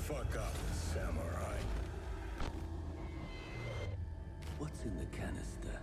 fuck up, samurai. What's in the canister?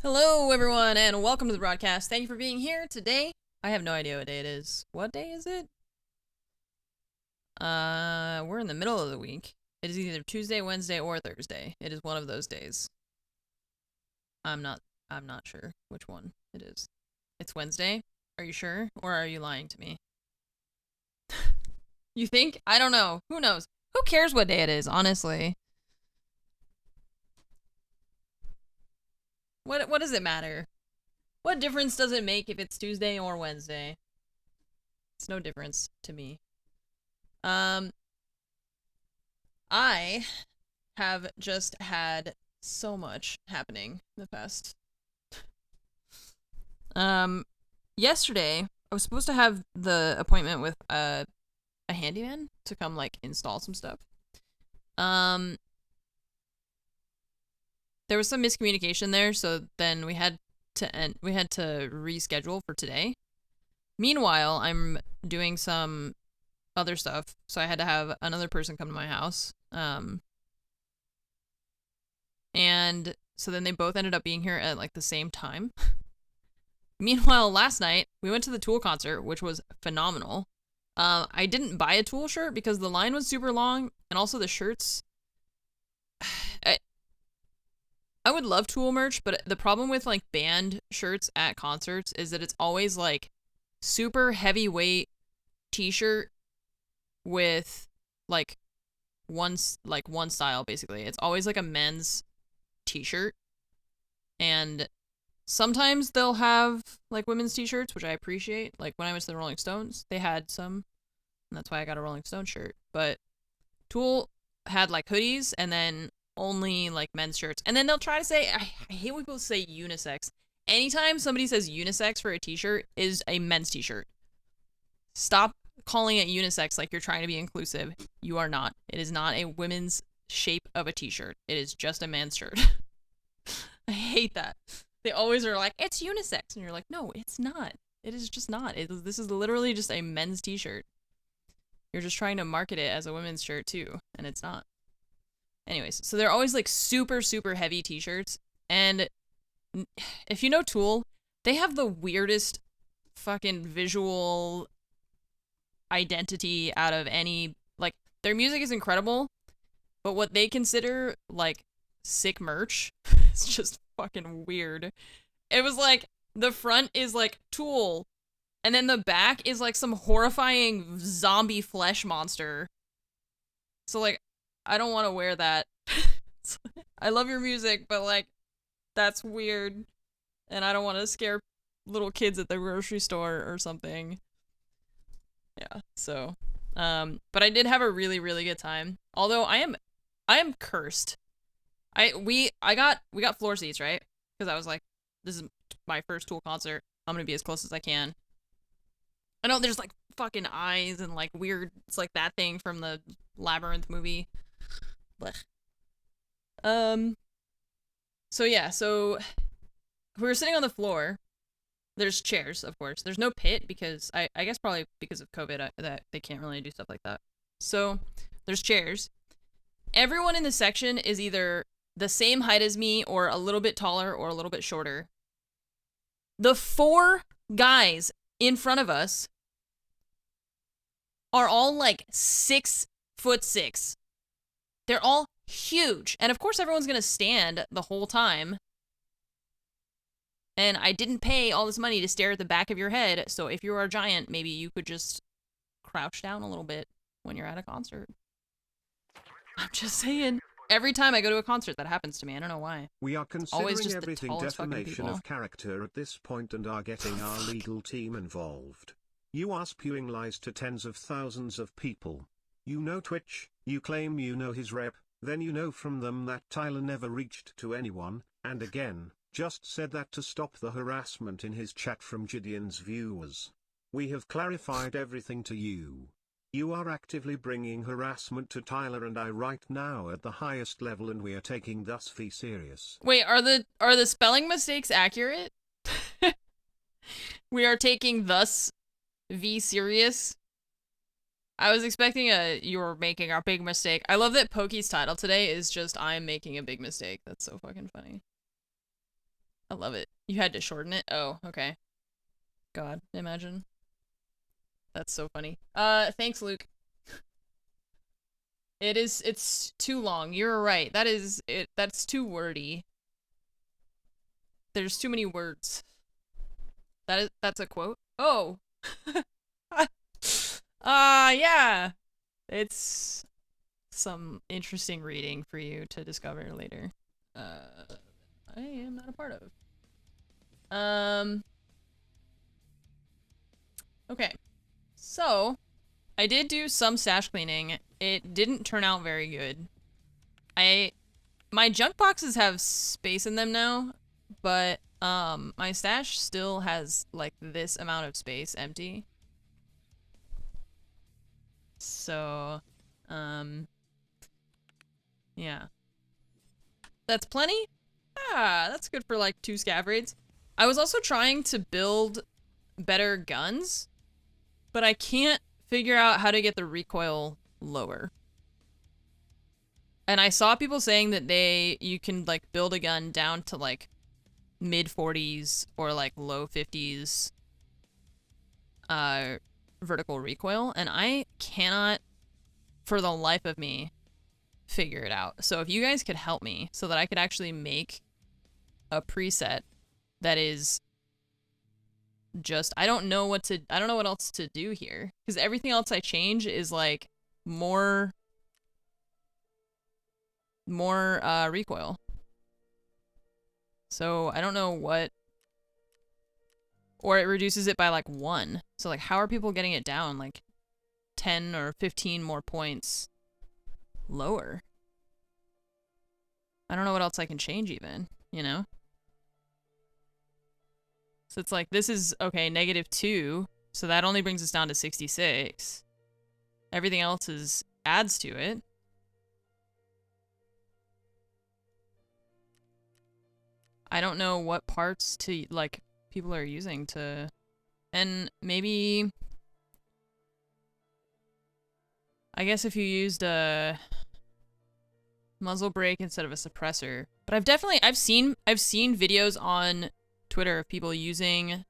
Hello, everyone, and welcome to the broadcast. Thank you for being here today. I have no idea what day it is. What day is it? We're in the middle of the week. It is either Tuesday, Wednesday, or Thursday. It is one of those days. I'm not sure which one it is. It's Wednesday? Are you sure? Or are you lying to me? You think? I don't know. Who knows? Who cares what day it is, honestly? What does it matter? What difference does it make if it's Tuesday or Wednesday? It's no difference to me. I have just had so much happening in the past. Yesterday, I was supposed to have the appointment with a handyman to come, like, install some stuff. There was some miscommunication there, so then we had to reschedule for today. Meanwhile, I'm doing some other stuff, so I had to have another person come to my house. And so then they both ended up being here at, like, the same time. Meanwhile, last night, we went to the Tool concert, which was phenomenal. I didn't buy a Tool shirt because the line was super long, and also the shirts... I would love Tool merch, but the problem with, like, band shirts at concerts is that it's always, like, super heavyweight t-shirt with, like, one style, basically. It's always, like, a men's t-shirt, and sometimes they'll have, like, women's t-shirts, which I appreciate. Like, when I went to the Rolling Stones, they had some, and that's why I got a Rolling Stone shirt. But Tool had, like, hoodies, and then only, like, men's shirts. And then they'll try to say, I hate when people say unisex. Anytime somebody says unisex for a t-shirt is a men's t-shirt. Stop calling it unisex like you're trying to be inclusive. You are not. It is not a women's shape of a t-shirt. It is just a man's shirt. I hate that. They always are like, it's unisex. And you're like, no, it's not. It is just not. This is literally just a men's t-shirt. You're just trying to market it as a women's shirt too, and it's not. Anyways, so they're always, like, super, super heavy t-shirts, and if you know Tool, they have the weirdest fucking visual identity out of any, like, their music is incredible, but what they consider, like, sick merch is just fucking weird. It was, like, the front is, like, Tool, and then the back is, like, some horrifying zombie flesh monster. So, like, I don't want to wear that. I love your music, but, like, that's weird. And I don't want to scare little kids at the grocery store or something. Yeah, so. But I did have a really, really good time. Although I am cursed. We got floor seats, right? Because I was like, this is my first Tool concert. I'm gonna be as close as I can. I know there's, like, fucking eyes and, like, weird, it's like that thing from the Labyrinth movie. Blech. So yeah, so we were sitting on the floor. There's chairs, of course. There's no pit because I guess probably because of COVID that they can't really do stuff like that. So there's chairs. Everyone in the section is either the same height as me or a little bit taller or a little bit shorter. The 4 guys in front of us are all, like, 6'6". They're all huge. And of course everyone's gonna stand the whole time. And I didn't pay all this money to stare at the back of your head, so if you are a giant, maybe you could just crouch down a little bit when you're at a concert. I'm just saying. Every time I go to a concert, that happens to me. I don't know why. We are Always considering just the everything tallest fucking defamation people. of character at this point and are getting our legal team involved. You are spewing lies to tens of thousands of people. You know Twitch, you claim you know his rep, then you know from them that Tyler never reached to anyone, and again, just said that to stop the harassment in his chat from Gideon's viewers. We have clarified everything to you. You are actively bringing harassment to Tyler and I right now at the highest level, and we are taking thus fee serious. Wait, are the spelling mistakes accurate? We are taking thus V serious? I was expecting you're making a big mistake. I love that Pokey's title today is just I'm making a big mistake. That's so fucking funny. I love it. You had to shorten it? Oh, okay. God, imagine. That's so funny. Thanks, Luke. It's too long. You're right. That's too wordy. There's too many words. That's a quote? Oh. Yeah. It's some interesting reading for you to discover later. I am not a part of. Okay. So, I did do some stash cleaning. It didn't turn out very good. My junk boxes have space in them now, but my stash still has like this amount of space empty. So, yeah. That's plenty? Ah, that's good for like 2 scav raids. I was also trying to build better guns, but I can't figure out how to get the recoil lower. And I saw people saying that you can like build a gun down to like mid 40s or like low 50s vertical recoil, and I cannot for the life of me figure it out. So if you guys could help me so that I could actually make a preset that is just, I don't know what else to do here, because everything else I change is like more recoil. So I don't know what, or it reduces it by like 1. So like how are people getting it down like 10 or 15 more points lower? I don't know what else I can change even, you know? So it's like, this is, okay, -2, so that only brings us down to 66. Everything else adds to it. I don't know what parts to, like, people are using to, and maybe, I guess if you used a muzzle brake instead of a suppressor. But I've seen videos on Twitter of people using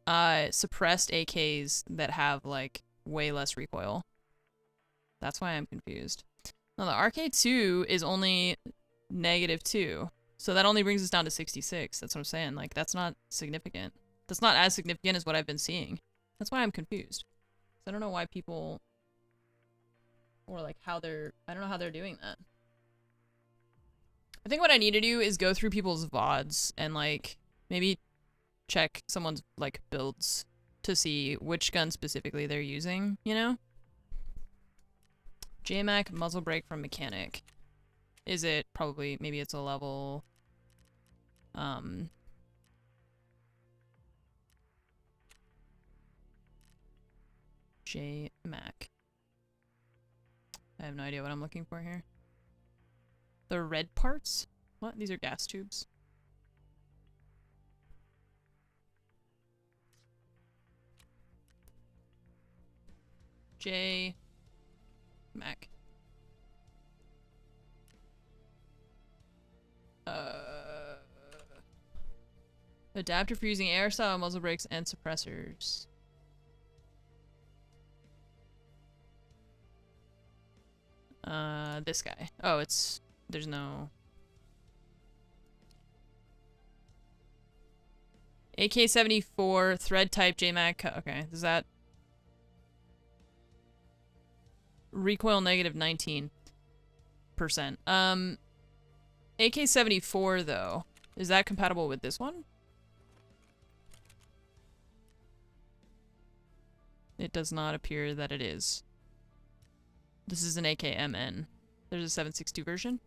suppressed AKs that have like way less recoil. That's why I'm confused. Now the RK2 is only -2. So that only brings us down to 66. That's what I'm saying. Like, that's not significant. That's not as significant as what I've been seeing. That's why I'm confused. I don't know why people, or like how I don't know how they're doing that. I think what I need to do is go through people's VODs and like maybe check someone's like builds to see which gun specifically they're using, you know? JMac muzzle brake from mechanic. Is it probably, maybe it's a level, JMac. I have no idea what I'm looking for here. The red parts? What? These are gas tubes. JMac. Adapter for using air style muzzle brakes and suppressors. This guy. Oh, there's no... AK-74, thread type, JMac, okay, is that... Recoil -19%. AK-74 though, is that compatible with this one? It does not appear that it is. This is an AKMN. There's a 7.62 version.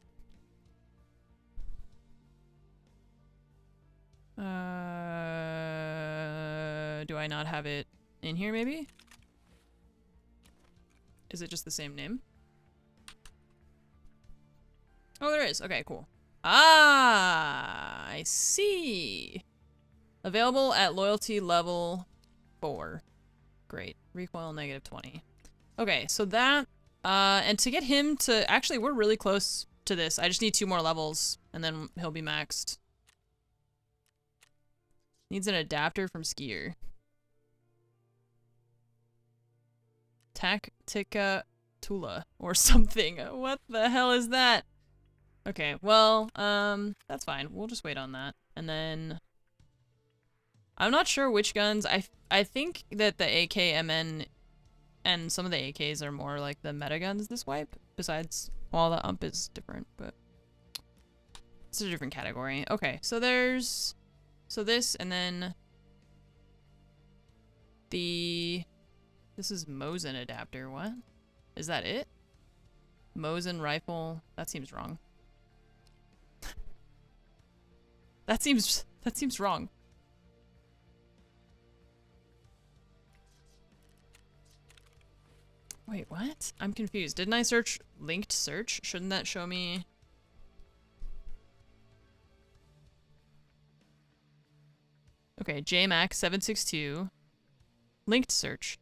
Do I not have it in here maybe? Is it just the same name? Oh, there is. Okay, cool. Ah, I see. Available at loyalty level 4. Great. Recoil -20. Okay, so that, and to get him to, actually, we're really close to this. I just need 2 more levels, and then he'll be maxed. Needs an adapter from Skier. Tactica Tula or something. What the hell is that? Okay, well, that's fine. We'll just wait on that. And then I'm not sure which guns. I think that the AKMN and some of the AKs are more like the meta guns this wipe. Besides, well, the ump is different, but it's a different category. Okay, so there's this, and then this is Mosin adapter. What? Is that it? Mosin rifle. That seems wrong. that seems wrong. Wait, what? I'm confused. Didn't I search linked search? Shouldn't that show me? Okay, JMac762. Linked search.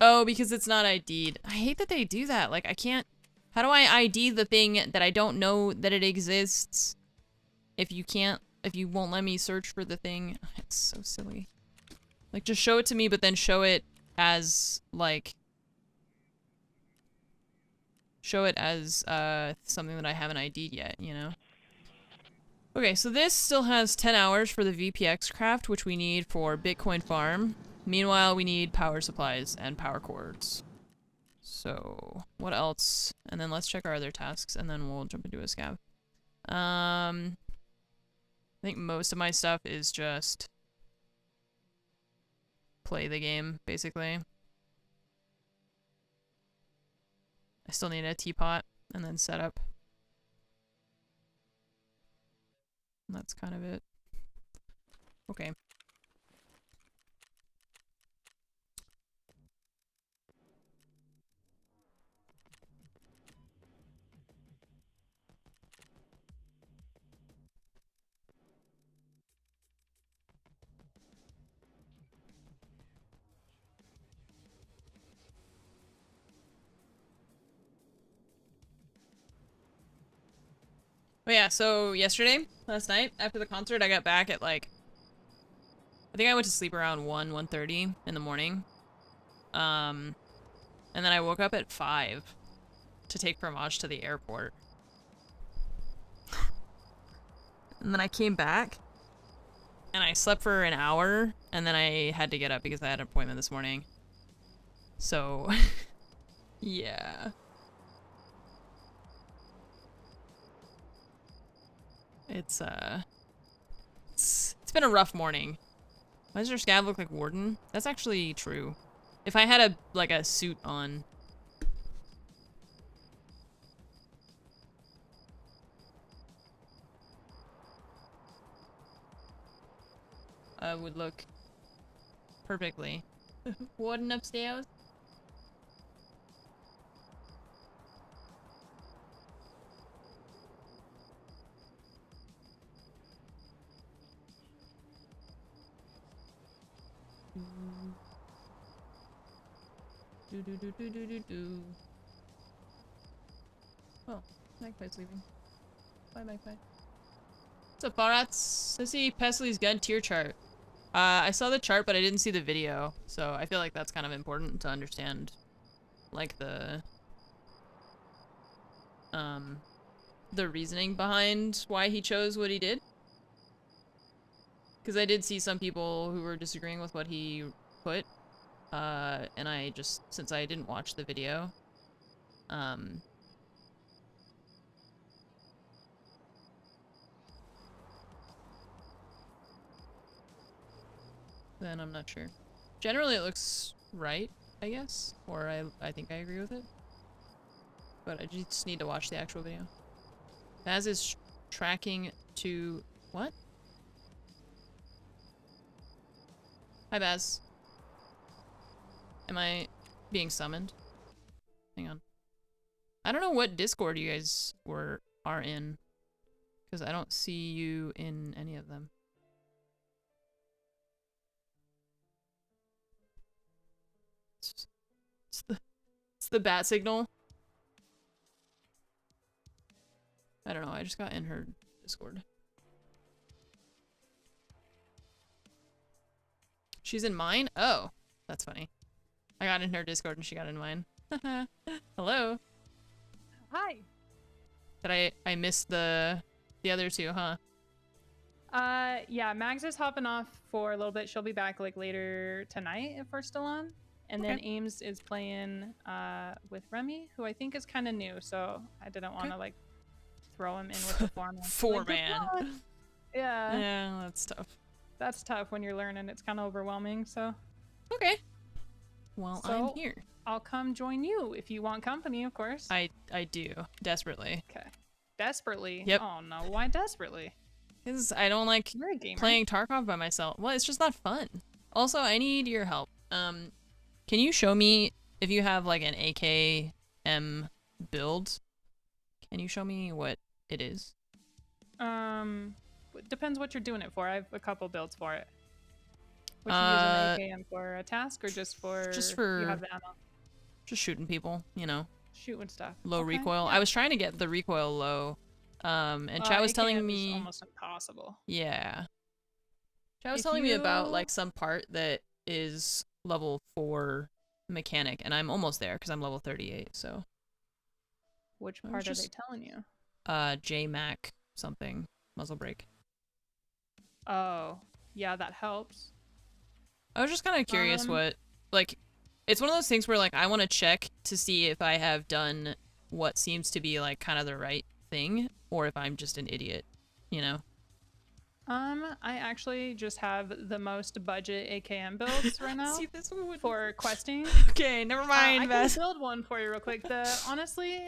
Oh, because it's not ID'd. I hate that they do that. Like, I can't... How do I ID the thing that I don't know that it exists? If you won't let me search for the thing. It's so silly. Like, just show it to me, but then show it as, like... Show it as, something that I haven't ID'd yet, you know? Okay, so this still has 10 hours for the VPX craft, which we need for Bitcoin farm. Meanwhile, we need power supplies and power cords. So, what else? And then let's check our other tasks, and then we'll jump into a scav. I think most of my stuff is just play the game, basically. I still need a teapot, and then setup. And that's kind of it. Okay. But yeah, so last night, after the concert, I got back at like, I think I went to sleep around 1:30 in the morning. And then I woke up at 5 to take Fromage to the airport. And then I came back, and I slept for an hour, and then I had to get up because I had an appointment this morning. So, yeah. It's been a rough morning. Why does your scav look like Warden? That's actually true. If I had a suit on. I would look perfectly. Warden upstairs? Do. Oh, Magpie's leaving. Bye, Magpie. What's up, Farats? I see Pesley's gun tier chart. I saw the chart, but I didn't see the video, so I feel like that's kind of important to understand, like, the reasoning behind why he chose what he did. Because I did see some people who were disagreeing with what he put, and I just, since I didn't watch the video, then I'm not sure. Generally it looks right, I guess, or I think I agree with it. But I just need to watch the actual video. Baz is tracking to... What? Hi, Baz. Am I being summoned? Hang on. I don't know what Discord you guys are in, because I don't see you in any of them. It's the bat signal. just got in her Discord. She's in mine? Oh, that's funny. I got in her Discord and she got in mine. Hello. Hi. Did I missed the other two, huh? Yeah, Mags is hopping off for a little bit. She'll be back like later tonight if we're still on. And then Ames is playing with Remy, who I think is kind of new, so I didn't want to like throw him in with the foreman. Four-man. Like, yeah. Yeah, that's tough. That's tough when you're learning. It's kind of overwhelming, so. Okay. Well, So, I'm here. I'll come join you if you want company, of course. I do desperately. Okay. Desperately? Yep. Oh no, why desperately? Because I don't like You're a gamer. playing Tarkov by myself. Well, it's just not fun. Also, I need your help. Can you show me if you have like an AKM build? Can you show me what it is? It depends what you're doing it for. I have a couple builds for it. What you using the AKM for? A task or just for you have the ammo? Just shooting people, you know. Shooting stuff. Low Okay, recoil. yeah. I was trying to get the recoil low. And Chad was telling AKM me is almost impossible. yeah. Chad was If telling me about you- like some part that is level 4 mechanic, and I'm almost there because I'm level 38. So Which I was part are just- they telling you? JMac something muzzle brake. Oh, yeah, that helps. I was just kind of curious what, like, it's one of those things where, like, I want to check to see if I have done what seems to be, like, kind of the right thing, or if I'm just an idiot, you know? I actually just have the most budget AKM builds right now See, this one would... for questing. Okay, never I mind, can Beth. build one for you real quick. Honestly,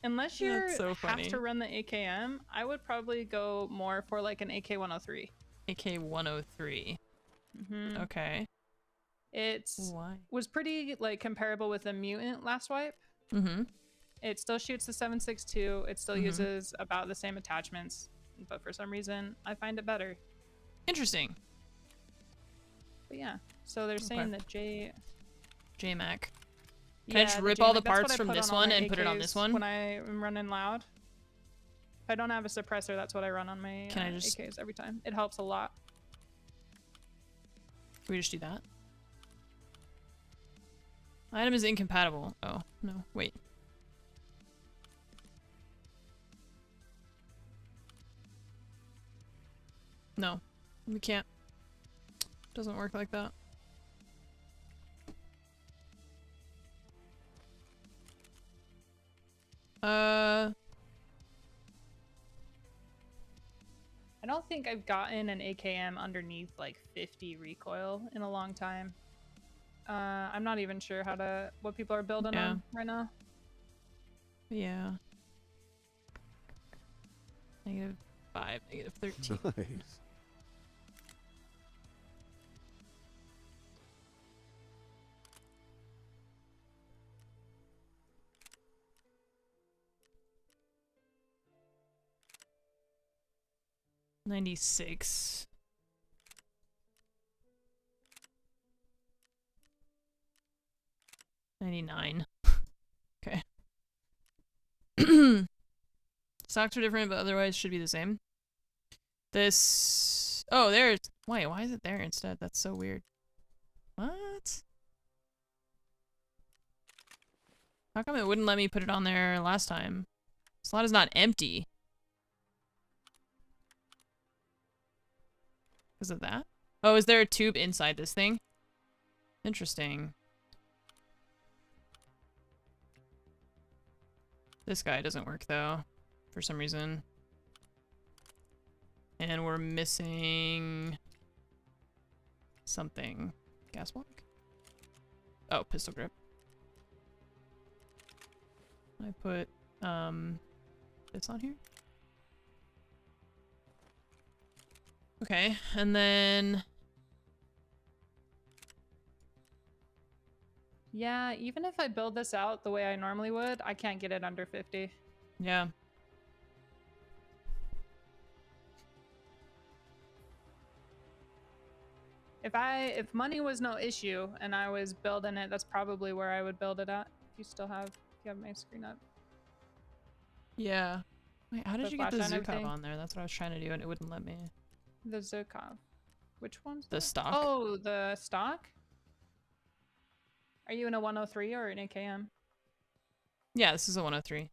unless you That's so have funny. to run the AKM, I would probably go more for like an AK-103. AK-103. Mm-hmm. Okay. It's Why? was pretty like comparable with a mutant last wipe. Mm-hmm. It still shoots the 7.62. It still Mhm. uses about the same attachments, but for some reason I find it better. Interesting. But yeah, so they're saying that JMac. Can I yeah, just the rip all the JMac, that's what parts I from put this on all one my and put it on AKs this one? when I am running loud. If I don't have a suppressor, that's what I run on my Can I just- AKs every time. It helps a lot. Can we just do that? Item is incompatible. Oh, no. Wait. No. We can't. Doesn't work like that. I don't think I've gotten an AKM underneath like 50 recoil in a long time. I'm not even sure what people are building Yeah. on right now. Yeah. -5, -13. Nice. -96. -99. Okay. Stocks are different, but otherwise should be the same. This... Oh, there. Wait, why is it there instead? That's so weird. What? How come it wouldn't let me put it on there last time? Slot is not empty. Because of that? Oh, is there a tube inside this thing? Interesting. This guy doesn't work, though, for some reason. And we're missing... something. Gas block? Oh, pistol grip. I put, this on here? Okay, and then... Yeah, even if I build this out the way I normally would, I can't get it under 50. Yeah. If money was no issue and I was building it, that's probably where I would build it at. If you have my screen up. Yeah. Wait, how did The you get the flashlight and Zukov everything. on there? That's what I was trying to do, and it wouldn't let me. The Zukov. Which one's The that? stock? Oh, the stock? Are you in a 103 or an AKM? Yeah, this is a 103.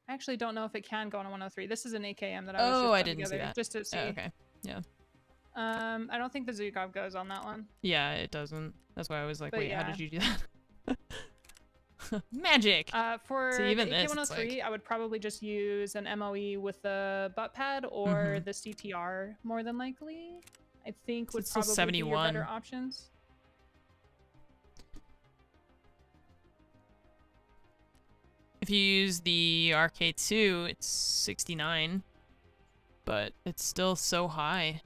I actually don't know if it can go on a 103. This is an AKM that I was Oh, just I putting didn't see together that. just to see. Oh, okay. Yeah. I don't think the Zukov goes on that one. Yeah, it doesn't. That's why I was like, But wait, how yeah. did you do that? Magic! For See, even the this, AK-103, it's like... I would probably just use an MOE with the butt pad or the CTR more than likely. I think would It's still probably be your better 71. options. If you use the RK2, it's 69. But it's still so high.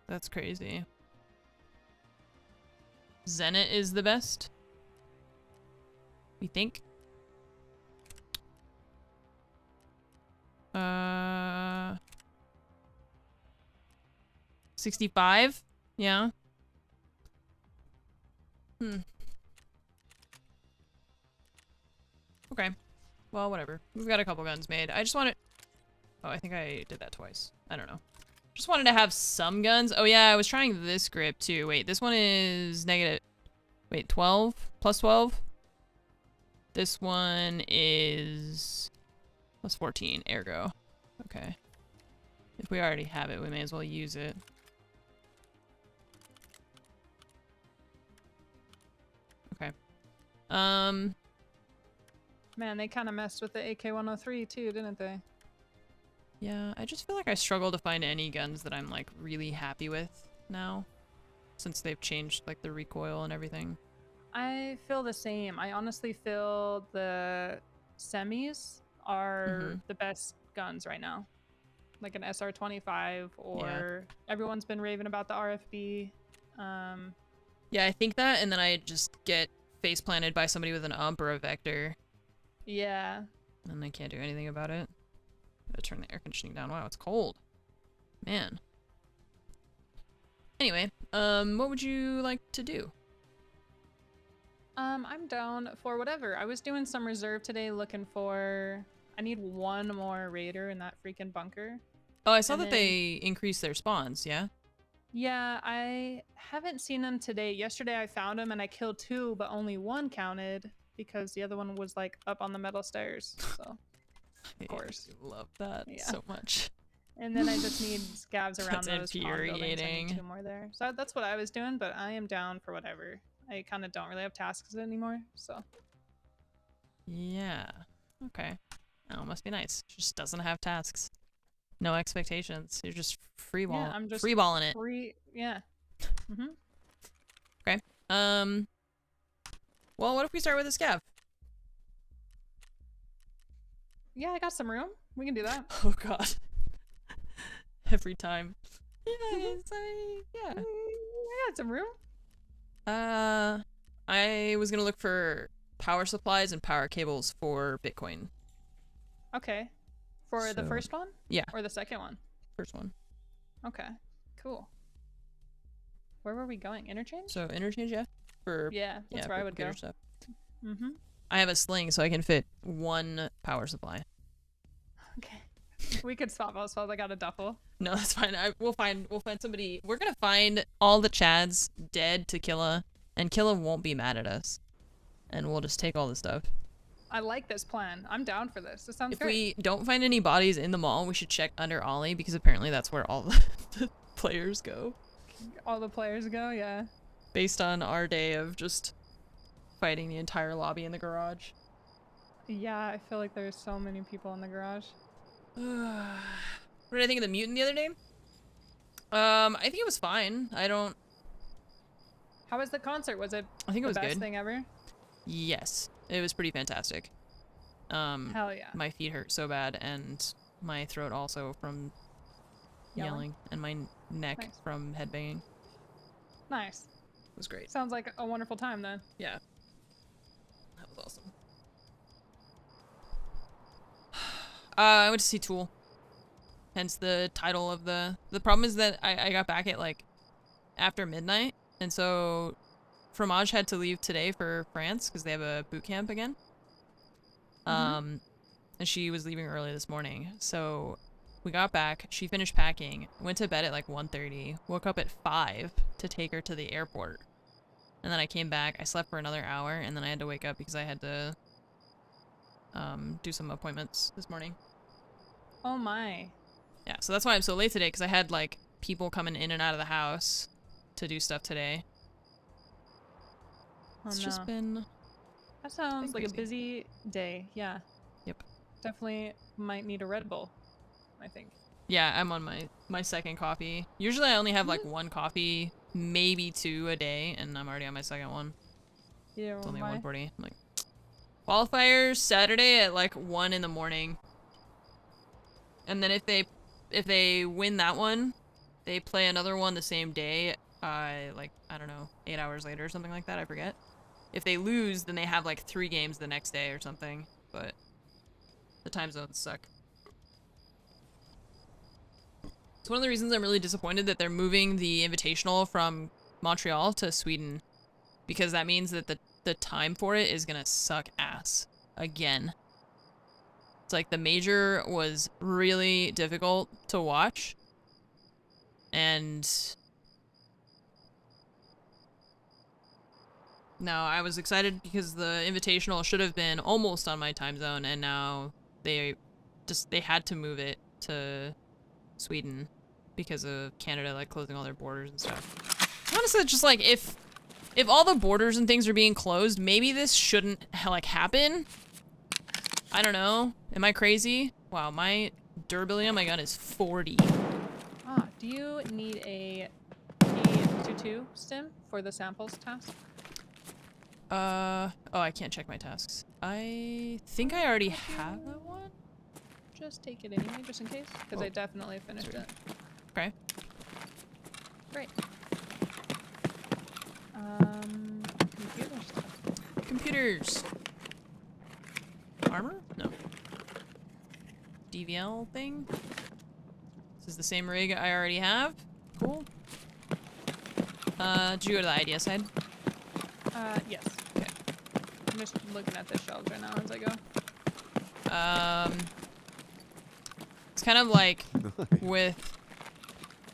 That's crazy. Zenit is the best. We think. 65? Yeah. Okay. Well, whatever. We've got a couple guns made. I just wanted... Oh, I think I did that twice. I don't know. Just wanted to have some guns. Oh, yeah, I was trying this grip, too. Wait, this one is negative... Wait, 12? Plus 12? This one is... plus 14, ergo. Okay. If we already have it, we may as well use it. Okay. Man, they kind of messed with the AK-103 too, didn't they? Yeah, I just feel like I struggle to find any guns that I'm, like, really happy with now. Since they've changed, like, the recoil and everything. I feel the same. I honestly feel the semis are the best guns right now. Like an SR-25 or everyone's been raving about the RFB. Yeah, I think that, and then I just get face planted by somebody with an ump or a vector. Yeah. And I can't do anything about it. Gotta turn the air conditioning down. Wow, it's cold. Man. Anyway, what would you like to do? I'm down for whatever. I was doing some reserve today looking for... I need one more raider in that freaking bunker. Oh, I saw that they increased their spawns, yeah? Yeah, I haven't seen them today. Yesterday I found them and I killed 2, but only 1 counted because the other one was like up on the metal stairs. So, of course. I love that so much. And then I just need scavs around That's those spawn buildings. I infuriating. need 2 more there. So that's what I was doing, but I am down for whatever. I kind of don't really have tasks anymore, so. Yeah. Okay. Oh, must be nice. Just doesn't have tasks. No expectations. You're just freeballing. Yeah, I'm just freeballing it. Yeah. Okay. Well, what if we start with a scav? Yeah, I got some room. We can do that. Oh god. Every time. Yeah, yeah. I got some room. I was gonna look for power supplies and power cables for Bitcoin. Okay. For the first one? Yeah. Or the second one? First one. Okay. Cool. Where were we going? Interchange? So interchange, yeah? For that's where I would go. Stuff. Mm-hmm. I have a sling, so I can fit 1 power supply. Okay. We could swap out spells. I got a duffel. No, that's fine. We'll find somebody. We're gonna find all the Chads dead to Killa, and Killa won't be mad at us. And we'll just take all the stuff. I like this plan. I'm down for this. This sounds If great. we don't find any bodies in the mall, we should check under Ollie, because apparently that's where all the players go. All the players go, yeah. Based on our day of just fighting the entire lobby in the garage. Yeah, I feel like there's so many people in the garage. What did I think of the mutant the other day? I think it was fine. How was the concert? Was it I think it was the best good. thing ever? Yes, it was pretty fantastic. Hell yeah. My feet hurt so bad, and my throat also from yelling and my neck from headbanging. Nice. It was great. Sounds like a wonderful time then. Yeah. That was awesome. I went to see Tool. Hence the title of the problem is that I got back at like after midnight, and so Fromage had to leave today for France because they have a boot camp again. And she was leaving early this morning. So we got back, she finished packing, went to bed at like 1:30, woke up at 5 to take her to the airport. And then I came back, I slept for another hour, and then I had to wake up because I had to do some appointments this morning. Oh my. Yeah, so that's why I'm so late today, because I had like people coming in and out of the house to do stuff today. It's just been... That sounds like crazy. a busy day. Yeah. Yep. Definitely might need a Red Bull, I think. Yeah, I'm on my second coffee. Usually I only have like one coffee, maybe 2 a day, and I'm already on my second one. Yeah, It's only 1:40. I'm like, qualifiers Saturday at like 1 in the morning. And then if they win that one, they play another one the same day, like, I don't know, 8 hours later or something like that, I forget. If they lose, then they have like 3 games the next day or something, but the time zones suck. It's one of the reasons I'm really disappointed that they're moving the Invitational from Montreal to Sweden, because that means that the time for it is gonna suck ass again. It's like the major was really difficult to watch, and now I was excited because the Invitational should have been almost on my time zone, and now they had to move it to Sweden because of Canada like closing all their borders and stuff. Honestly, just like if all the borders and things are being closed, maybe this shouldn't like happen. I don't know. Am I crazy? Wow, my durability on my gun is 40. Ah, do you need a P22 stim for the samples task? Oh, I can't check my tasks. I think I already have that one. Just take it anyway, just in case, because I definitely finished it. Okay. Great. Computer stuff. Computers. Armor? No. DVL thing? This is the same rig I already have. Cool. Did you go to the idea side? Yes. Okay. I'm just looking at the shelves right now as I go. It's kind of like with,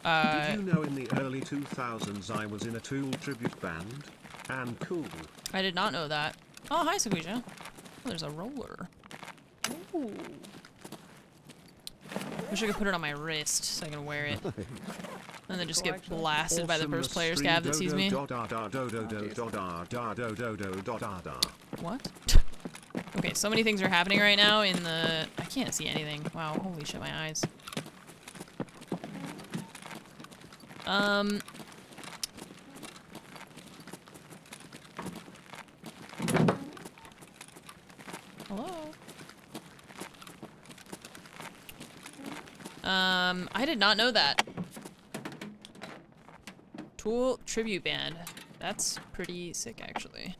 Did you know in the early 2000s I was in a Tool tribute band? And cool. I did not know that. Oh, hi, Squeesia. Oh, there's a roller. Ooh. Wish I could put it on my wrist so I can wear it. And then just Cool, get actually. blasted by the first player scab that sees me. What? Okay, so many things are happening right now in the... I can't see anything. Wow, holy shit, my eyes. Hello? I did not know that. Tool tribute band. That's pretty sick, actually.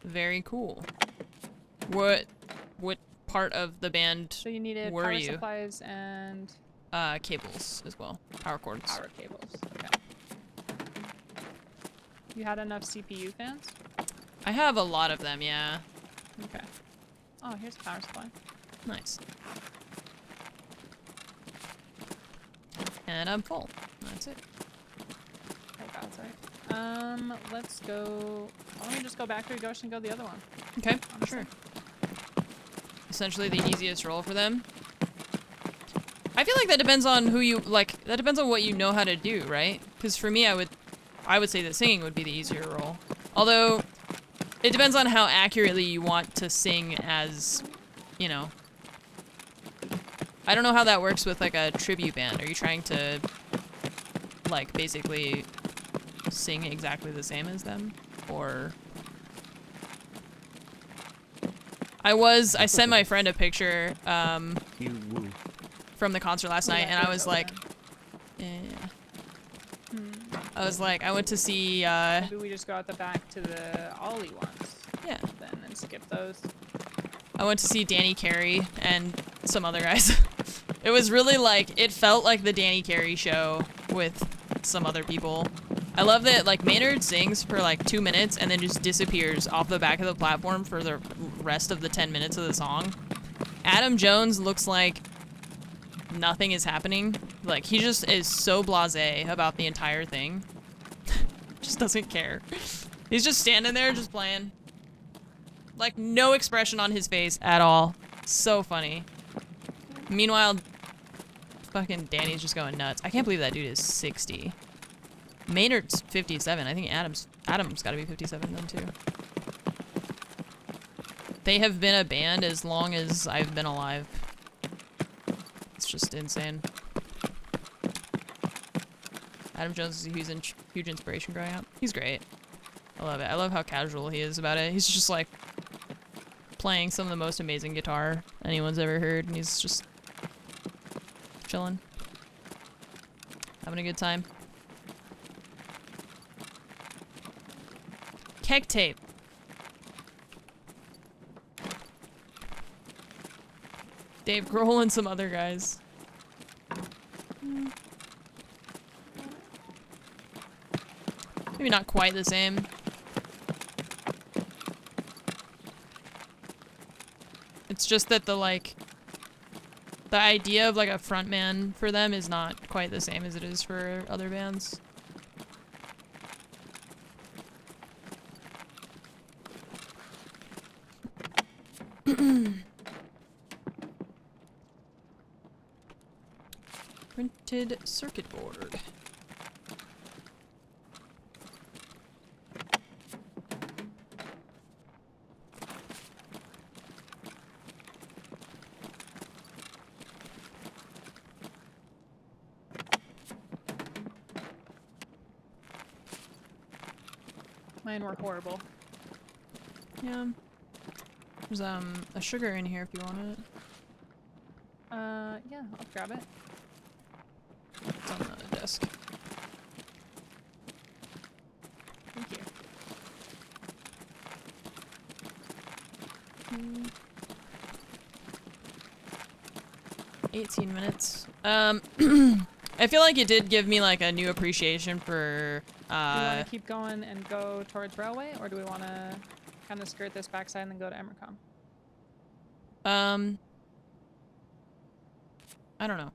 Very cool. What part of the band So you needed were power you? supplies and Cables as well. Power cords. power cables. Okay. You had enough CPU fans? I have a lot of them, yeah. Okay. Oh, here's a power supply. Nice. And I'm full. That's it. Right outside. Let's go. Why don't we just go back to Ghost and go the other one? Okay, Honestly. sure. Essentially the easiest role for them. I feel like that depends on who you, like, that depends on what you know how to do, right? Because for me, I would say that singing would be the easier role. Although, it depends on how accurately you want to sing as, you know. I don't know how that works with, like, a tribute band. Are you trying to, like, basically sing exactly the same as them? Or... I sent my friend a picture, from the concert last night, and I was like, I was like, I went to see, Maybe we just go out the back to the Ollie ones. yeah. Then and skip those. I went to see Danny Carey and some other guys. It was really like, it felt like the Danny Carey show with some other people. I love that, like, Maynard sings for like 2 minutes and then just disappears off the back of the platform for the rest of the 10 minutes of the song. Adam Jones looks like nothing is happening. Like, he just is so blasé about the entire thing. Just doesn't care. He's just standing there just playing. Like, no expression on his face at all. So funny. Meanwhile, fucking Danny's just going nuts. I can't believe that dude is 60. Maynard's 57. I think Adam's gotta be 57 then too. They have been a band as long as I've been alive. It's just insane. Adam Jones is a huge inspiration growing up. He's great. I love it. I love how casual he is about it. He's just like playing some of the most amazing guitar anyone's ever heard, and he's just chilling. Having a good time. Keg tape. Dave Grohl and some other guys. Maybe not quite the same. It's just that the idea of like a frontman for them is not quite the same as it is for other bands. Printed circuit board. Mine were horrible. Yeah. There's a sugar in here if you want it. Yeah, I'll grab it. It's on the desk. Thank you. 18 minutes. I feel like it did give me like a new appreciation for Do we want to keep going and go towards railway, or do we want to kind of skirt this backside and then go to Emercom? I don't know.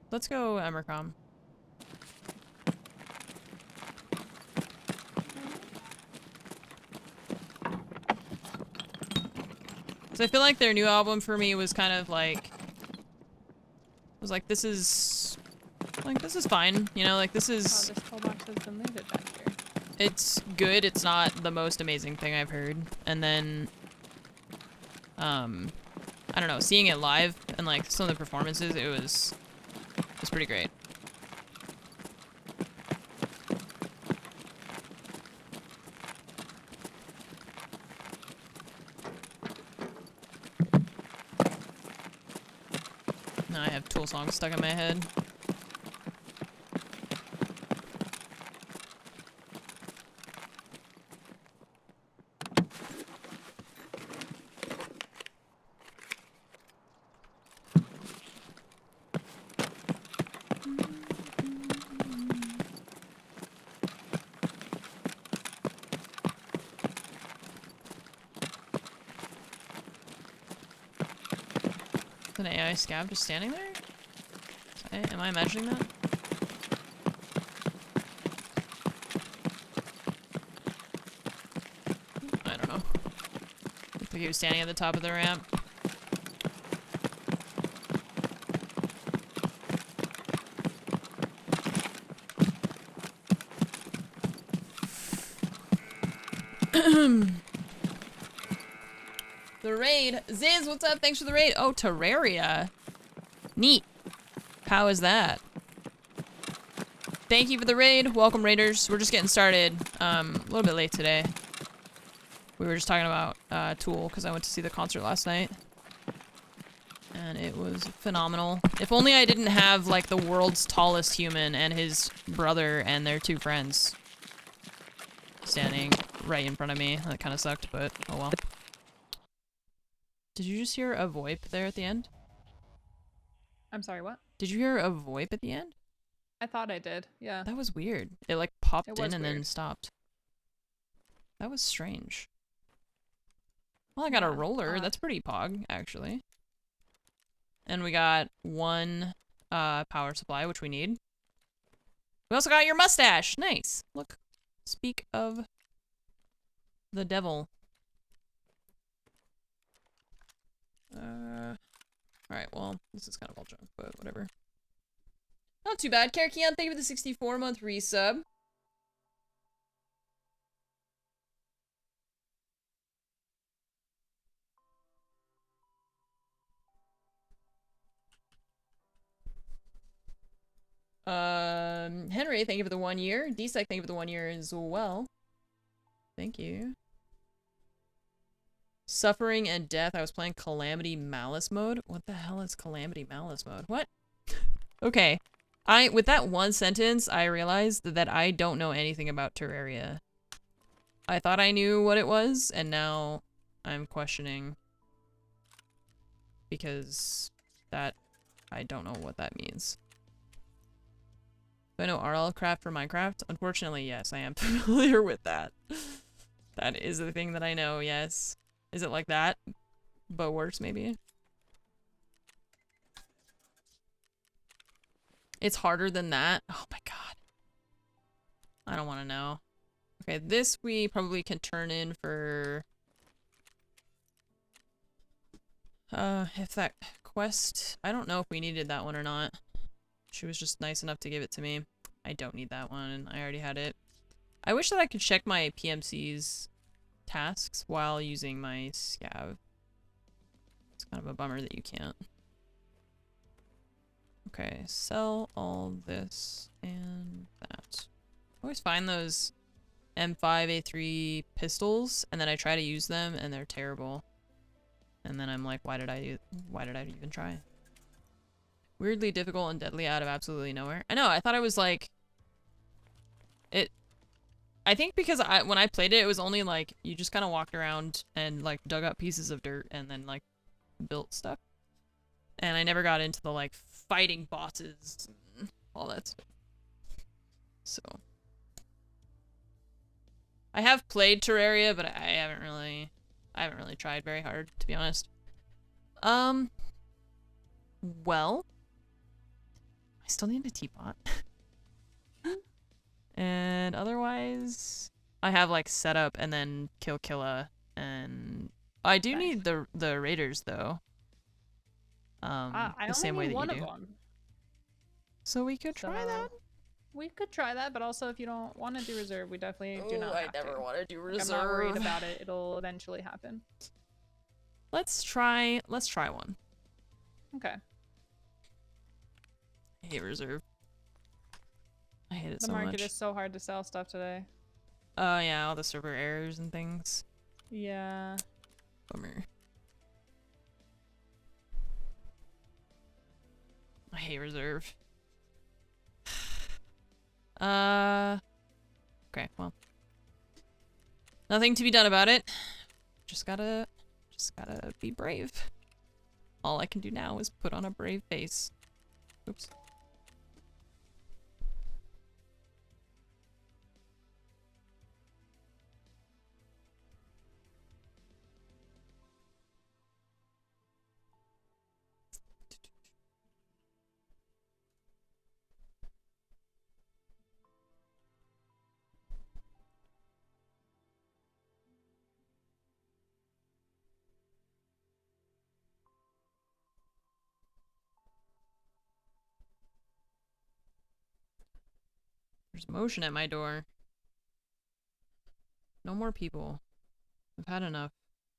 Let's go Emercom. So I feel like their new album for me was kind of like, this is fine, you know, like this is. Oh, this toolbox has been looted back here. It's good. It's not the most amazing thing I've heard. And then, I don't know, seeing it live and like some of the performances, it was pretty great. Now I have Tool songs stuck in my head. An AI scab just standing there? Am I imagining that? I don't know. Looked like he was standing at the top of the ramp. The raid. Ziz, what's up? Thanks for the raid. Oh, Terraria. Neat. How is that? Thank you for the raid. Welcome, raiders. We're just getting started. A little bit late today. We were just talking about Tool because I went to see the concert last night. And it was phenomenal. If only I didn't have, like, the world's tallest human and his brother and their 2 friends standing right in front of me. That kind of sucked, but oh well. Did you just hear a VoIP there at the end? I'm sorry, what? Did you hear a VoIP at the end? I thought I did. Yeah. That was weird. It like popped It in was and then weird. stopped. That was strange. Well, I got a Yeah, roller. That's pretty pog, actually. And we got one power supply, which we need. We also got your mustache. Nice. Look. Speak of the devil. Alright, well, this is kind of all junk, but whatever. Not too bad. Karakian, thank you for the 64-month resub. Henry, thank you for the 1 year. D-Sec, thank you for the 1 year as well. Thank you. Suffering and Death. I was playing Calamity Malice mode. What the hell is Calamity Malice mode? What? Okay. With that one sentence, I realized that I don't know anything about Terraria. I thought I knew what it was, and now I'm questioning. Because that, I don't know what that means. Do I know RL craft for Minecraft? Unfortunately, yes, I am familiar with that. That is the thing that I know, yes. Is it like that? But worse, maybe? It's harder than that? Oh my god. I don't want to know. Okay, this we probably can turn in for... if that quest... I don't know if we needed that one or not. She was just nice enough to give it to me. I don't need that one. I already had it. I wish that I could check my PMC's tasks while using my scav. It's kind of a bummer that you can't. Okay, sell all this and that. I always find those M5A3 pistols and then I try to use them and they're terrible. And then I'm like, why did I even try? Weirdly difficult and deadly out of absolutely nowhere. I know, I thought it was like I think because when I played it, it was only like you just kind of walked around and like dug up pieces of dirt and then like built stuff. And I never got into the like fighting bosses and all that stuff. So I have played Terraria, but I haven't really tried very hard, to be honest. Well, I still need a teapot. And otherwise, I have like setup and then kill Killa, and I do need the raiders though. I the only same way need that one you of do. them. So we could try that. We could try that, but also if you don't want to do reserve, we definitely do not. I never want to do reserve. I'm not worried about it. It'll eventually happen. Let's try one. Okay. I hate reserve. I hate it The so much. market is so hard to sell stuff today. Oh yeah, all the server errors and things. Yeah. Bummer. I hate reserve. Okay, well. Nothing to be done about it. Just gotta be brave. All I can do now is put on a brave face. Oops. There's motion at my door. No more people. I've had enough.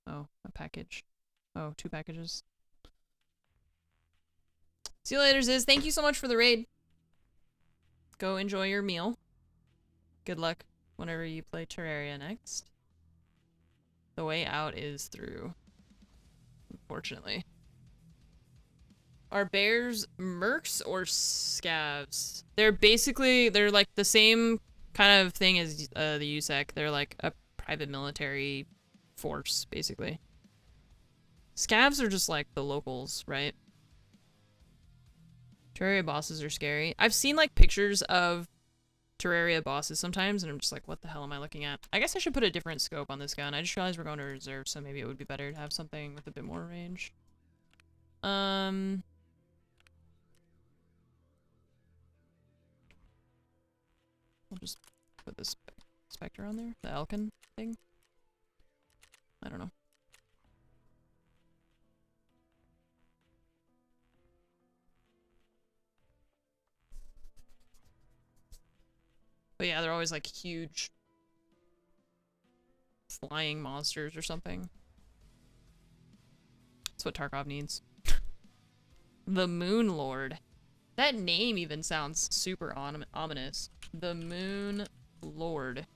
Oh, a package. Oh, 2 packages. See you later, Ziz. Thank you so much for the raid. Go enjoy your meal. Good luck whenever you play Terraria next. The way out is through. Unfortunately. Are bears mercs or scavs? They're like the same kind of thing as the USEC. They're like a private military force, basically. Scavs are just like the locals, right? Terraria bosses are scary. I've seen like pictures of Terraria bosses sometimes, and I'm just like, what the hell am I looking at? I guess I should put a different scope on this gun. I just realized we're going to reserve, so maybe it would be better to have something with a bit more range. I'll just put this Spectre on there, the Elkin thing. I don't know. But yeah, they're always like huge flying monsters or something. That's what Tarkov needs. The Moon Lord. That name even sounds super ominous. The Moon Lord.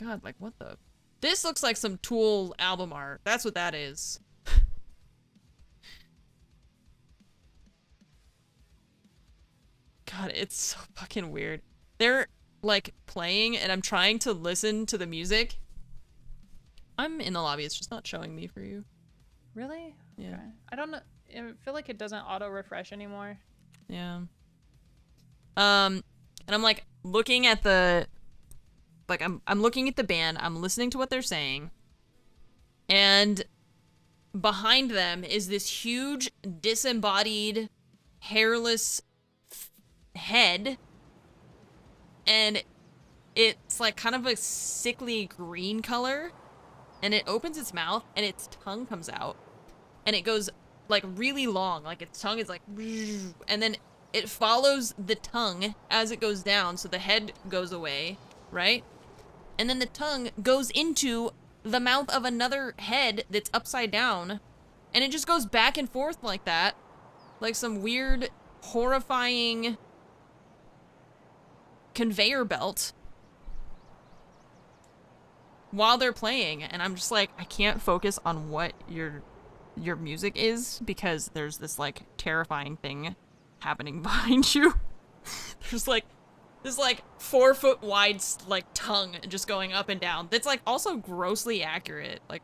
God, like what the? This looks like some Tool album art. That's what that is. God, it's so fucking weird. They're like playing and I'm trying to listen to the music. I'm in the lobby, it's just not showing me for you. Really? Yeah. Okay. I don't know. I feel like it doesn't auto refresh anymore. Yeah. And I'm like looking at the I'm looking at the band, I'm listening to what they're saying. And behind them is this huge disembodied hairless head, and it's like kind of a sickly green color, and it opens its mouth and its tongue comes out and it goes like really long, like its tongue is like, and then it follows the tongue as it goes down, so the head goes away, right? And then the tongue goes into the mouth of another head that's upside down, and it just goes back and forth like that, like some weird horrifying conveyor belt while they're playing. And I'm just like, I can't focus on what your music is because there's this like terrifying thing happening behind you. There's like this like 4 foot wide like tongue just going up and down that's like also grossly accurate. Like,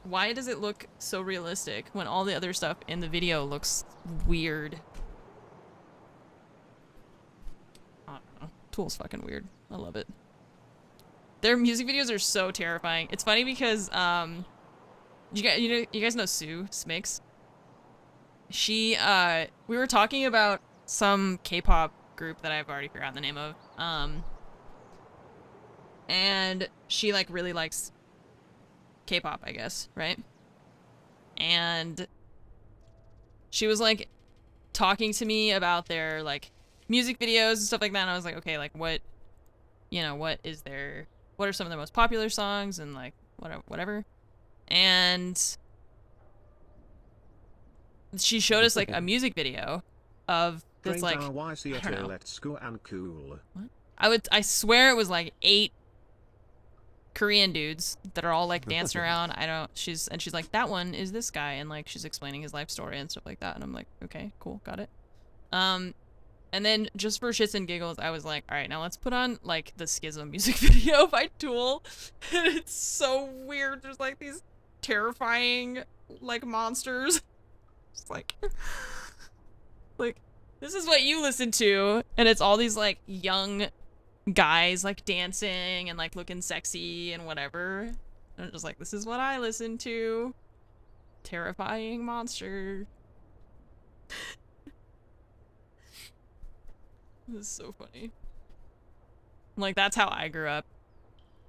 why does it look so realistic when all the other stuff in the video looks weird? I don't know. Tool's fucking weird. I love it. Their music videos are so terrifying. It's funny because you guys know Sue Smix? She we were talking about some K-pop group that I've already forgotten the name of. And she like really likes K-pop, I guess, right? And she was like talking to me about their like music videos and stuff like that, and I was like, okay, like what are some of their most popular songs and like whatever. And she showed us like a music video of this like, I don't know. Let's go and cool. What? I swear it was like 8 Korean dudes that are all like dancing around. She's like, that one is this guy, and like she's explaining his life story and stuff like that, and I'm like, okay, cool, got it. And then just for shits and giggles, I was like, all right, now let's put on like the Schism music video by Tool. And it's so weird. There's like these terrifying like monsters. Just like this is what you listen to, and it's all these like young guys like dancing and like looking sexy and whatever. And I'm just like, this is what I listen to. Terrifying monster. This is so funny. Like, that's how I grew up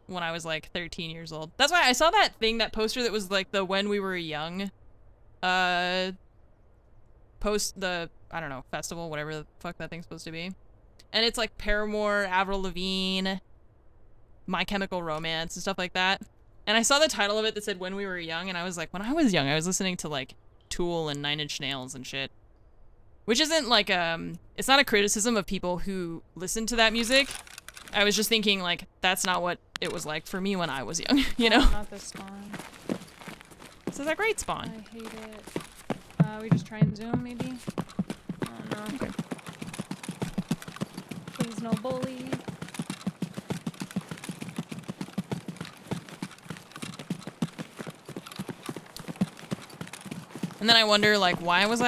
when I was like 13 years old. That's why I saw that thing, that poster that was like the When We Were Young post, the, I don't know, festival, whatever the fuck that thing's supposed to be. And it's like Paramore, Avril Lavigne, My Chemical Romance, and stuff like that. And I saw the title of it that said When We Were Young, and I was like, when I was young, I was listening to like Tool and 9 Inch Nails and shit. Which isn't like, it's not a criticism of people who listen to that music. I was just thinking like, that's not what it was like for me when I was young, you know? Not this spawn. This is a great spawn. I hate it. We just try and zoom, maybe? I don't know. Okay. Please no bully. And then I wonder, like, why was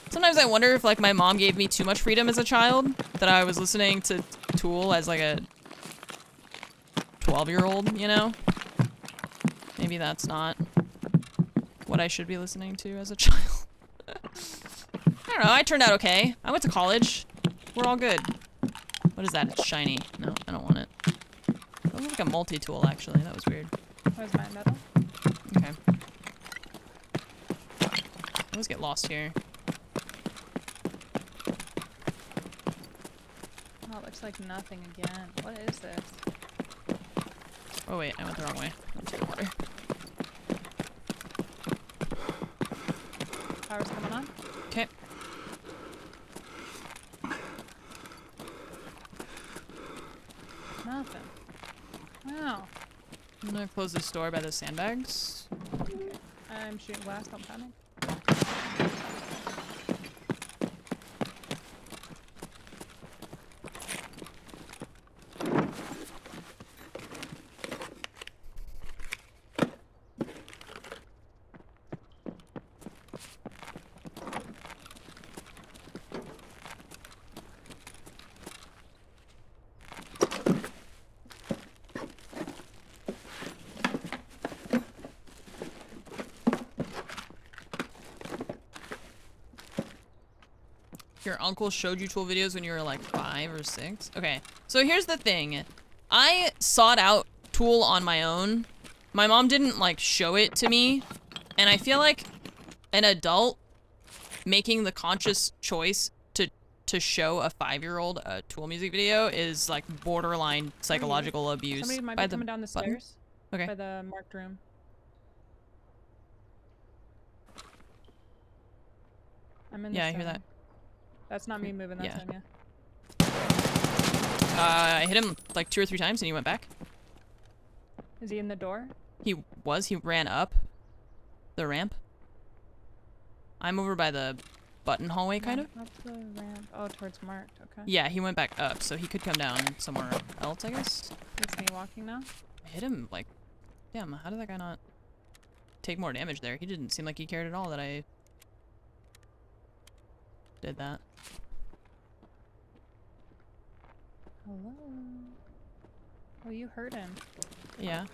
sometimes I wonder if, like, my mom gave me too much freedom as a child, that I was listening to Tool as, like, a 12-year-old, you know? Maybe that's not what I should be listening to as a child. I don't know, I turned out okay. I went to college. We're all good. What is that? It's shiny. No, I don't want it. That was like a multi-tool, actually. That was weird. Where's my metal? Okay. I always get lost here. Oh, it looks like nothing again. What is this? Oh wait, I went the wrong way. Let's get water. Power's coming on? Okay. Nothing. Wow. I'm gonna close this door by the sandbags. Okay. I'm shooting glass, don't panic. Your uncle showed you tool videos when you were like 5 or 6? Okay, so here's the thing. I sought out tool on my own. My mom didn't like show it to me. And I feel like an adult making the conscious choice to show a 5-year-old a tool music video is like borderline psychological abuse. Somebody might by be coming down the button. stairs. Okay. By the marked room. I'm in the Yeah, I hear that. That's not me moving, that's Yeah. him, yeah. I hit him like 2 or 3 times and he went back. Is he in the door? He ran up the ramp. I'm over by the button hallway, kind of. Up the ramp. Oh, towards marked, okay. Yeah, he went back up, so he could come down somewhere else, I guess. It's me walking now. I hit him, like, damn, how did that guy not take more damage there? He didn't seem like he cared at all that I did that. Hello? Oh, you hurt him. Yeah.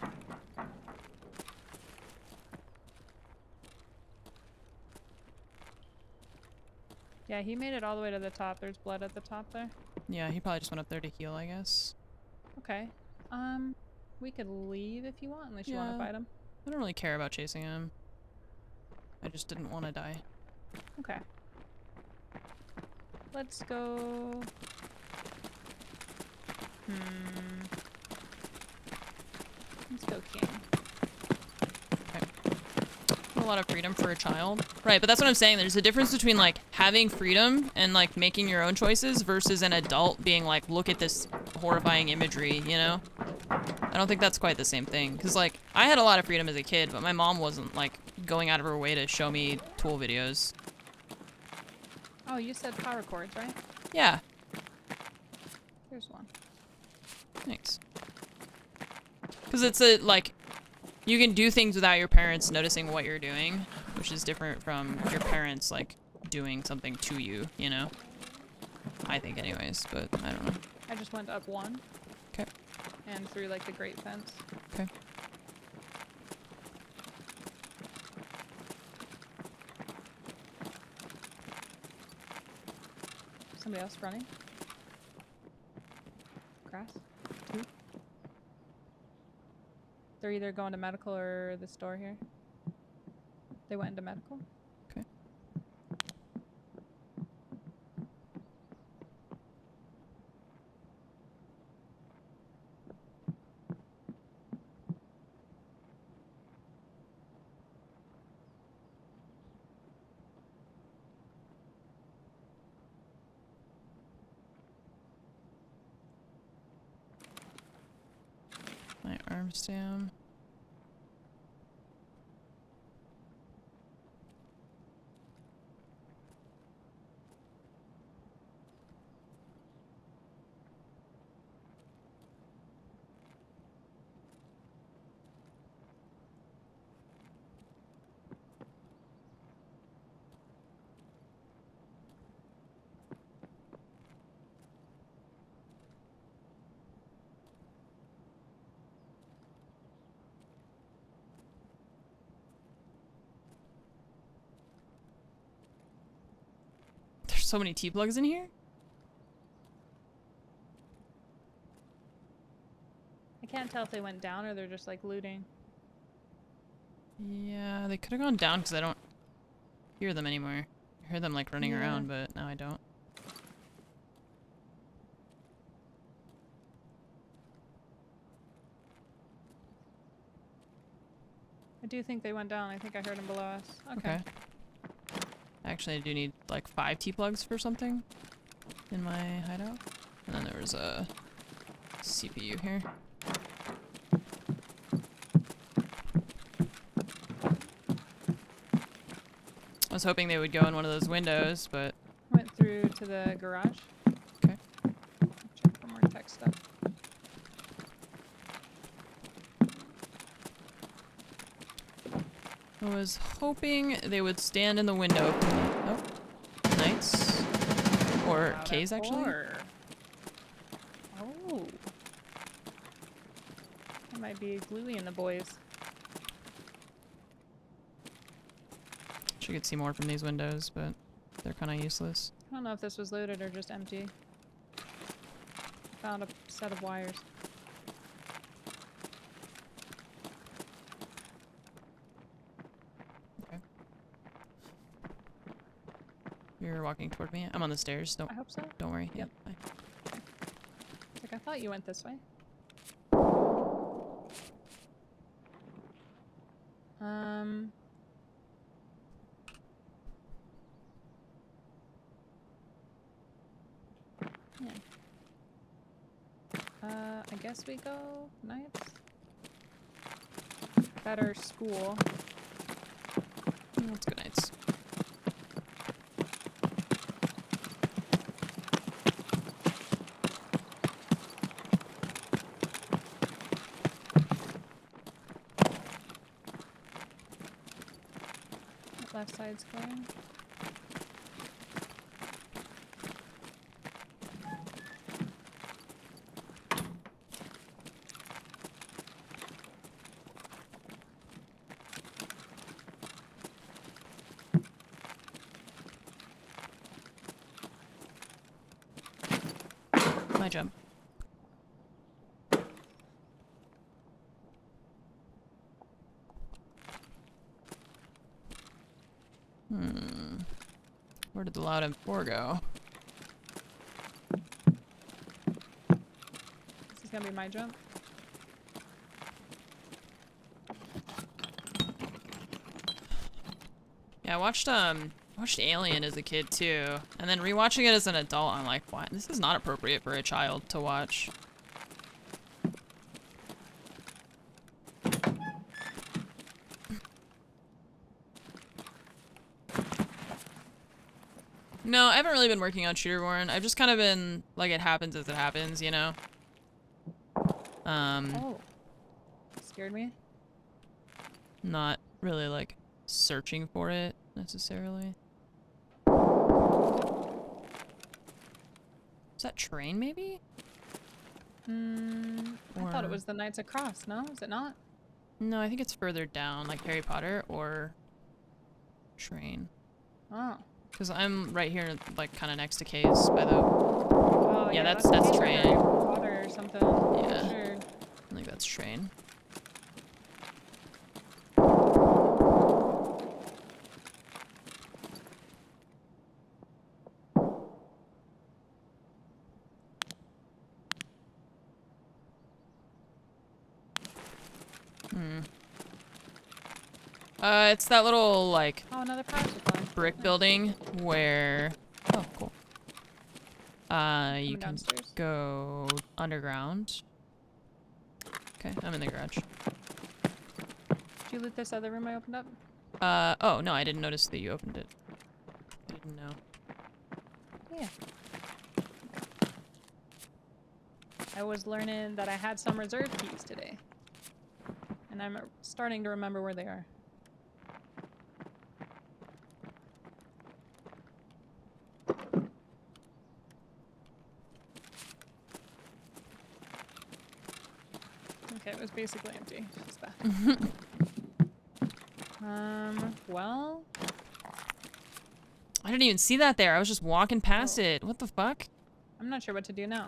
Yeah, he made it all the way to the top. There's blood at the top there. Yeah, he probably just went up there to heal, I guess. Okay. We could leave if you want, unless you want Yeah. to fight him. I don't really care about chasing him. I just didn't want to die. Okay. Let's go. Let's go king. A lot of freedom for a child. Right, but that's what I'm saying. There's a difference between, like, having freedom and, like, making your own choices versus an adult being like, look at this horrifying imagery, you know? I don't think that's quite the same thing. Because, like, I had a lot of freedom as a kid, but my mom wasn't, like, going out of her way to show me tool videos. Oh, you said power cords, right? Yeah. Here's one. Thanks. Because it's a, like, you can do things without your parents noticing what you're doing, which is different from your parents, like, doing something to you, you know? I think anyways, but I don't know. I just went up one. Okay. And through, like, the great fence. Okay. Somebody else running? Grass? Two? They're either going to medical or the store here. They went into medical. Okay. My arms down. so many T-plugs in here? I can't tell if they went down or they're just like looting. Yeah, they could have gone down because I don't hear them anymore. I hear them like running Yeah. around, but now I don't. I do think they went down. I think I heard them below us. Okay. Actually, I do need like 5 T-plugs for something in my hideout. And then there was a CPU here. I was hoping they would go in one of those windows, but Went through to the garage. okay. Check for more tech stuff. I was hoping they would stand in the window. Oh, Knights. Or Wow, K's, that actually. four. Oh. That might be gluey in the boys. Wish I could see more from these windows, but they're kind of useless. I don't know if this was looted or just empty. Found a set of wires. Okay. You're walking toward me. I'm on the stairs. I hope so. Don't worry. Yep. Bye. It's like I thought you went this way. Yeah. I guess we go Knights. Better school. Let's go Knights. Left side's clear. My jump. Where did the loud M4 go? This is gonna be my jump. Yeah, I watched Alien as a kid too, and then rewatching it as an adult, I'm like, what? This is not appropriate for a child to watch. No, I haven't really been working on Shooter Warren. I've just kind of been like, it happens as it happens, you know? Oh. Scared me. Not really like searching for it necessarily. Is that train maybe? I thought it was the Knights across, no? Is it not? No, I think it's further down, like Harry Potter or train. Oh. Because I'm right here, like, kind of next to K's by the... Oh, Yeah, that's maybe train. Harry Potter or something. Yeah. Sure. I think that's train. It's that little, like, Oh, another power supply. brick building where... Oh, cool. You can downstairs. go underground. Okay, I'm in the garage. Did you loot this other room I opened up? Oh, no, I didn't notice that you opened it. I didn't know. Yeah. I was learning that I had some reserve keys today. And I'm starting to remember where they are. Okay, it was basically empty. It's back. Well... I didn't even see that there. I was just walking past it. What the fuck? I'm not sure what to do now.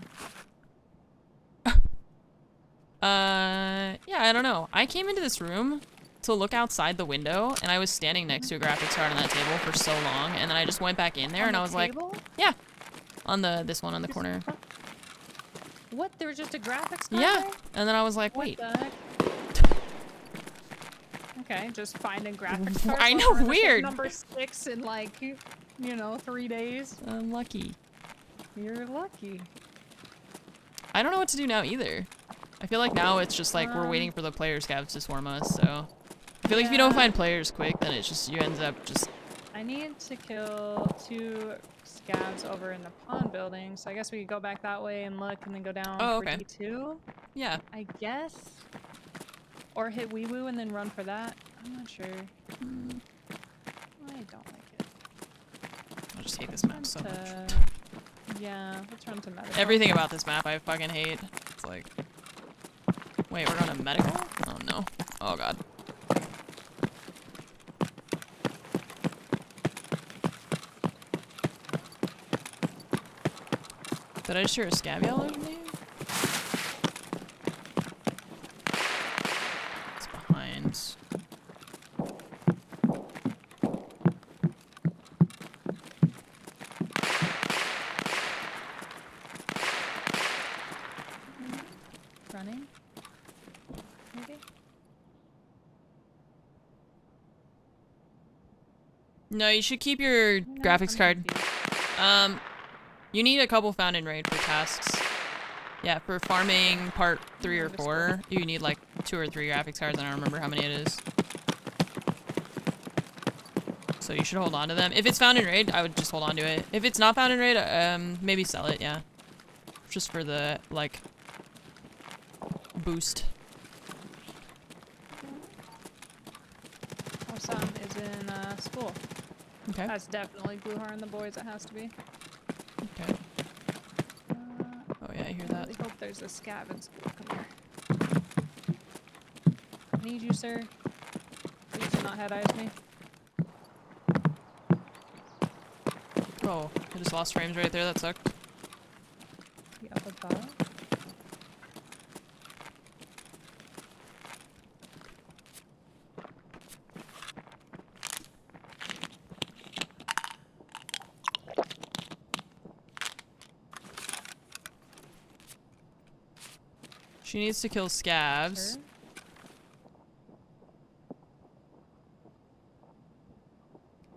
Yeah, I don't know. I came into this room to look outside the window, and I was standing next to a graphics card on that table for so long, and then I just went back in there, and I was table? like, yeah, on this one on the corner. What? There was just a graphics card Yeah, there? and then I was like, What wait. the heck? Okay, just finding graphics cards. I while know, trying to pick weird. Number 6 in like, 3 days. I'm lucky. You're lucky. I don't know what to do now either. I feel like now it's just like we're waiting for the player scavs to swarm us, so I feel like if you don't find players quick, then it's just you ends up just. I need to kill 2 scavs over in the pawn building, so I guess we could go back that way and look, and then go down Oh, for okay. D2. Yeah. I guess. Or hit wee woo and then run for that. I'm not sure. I don't like it. I just hate this map so much. Yeah, let's run to medical. Everything about this map I fucking hate. It's like, wait, we're going to medical? Oh no. Oh god. Did I just hear a scab yell over me? It's behind. Running? Maybe? No, you should keep your graphics card. Confused. You need a couple found in raid for tasks. Yeah, for farming part 3 or 4, you need like 2 or 3 graphics cards. I don't remember how many it is. So you should hold on to them. If it's found in raid, I would just hold on to it. If it's not found in raid, maybe sell it, yeah. Just for the, like, boost. Our son is in school. Okay. That's definitely Gluhar and the boys, it has to be. Okay. Oh yeah, I hear I that. really hope there's a scav in school. Come here. I need you, sir. Please do not head eyes me. Oh, I just lost frames right there, that sucked. The up above. She needs to kill scavs. Sure.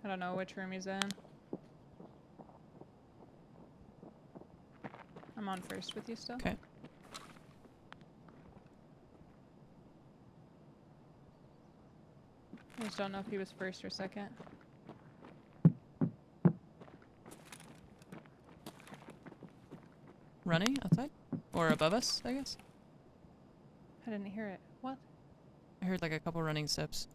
I don't know which room he's in. I'm on first with you still. Okay. I just don't know if he was first or second. Running outside? Or above us, I guess? I didn't hear it. What? I heard like a couple running steps.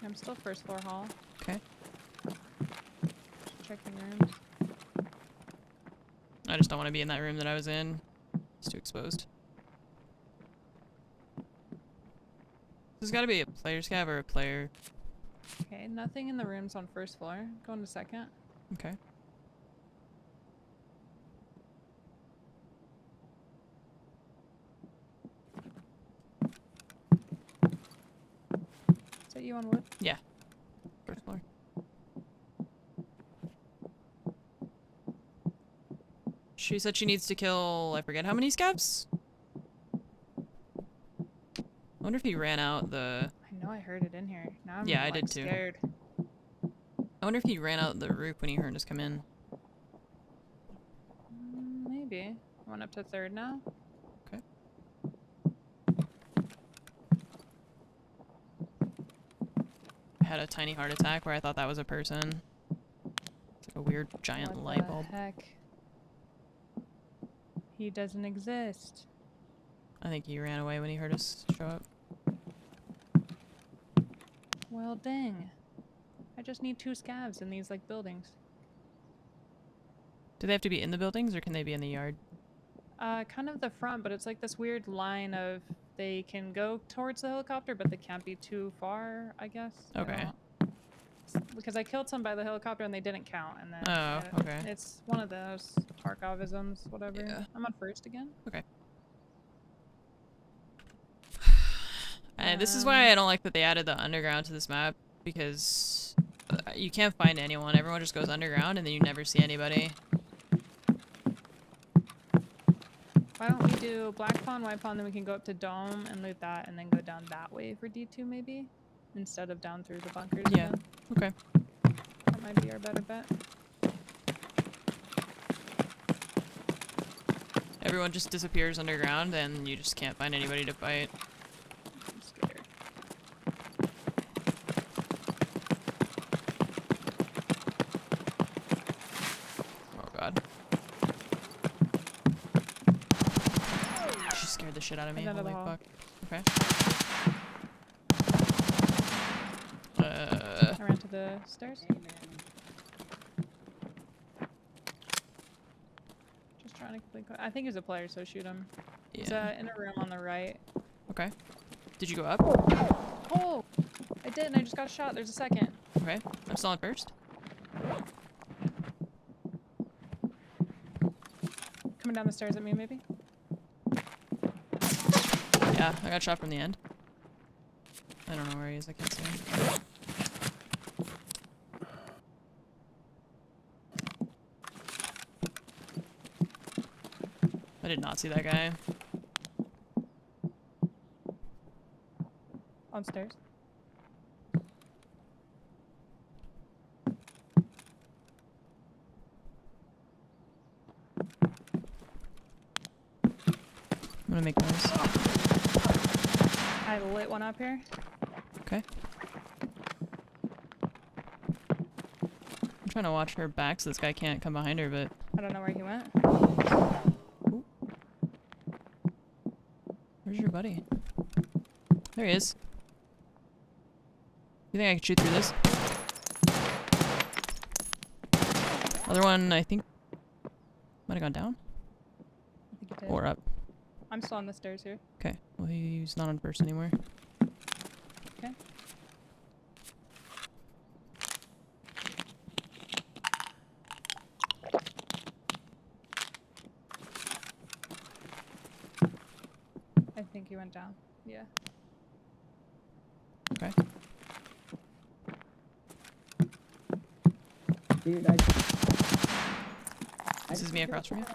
I'm still first floor hall. Okay. Just checking rooms. I just don't want to be in that room that I was in. It's too exposed. There's gotta be a player scav or a player. Okay, nothing in the rooms on first floor. Going to second. Okay. Is that you on wood? Yeah. First floor. She said she needs to kill, I forget how many scavs? I wonder if he ran out the... I know I heard it in here. Now I'm Yeah, I like, did too. scared. I wonder if he ran out the roof when he heard us come in. Maybe. I went up to third now. Okay. I had a tiny heart attack where I thought that was a person. It's like a weird giant What light the bulb. heck? He doesn't exist. I think he ran away when he heard us show up. Well, dang. I just need 2 scavs in these, like, buildings. Do they have to be in the buildings or can they be in the yard? Kind of the front, but it's like this weird line of they can go towards the helicopter, but they can't be too far, I guess. Okay. Because I killed some by the helicopter and they didn't count, and then Oh, okay. it's one of those Tarkovisms, whatever. Yeah. I'm on first again. Okay. And this is why I don't like that they added the underground to this map, because you can't find anyone. Everyone just goes underground and then you never see anybody. Why don't we do Black Pawn, White Pawn, then we can go up to Dome and loot that, and then go down that way for D2 maybe, instead of down through the bunkers Yeah. again. Okay. That might be our better bet. Everyone just disappears underground and you just can't find anybody to fight. I'm scared. Oh god. She scared the shit out of me. Another Holy hall. fuck. Okay. I ran to the stairs. Just trying to complete. I think he's a player, so shoot him. He's Yeah. in a room on the right. Okay. Did you go up? Oh! I did, and I just got shot. There's a second. Okay. I'm still on first. Coming down the stairs at me, maybe? Yeah, I got shot from the end. I don't know where he is. I can't see him. I did not see that guy. On stairs. I'm gonna make noise. I lit one up here. Okay. I'm trying to watch her back so this guy can't come behind her, but... I don't know where he went. Ooh. Where's your buddy? There he is. You think I could shoot through this? Other one, I think, might have gone down? I think he did. Or up. I'm still on the stairs here. Okay. Well, he's not on first anymore. Okay. I think he went down. Yeah. Okay. Dude, This is me across from you.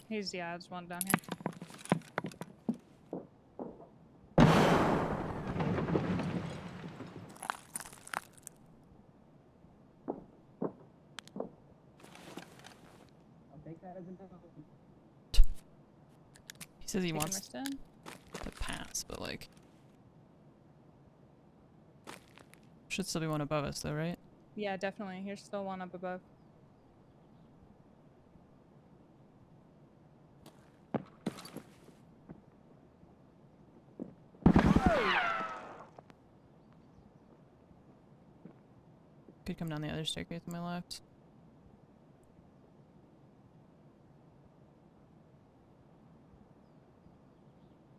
There's one down here. I'll take that as a no. He says he Taking wants risk in. to pass, but like... Should still be one above us though, right? Yeah, definitely. Here's still one up above. Could come down the other staircase on my left.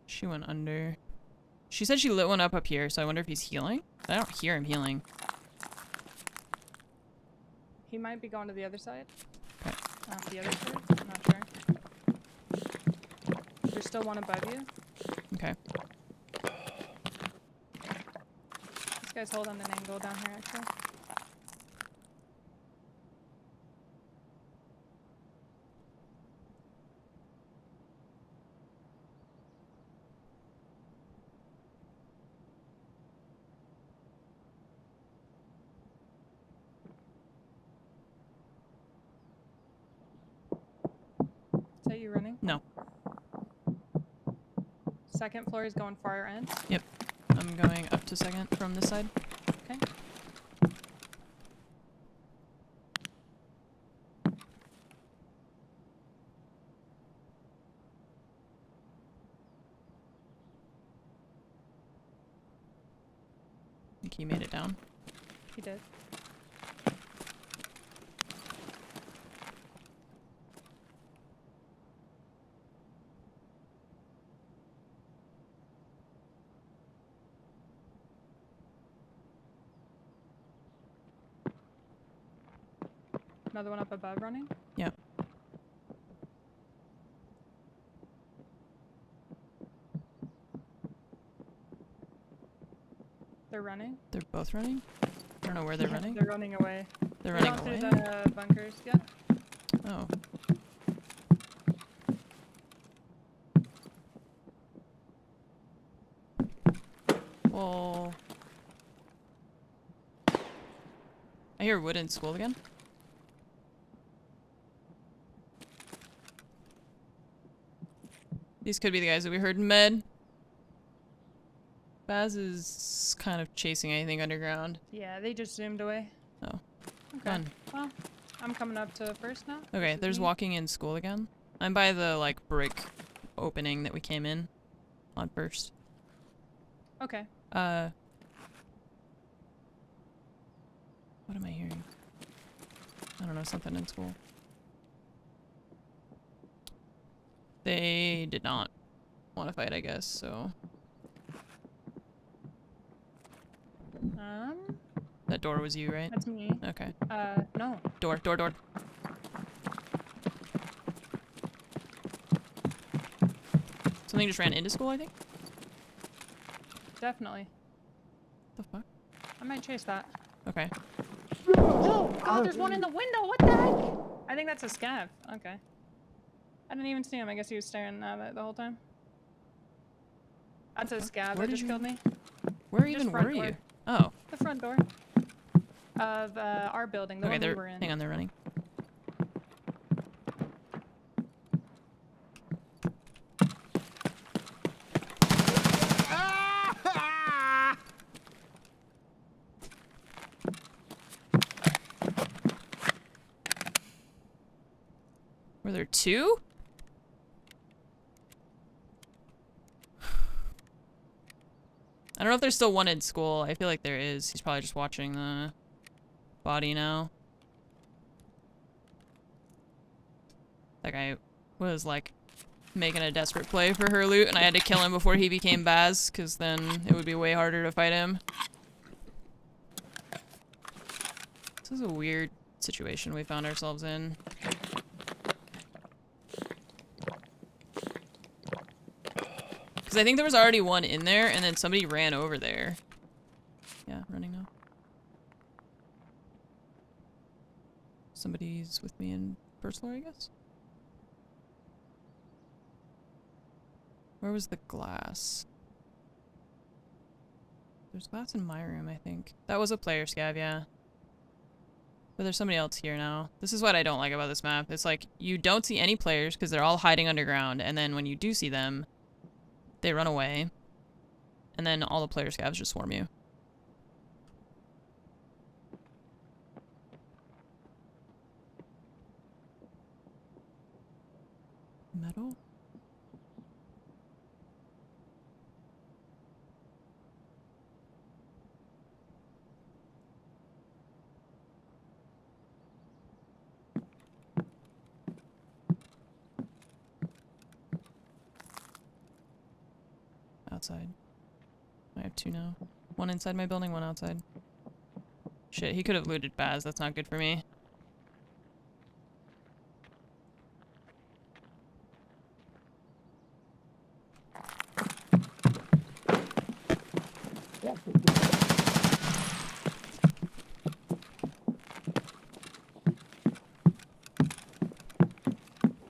She went under. She said she lit one up here, so I wonder if he's healing. I don't hear him healing. He might be going to the other side. Okay. The other side? I'm not sure. There's still one above you. Okay. This guy's holding an angle down here, actually. Is that you running? No. Second floor is going far end. Yep. I'm going up to second from this side. Okay. I think he made it down. He did. Another one up above running? Yeah. They're running? They're both running? I don't know where they're running. They're running away. They're They're running not away? through the bunkers yet. Oh. Well... I hear wood in school again. These could be the guys that we heard in med. Baz is kind of chasing anything underground. Yeah, they just zoomed away. Oh. Okay. Fun. Well, I'm coming up to first now. Okay, This is there's me. walking in school again. I'm by the, like, brick opening that we came in on first. Okay. What am I hearing? I don't know, something in school. They did not want to fight, I guess, so... That door was you, right? That's me. Okay. No. Door. Something just ran into school, I think? Definitely. The fuck? I might chase that. Okay. Oh, God, there's one in the window. What the heck? I think that's a scav. Okay. I didn't even see him. I guess he was staring at it the whole time. That's a scav Where that did just you- killed me. Where Just even front were door. you? Oh. The front door of our building, the Okay, one we they're... were in. Hang on, they're running. Were there two? I don't know if there's still one in school. I feel like there is. He's probably just watching the body now. That guy was like making a desperate play for her loot, and I had to kill him before he became Baz, because then it would be way harder to fight him. This is a weird situation we found ourselves in. Because I think there was already one in there, and then somebody ran over there. Yeah, running now. Somebody's with me in first floor, I guess? Where was the glass? There's glass in my room, I think. That was a player scav, yeah. But there's somebody else here now. This is what I don't like about this map. It's like, you don't see any players because they're all hiding underground, and then when you do see them, they run away. And then all the player scavs just swarm you. Metal? Outside. I have two now. One inside my building, one outside. Shit, he could have looted Baz. That's not good for me.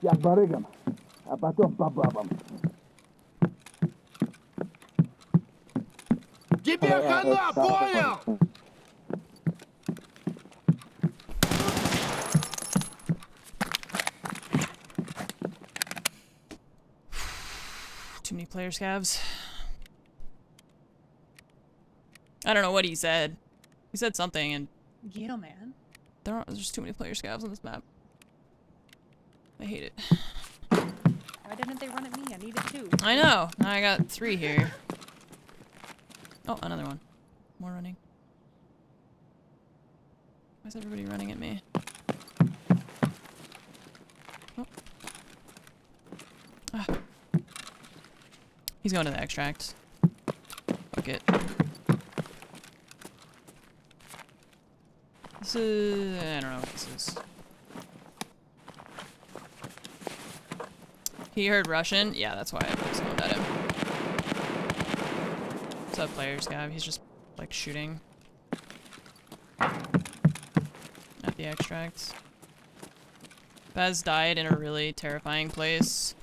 Jak barygam, a потом по бабам. Тебе хана, понял? Too many player scavs. I don't know what he said. He said something, and Yeah, man. there's too many player scavs on this map. I hate it. Why didn't they run at me? I needed two. I know. Now I got 3 here. Oh, another one. More running. Why is everybody running at me? Oh. Ah. He's going to the extract. Fuck it. This is... I don't know what this is. He heard Russian? Yeah, that's why I spawned at him. What's up, player Scab? He's just, like, shooting at the extracts. Baz died in a really terrifying place.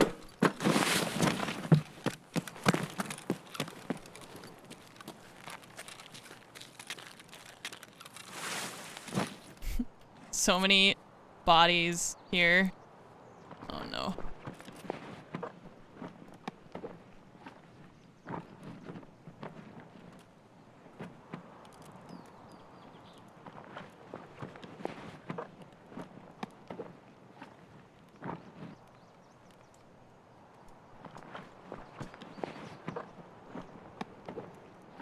So many bodies here. Oh no.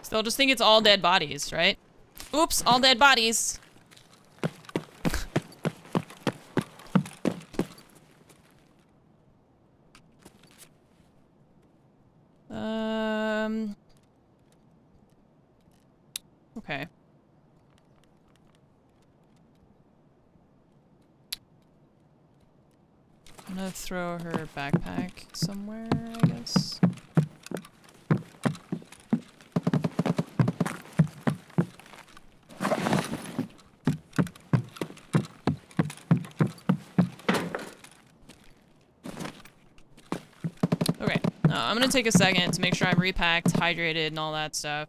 So they'll just think it's all dead bodies, right? Oops, all dead bodies. Okay. I'm gonna throw her backpack somewhere, I guess. Okay, I'm gonna take a second to make sure I'm repacked, hydrated, and all that stuff.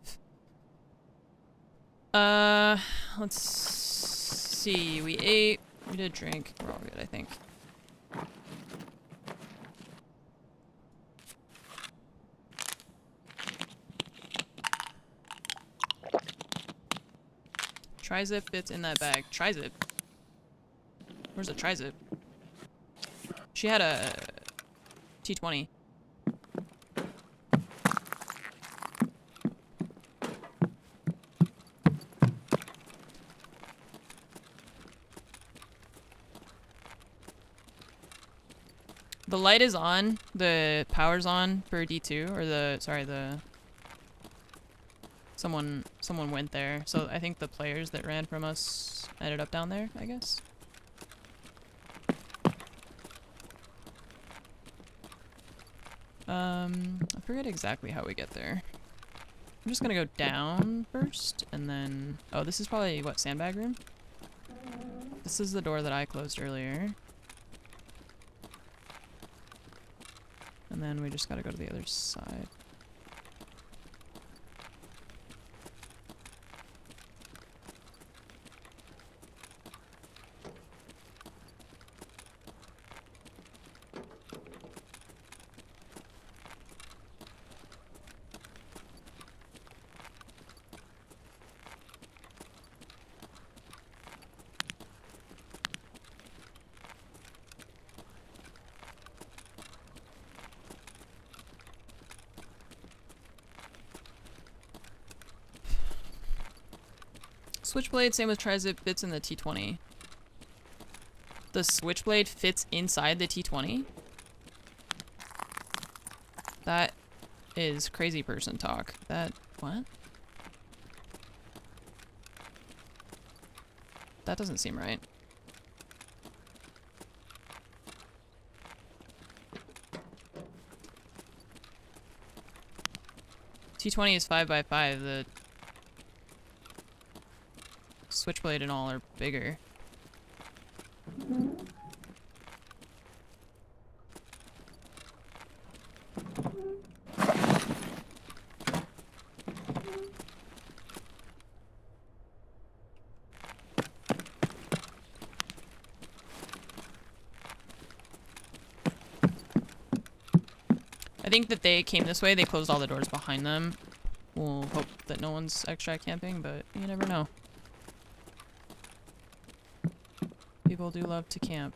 Let's see. We ate. We did drink. We're all good, I think. Tri-zip fits in that bag. Tri-zip? Where's the tri-zip? She had a T20. The light is on. The power's on for D2, or the, sorry, the... Someone went there. So I think the players that ran from us ended up down there, I guess. I forget exactly how we get there. I'm just gonna go down first, and then... Oh, this is probably, what, sandbag room? This is the door that I closed earlier. And then we just gotta go to the other side. Switchblade, same with tri-zip, fits in the T20. The switchblade fits inside the T20? That is crazy person talk. That, what? That doesn't seem right. T20 is 5x5, the switchblade and all are bigger. I think that they came this way, they closed all the doors behind them. We'll hope that no one's extra camping, but you never know. People do love to camp.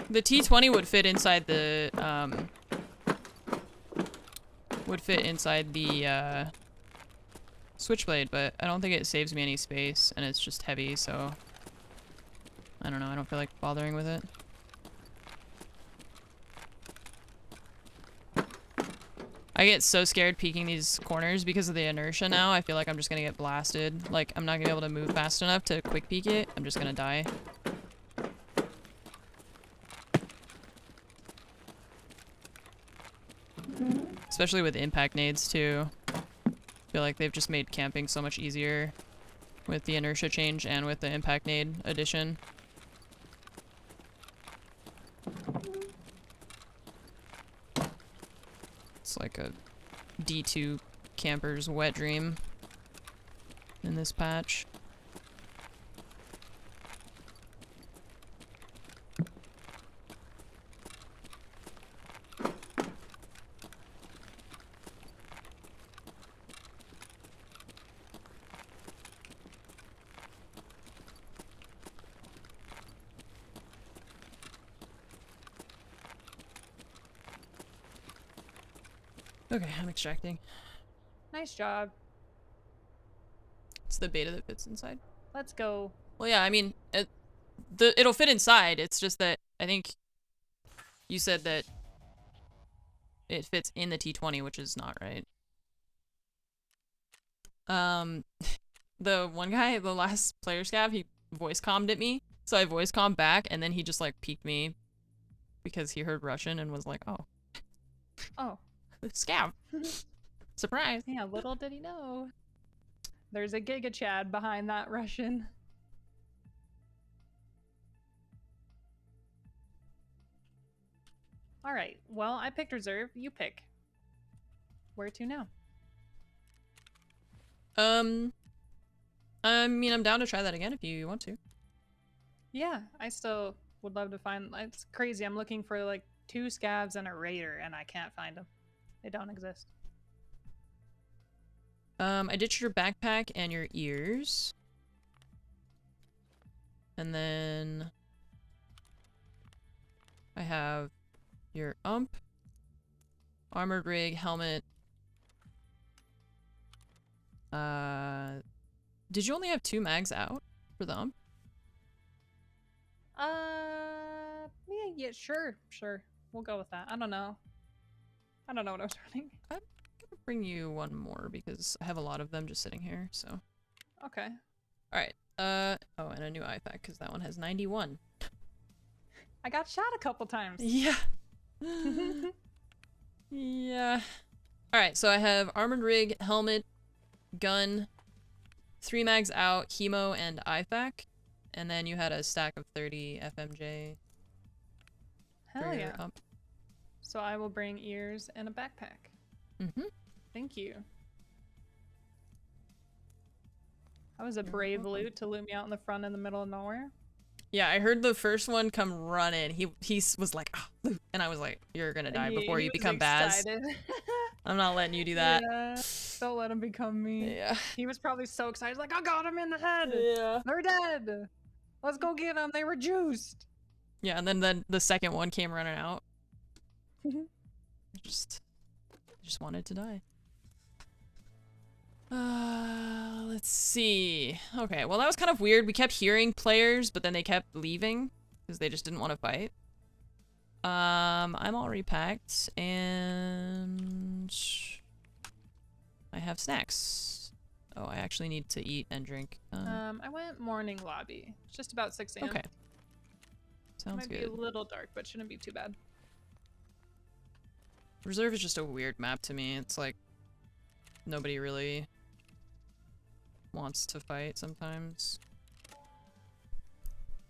The T20 would fit inside the, switchblade, but I don't think it saves me any space, and it's just heavy, so... I don't know, I don't feel like bothering with it. I get so scared peeking these corners because of the inertia now. I feel like I'm just gonna get blasted. Like, I'm not gonna be able to move fast enough to quick peek it. I'm just gonna die. Especially with impact nades, too. I feel like they've just made camping so much easier with the inertia change and with the impact nade addition. It's like a D2 camper's wet dream in this patch. Okay, I'm extracting. Nice job. It's the beta that fits inside. Let's go. Well, yeah, I mean, it'll fit inside. It's just that I think you said that it fits in the T20, which is not right. The one guy, the last player scav, he voice commed at me. So I voice commed back, and then he just, like, peeked me because he heard Russian and was like, oh. Oh. Scav. Surprise. Yeah, little did he know. There's a Giga Chad behind that Russian. Alright, well, I picked reserve. You pick. Where to now? I mean, I'm down to try that again if you want to. Yeah, I still would love to find... It's crazy. I'm looking for, like, 2 scavs and a raider, and I can't find them. They don't exist. I ditched your backpack and your ears. And then I have your ump, armored rig, helmet. Did you only have 2 mags out for the ump? Yeah, sure. We'll go with that. I don't know what I was running. I'm gonna bring you one more because I have a lot of them just sitting here, so. Okay. Alright, oh, and a new IFAK because that one has 91. I got shot a couple times. Yeah. Yeah. Alright, so I have armored rig, helmet, gun, 3 mags out, chemo, and IFAK. And then you had a stack of 30 FMJ. Hell yeah. So I will bring ears and a backpack. Mm-hmm. Thank you. That was a brave loot to loot me out in the front in the middle of nowhere. Yeah, I heard the first one come running. He was like, oh, loot. And I was like, you're gonna die before you become Baz. I'm not letting you do that. Yeah, don't let him become me. Yeah. He was probably so excited. He's like, I got him in the head. Yeah. They're dead. Let's go get them. They were juiced. Yeah, and then the second one came running out. I just wanted to die. Let's see. Okay, well that was kind of weird. We kept hearing players, but then they kept leaving because they just didn't want to fight. I'm all repacked and I have snacks. Oh, I actually need to eat and drink. I went morning lobby. It's just about 6 a.m. Okay. Sounds Might good. be a little dark, but shouldn't be too bad. Reserve is just a weird map to me. It's like nobody really wants to fight sometimes.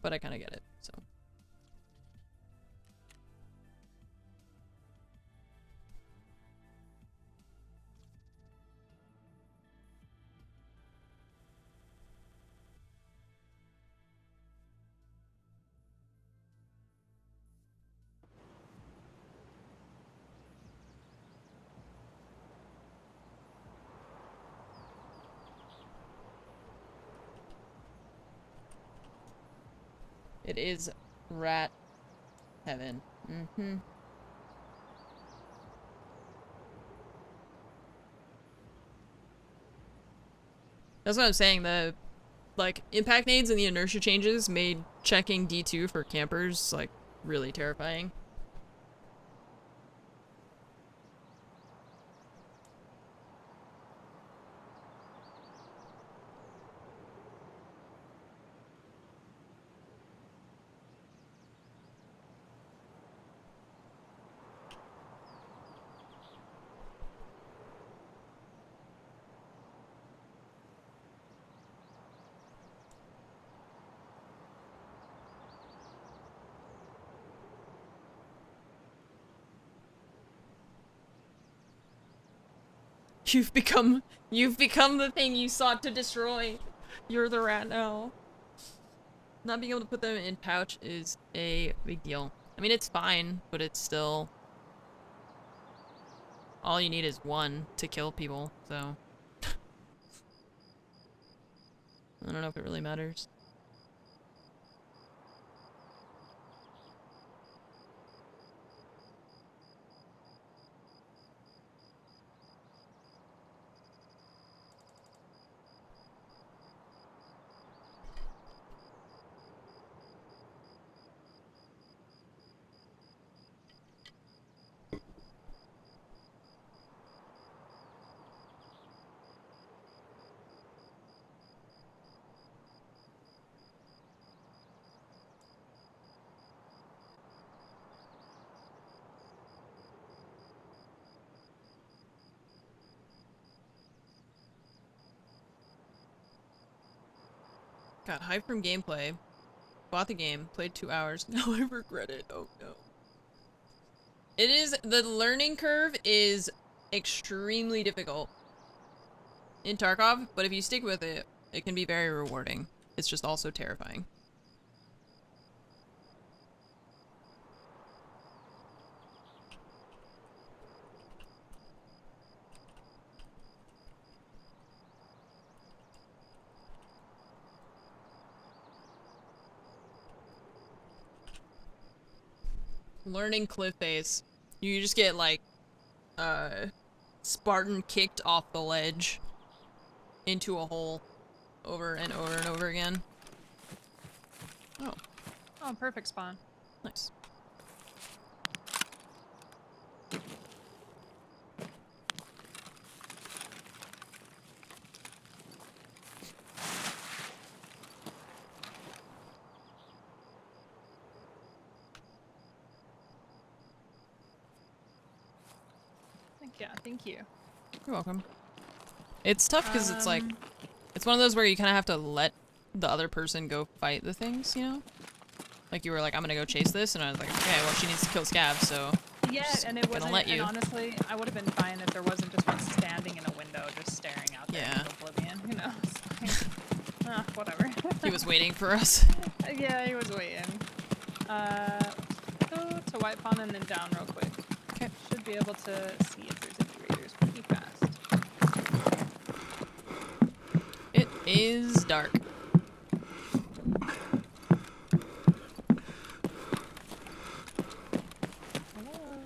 But I kind of get it, so. It is rat heaven. Mm-hmm. That's what I'm saying. The, like, impact nades and the inertia changes made checking D2 for campers, like, really terrifying. You've become the thing you sought to destroy. You're the rat now. Not being able to put them in pouch is a big deal. I mean, it's fine, but it's still... All you need is one to kill people, so... I don't know if it really matters. Got hyped from gameplay. Bought the game, played 2 hours. Now I regret it. Oh no. It is, the learning curve is extremely difficult in Tarkov, but if you stick with it, it can be very rewarding. It's just also terrifying. Learning cliff face. You just get like Spartan kicked off the ledge into a hole over and over and over again. Oh, Oh, perfect spawn. nice. Yeah, thank you. You're welcome. It's tough because it's like, it's one of those where you kind of have to let the other person go fight the things, you know? Like you were like, I'm gonna go chase this, and I was like, okay, well she needs to kill Scav, so Yeah, and it wasn't. let you. And honestly, I would have been fine if there wasn't just one standing in a window, just staring out there Yeah. into oblivion. Who knows? Like, whatever. he was waiting for us. Yeah, he was waiting. Go to White Pond and then down real quick. Okay. Should be able to see if there's any raiders pretty fast. It is dark. Hello.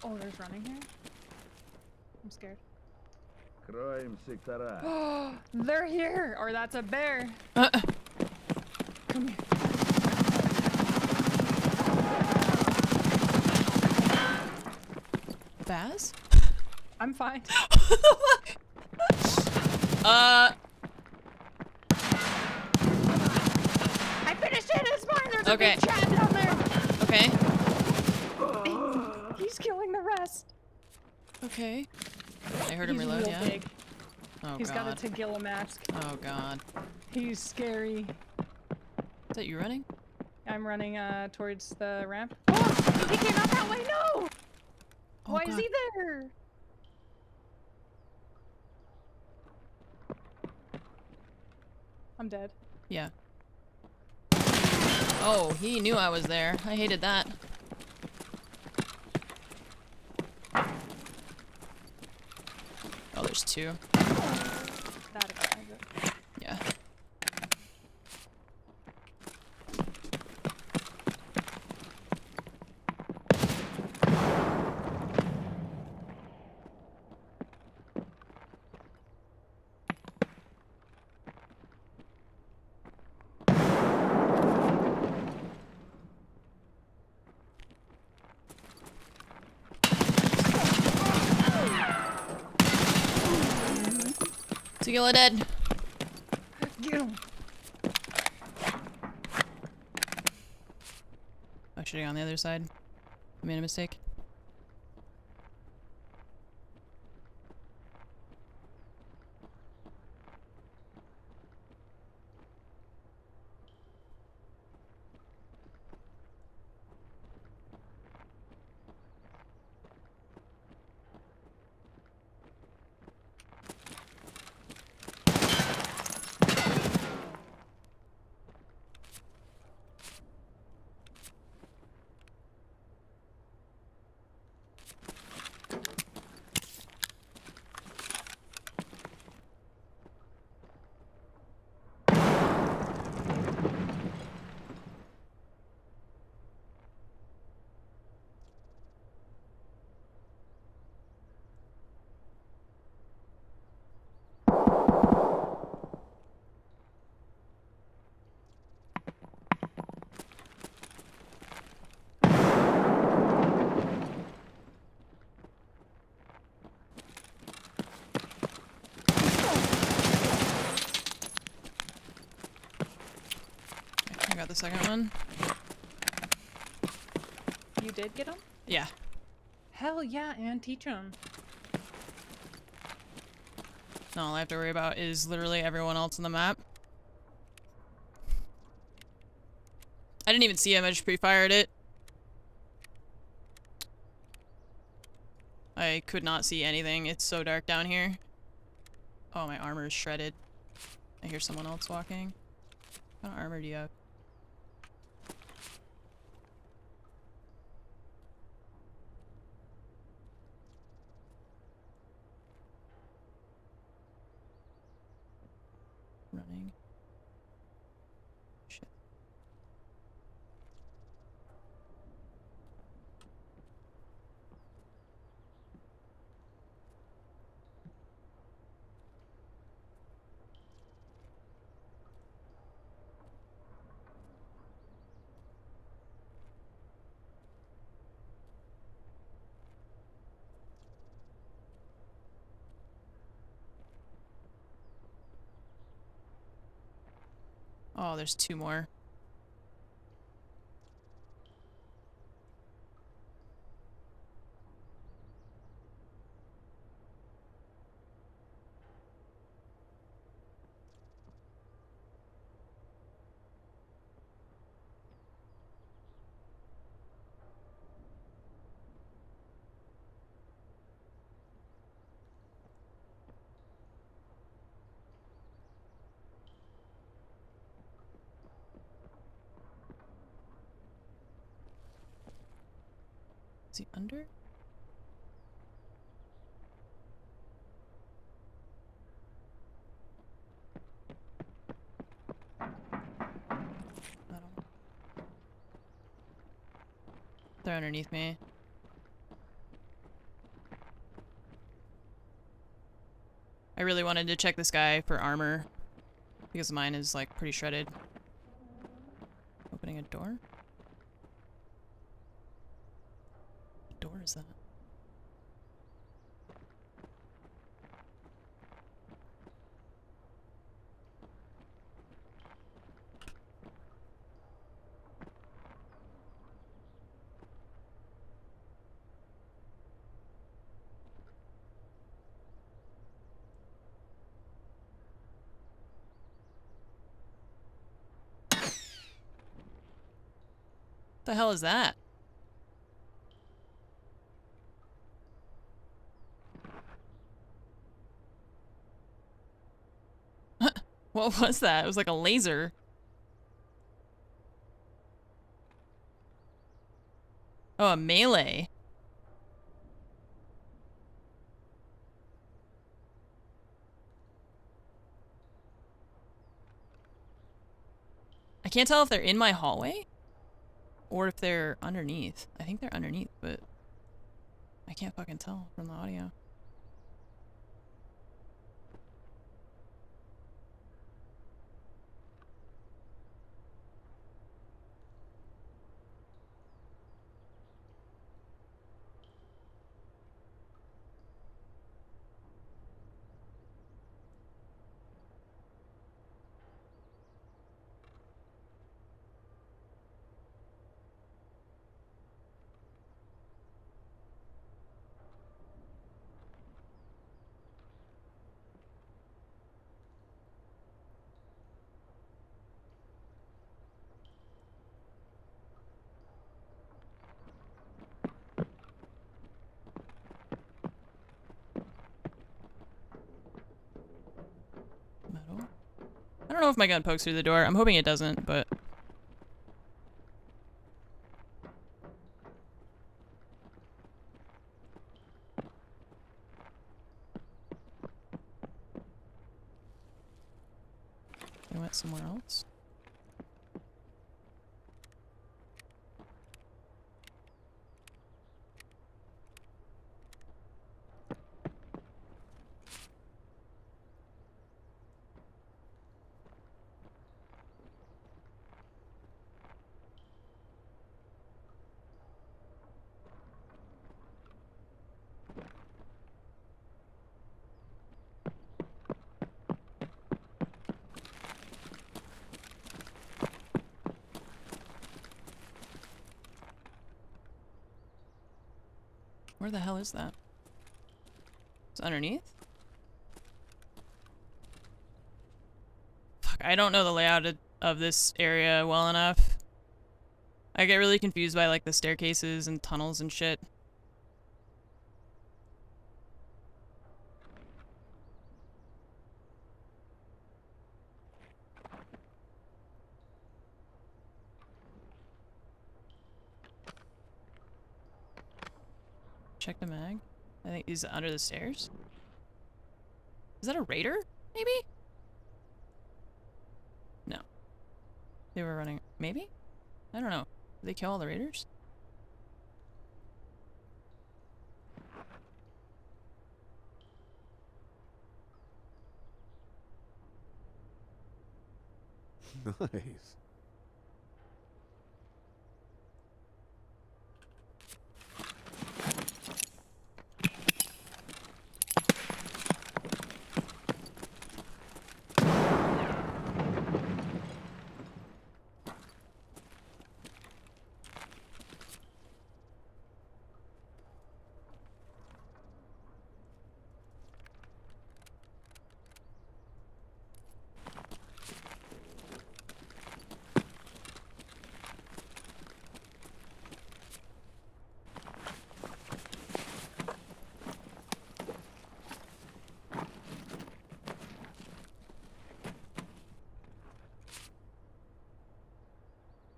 Oh, there's running here? I'm scared. Краем сектора. They're here! Or that's a bear. Come here. Baz? I'm fine. Uh, I finished it! It's fine! There's Okay. a big chat down there! okay. He's killing the rest. Okay. I heard him He's reload, real yeah? big. Oh He's got a god. Tagilla mask. Oh god. He's scary. Is that you running? I'm running towards the ramp. Oh! He came out that way! No! Oh, Why is God. he there? I'm dead. Yeah. Oh, he knew I was there. I hated that. Oh, there's two. That explains it. Yeah. Tequila dead. Get him! Oh, shooting on the other side. I made a mistake. got the second one. You did get them? Yeah. Hell yeah, and teach them. No, all I have to worry about is literally everyone else on the map. I didn't even see him, I just pre-fired it. I could not see anything. It's so dark down here. Oh, my armor is shredded. I hear someone else walking. What kind of armor do you have? Running. Shit. Oh, there's two more. Is he under? I don't know. They're underneath me. I really wanted to check this guy for armor because mine is like pretty shredded. Opening a door? What door is that? The hell is that? What was that? It was like a laser. Oh, a melee. I can't tell if they're in my hallway or if they're underneath. I think they're underneath, but I can't fucking tell from the audio. Metal. I don't know if my gun pokes through the door. I'm hoping it doesn't, but... I went somewhere else. Where the hell is that? It's underneath? Fuck, I don't know the layout of this area well enough. I get really confused by like the staircases and tunnels and shit. Check the mag. I think he's under the stairs. Is that a raider? Maybe? No. They were running. Maybe? I don't know. Did they kill all the raiders? Nice.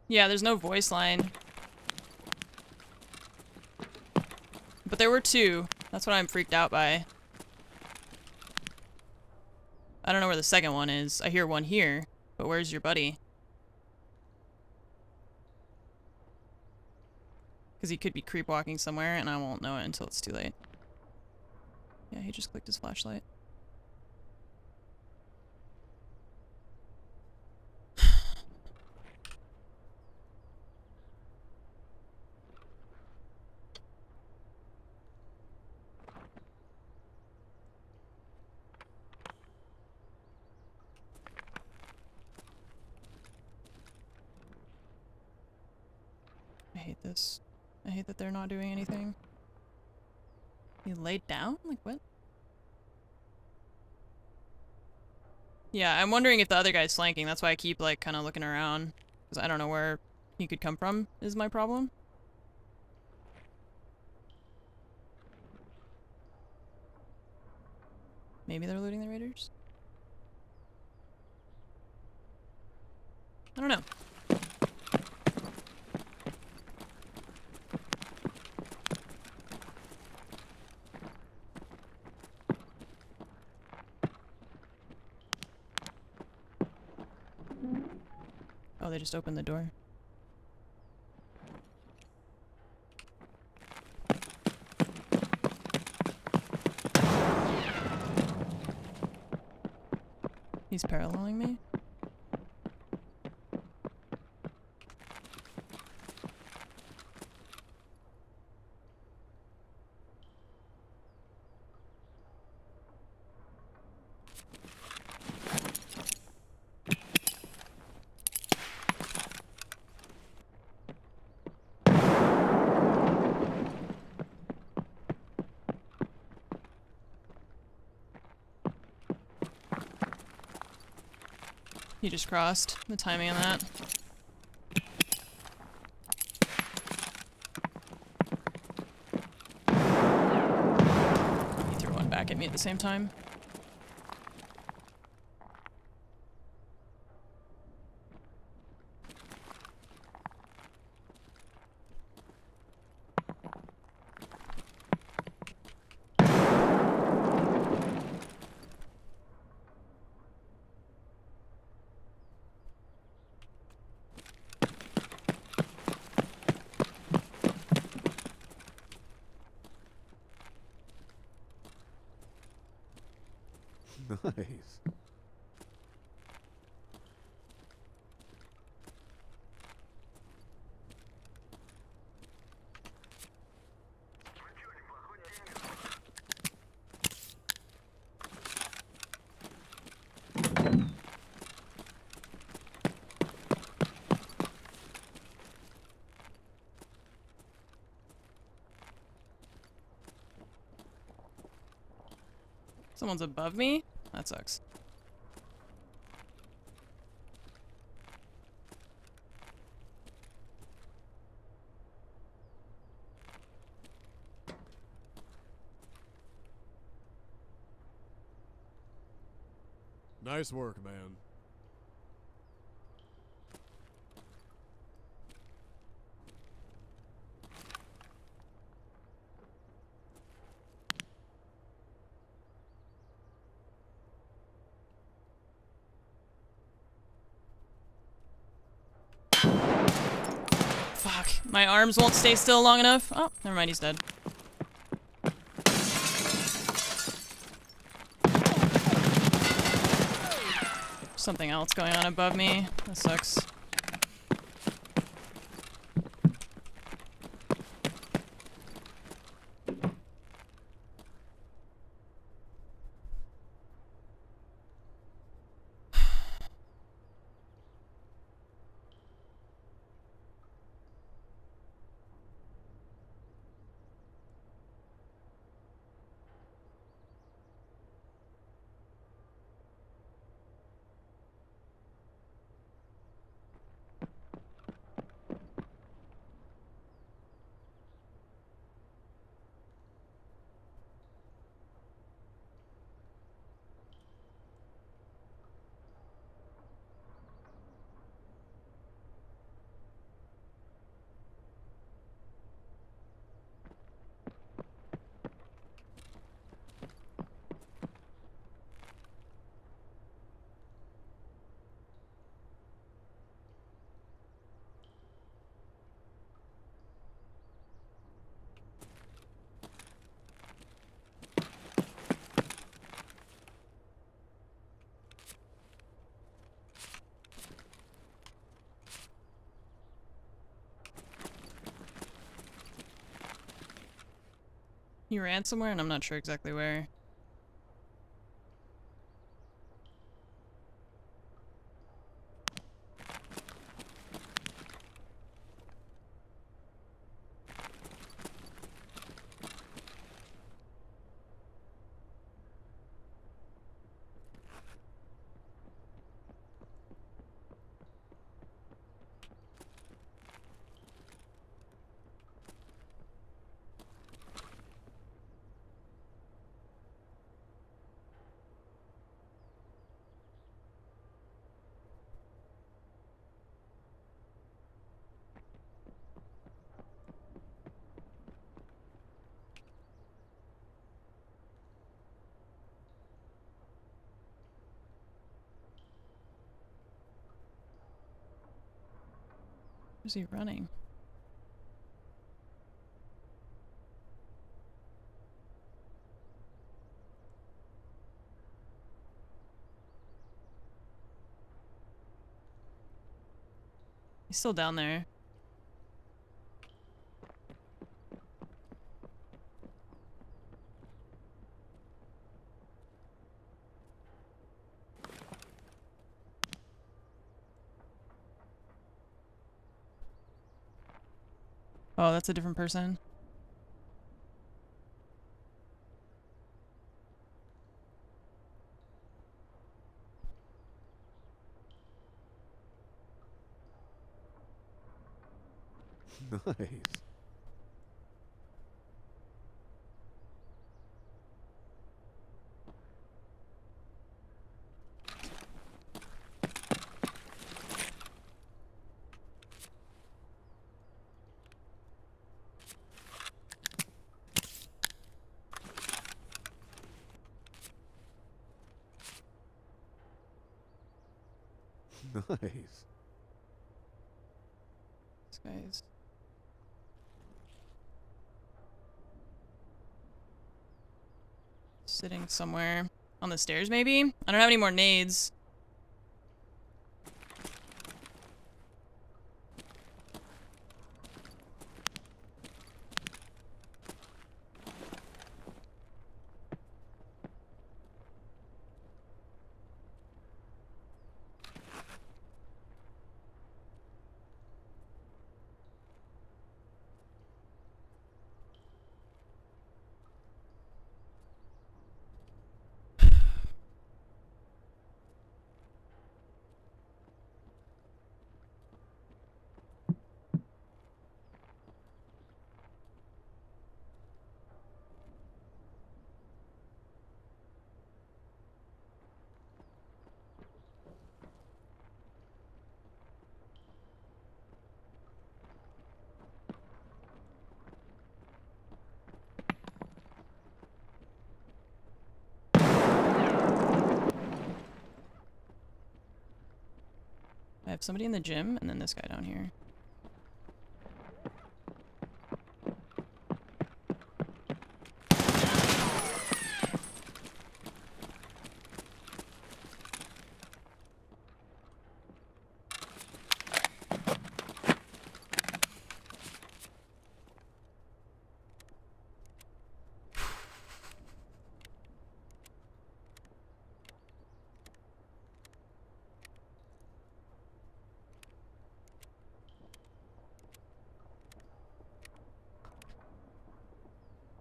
Yeah, there's no voice line. But there were two. That's what I'm freaked out by. I don't know where the second one is. I hear one here, but where's your buddy? Because he could be creep walking somewhere and I won't know it until it's too late. Yeah, he just clicked his flashlight. I hate this. I hate that they're not doing anything. He laid down? Like, what? Yeah, I'm wondering if the other guy's flanking. That's why I keep, like, kind of looking around. Because I don't know where he could come from, is my problem. Maybe they're looting the raiders? I don't know. Oh, they just opened the door. He's paralleling me? He just crossed. The timing on that. He threw one back at me at the same time. Nice. Someone's above me? That sucks. Nice work, man. Fuck. My arms won't stay still long enough. Oh, never mind, he's dead. Something else going on above me. That sucks. He ran somewhere and I'm not sure exactly where. Where's he running? He's still down there. Oh, that's a different person. Nice. Nice. This guy's sitting somewhere on the stairs, maybe? I don't have any more nades. I have somebody in the gym, and then this guy down here.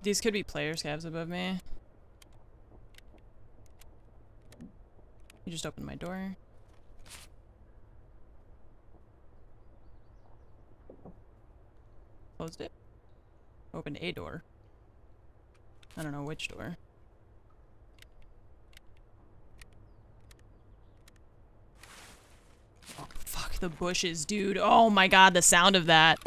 These could be player scavs above me. You just opened my door. Closed it. Opened a door. I don't know which door. Oh, fuck the bushes, dude. Oh my god, the sound of that.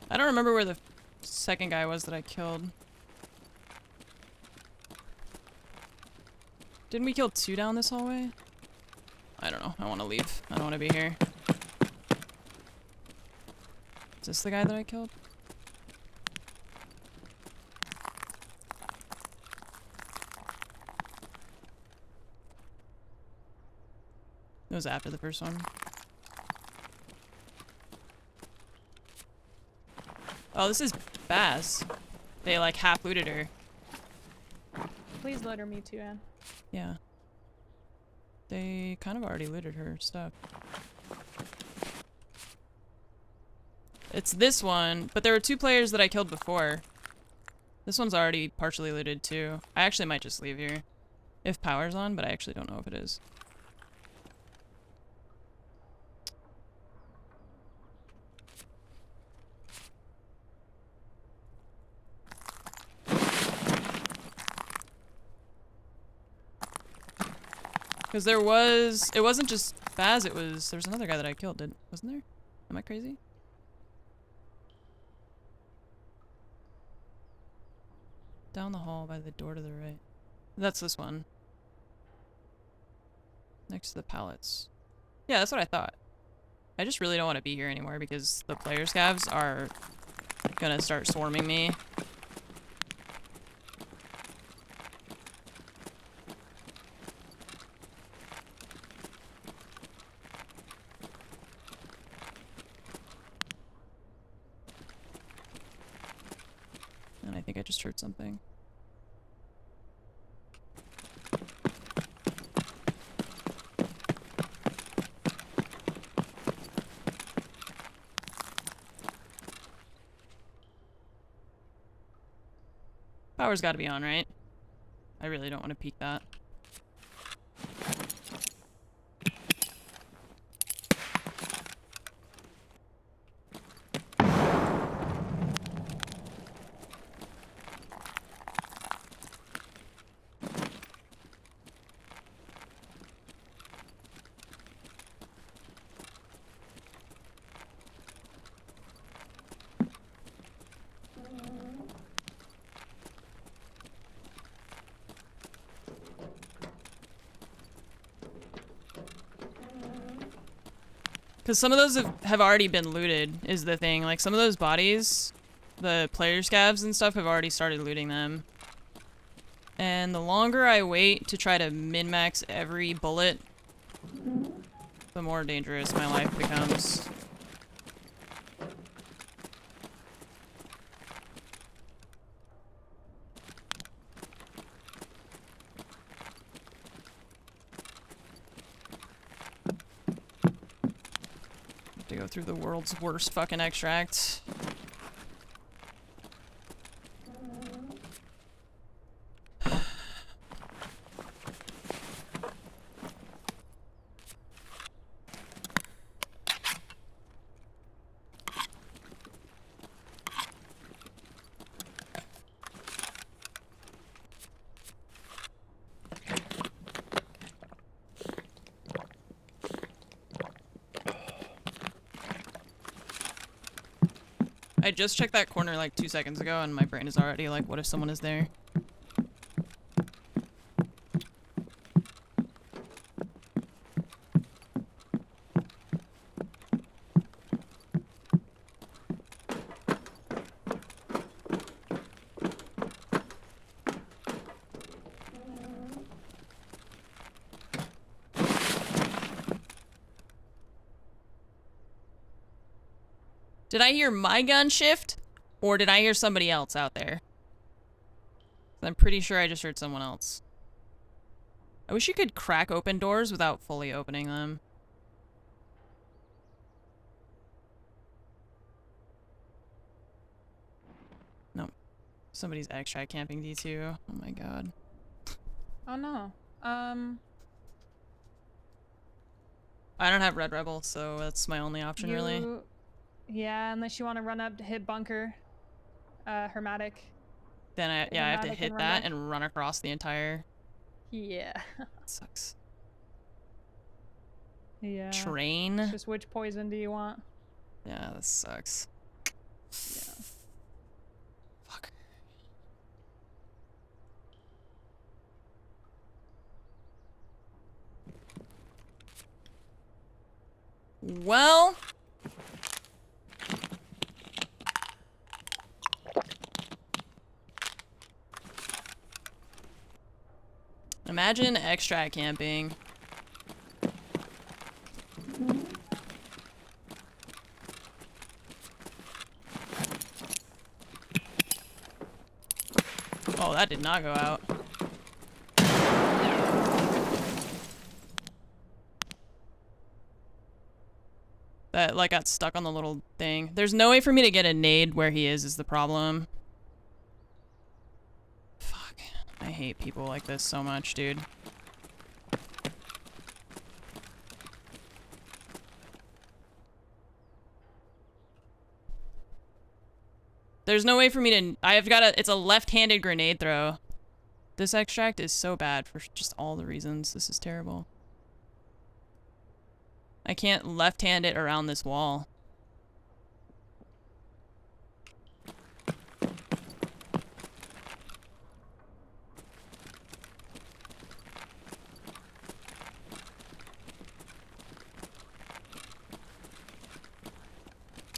I don't remember where the second guy was that I killed. Didn't we kill 2 down this hallway? I don't know. I want to leave. I don't want to be here. Is this the guy that I killed? It was after the first one. Oh, this is Bass. They like half looted her. Please loot her, me too, Anne. Yeah. They kind of already looted her stuff. It's this one, but there were 2 players that I killed before. This one's already partially looted too. I actually might just leave here. If power's on, but I actually don't know if it is. Because there was, it wasn't just Baz, there was another guy that I killed, wasn't there? Am I crazy? Down the hall by the door to the right. That's this one. Next to the pallets. Yeah, that's what I thought. I just really don't want to be here anymore because the player scavs are gonna start swarming me. And I think I just heard something. Power's gotta be on, right? I really don't want to peek that. Because some of those have already been looted, is the thing. Like, some of those bodies, the player scavs and stuff, have already started looting them. And the longer I wait to try to min-max every bullet, the more dangerous my life becomes. To go through the world's worst fucking extract. I just checked that corner like 2 seconds ago and my brain is already like, what if someone is there? Did I hear my gun shift? Or did I hear somebody else out there? I'm pretty sure I just heard someone else. I wish you could crack open doors without fully opening them. Nope. Somebody's extract camping D2. Oh my god. Oh no. I don't have Red Rebel, so that's my only option, really. Yeah, unless you want to run up to hit bunker. Hermetic. Then I have to hit that and run across the entire... Yeah. That sucks. Yeah. Train? It's just which poison do you want? Yeah, that sucks. Yeah. Fuck. Well... Imagine extract camping. Oh, that did not go out. That, like, got stuck on the little thing. There's no way for me to get a nade where he is the problem. Fuck. I hate people like this so much, dude. There's no way for me to... I've got a... It's a left-handed grenade throw. This extract is so bad for just all the reasons. This is terrible. I can't left-hand it around this wall.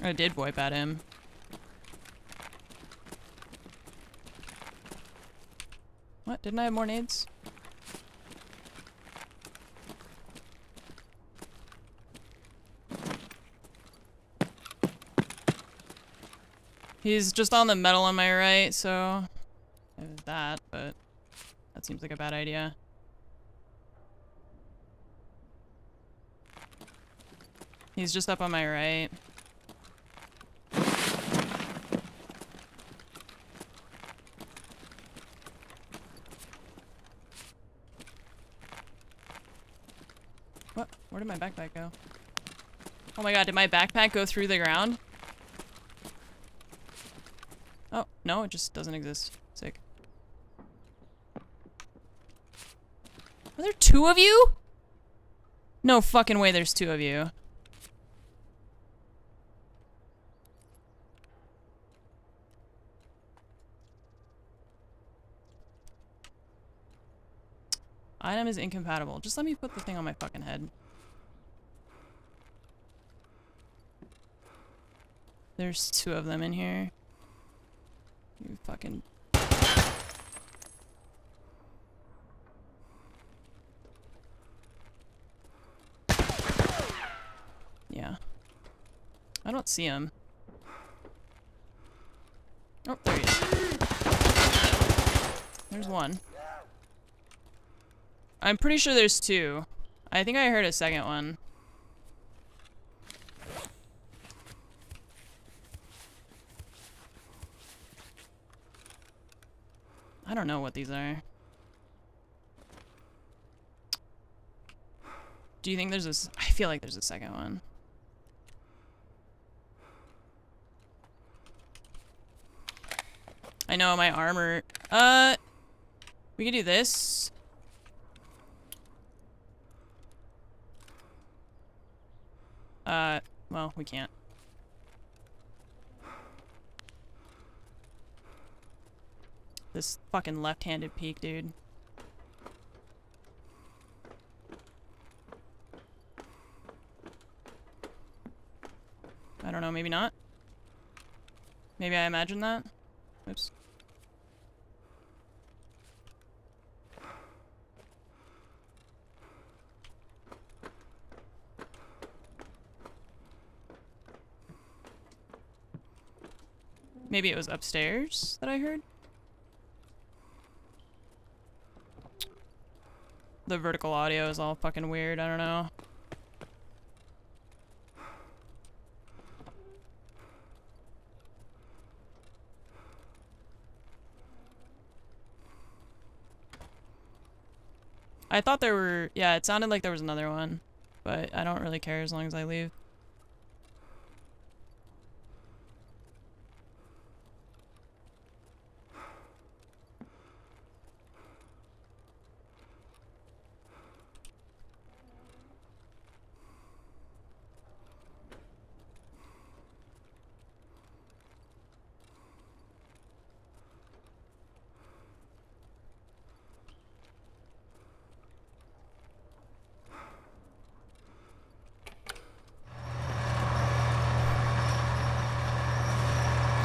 I did VoIP at him. What? Didn't I have more nades? He's just on the metal on my right, so... There's that, but... That seems like a bad idea. He's just up on my right. What? Where did my backpack go? Oh my god, did my backpack go through the ground? Oh, no, it just doesn't exist. Sick. Are there two of you? No fucking way there's two of you. Item is incompatible. Just let me put the thing on my fucking head. There's 2 of them in here. You fucking... Yeah. I don't see him. Oh, there he is. There's 1. I'm pretty sure there's 2. I think I heard a second one. I don't know what these are. Do you think there's a... I feel like there's a second one. I know my armor... we could do this. Well, we can't. This fucking left-handed peek, dude. I don't know, maybe not. Maybe I imagined that. Oops. Maybe it was upstairs that I heard? The vertical audio is all fucking weird, I don't know. I thought there were... Yeah, it sounded like there was another one. But I don't really care as long as I leave.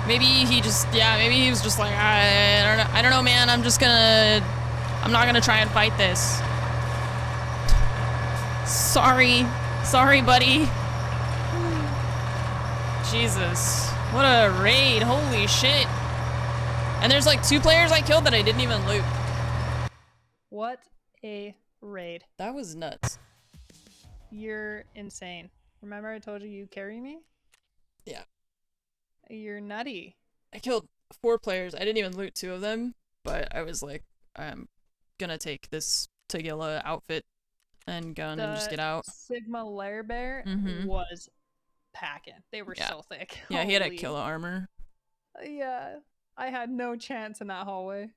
Maybe he just, yeah, maybe he was just like, I don't know, man, I'm not gonna try and fight this. Sorry, buddy. Jesus, what a raid, holy shit. And there's like 2 players I killed that I didn't even loot. What a raid. That was nuts. You're insane. Remember I told you you carry me? Yeah. You're nutty. I killed 4 players. I didn't even loot 2 of them, but I was like, I'm gonna take this Tagilla outfit and gun and just get out. Sigma Lair Bear was packing. They were so thick. Yeah, he had a killa armor. Yeah, I had no chance in that hallway.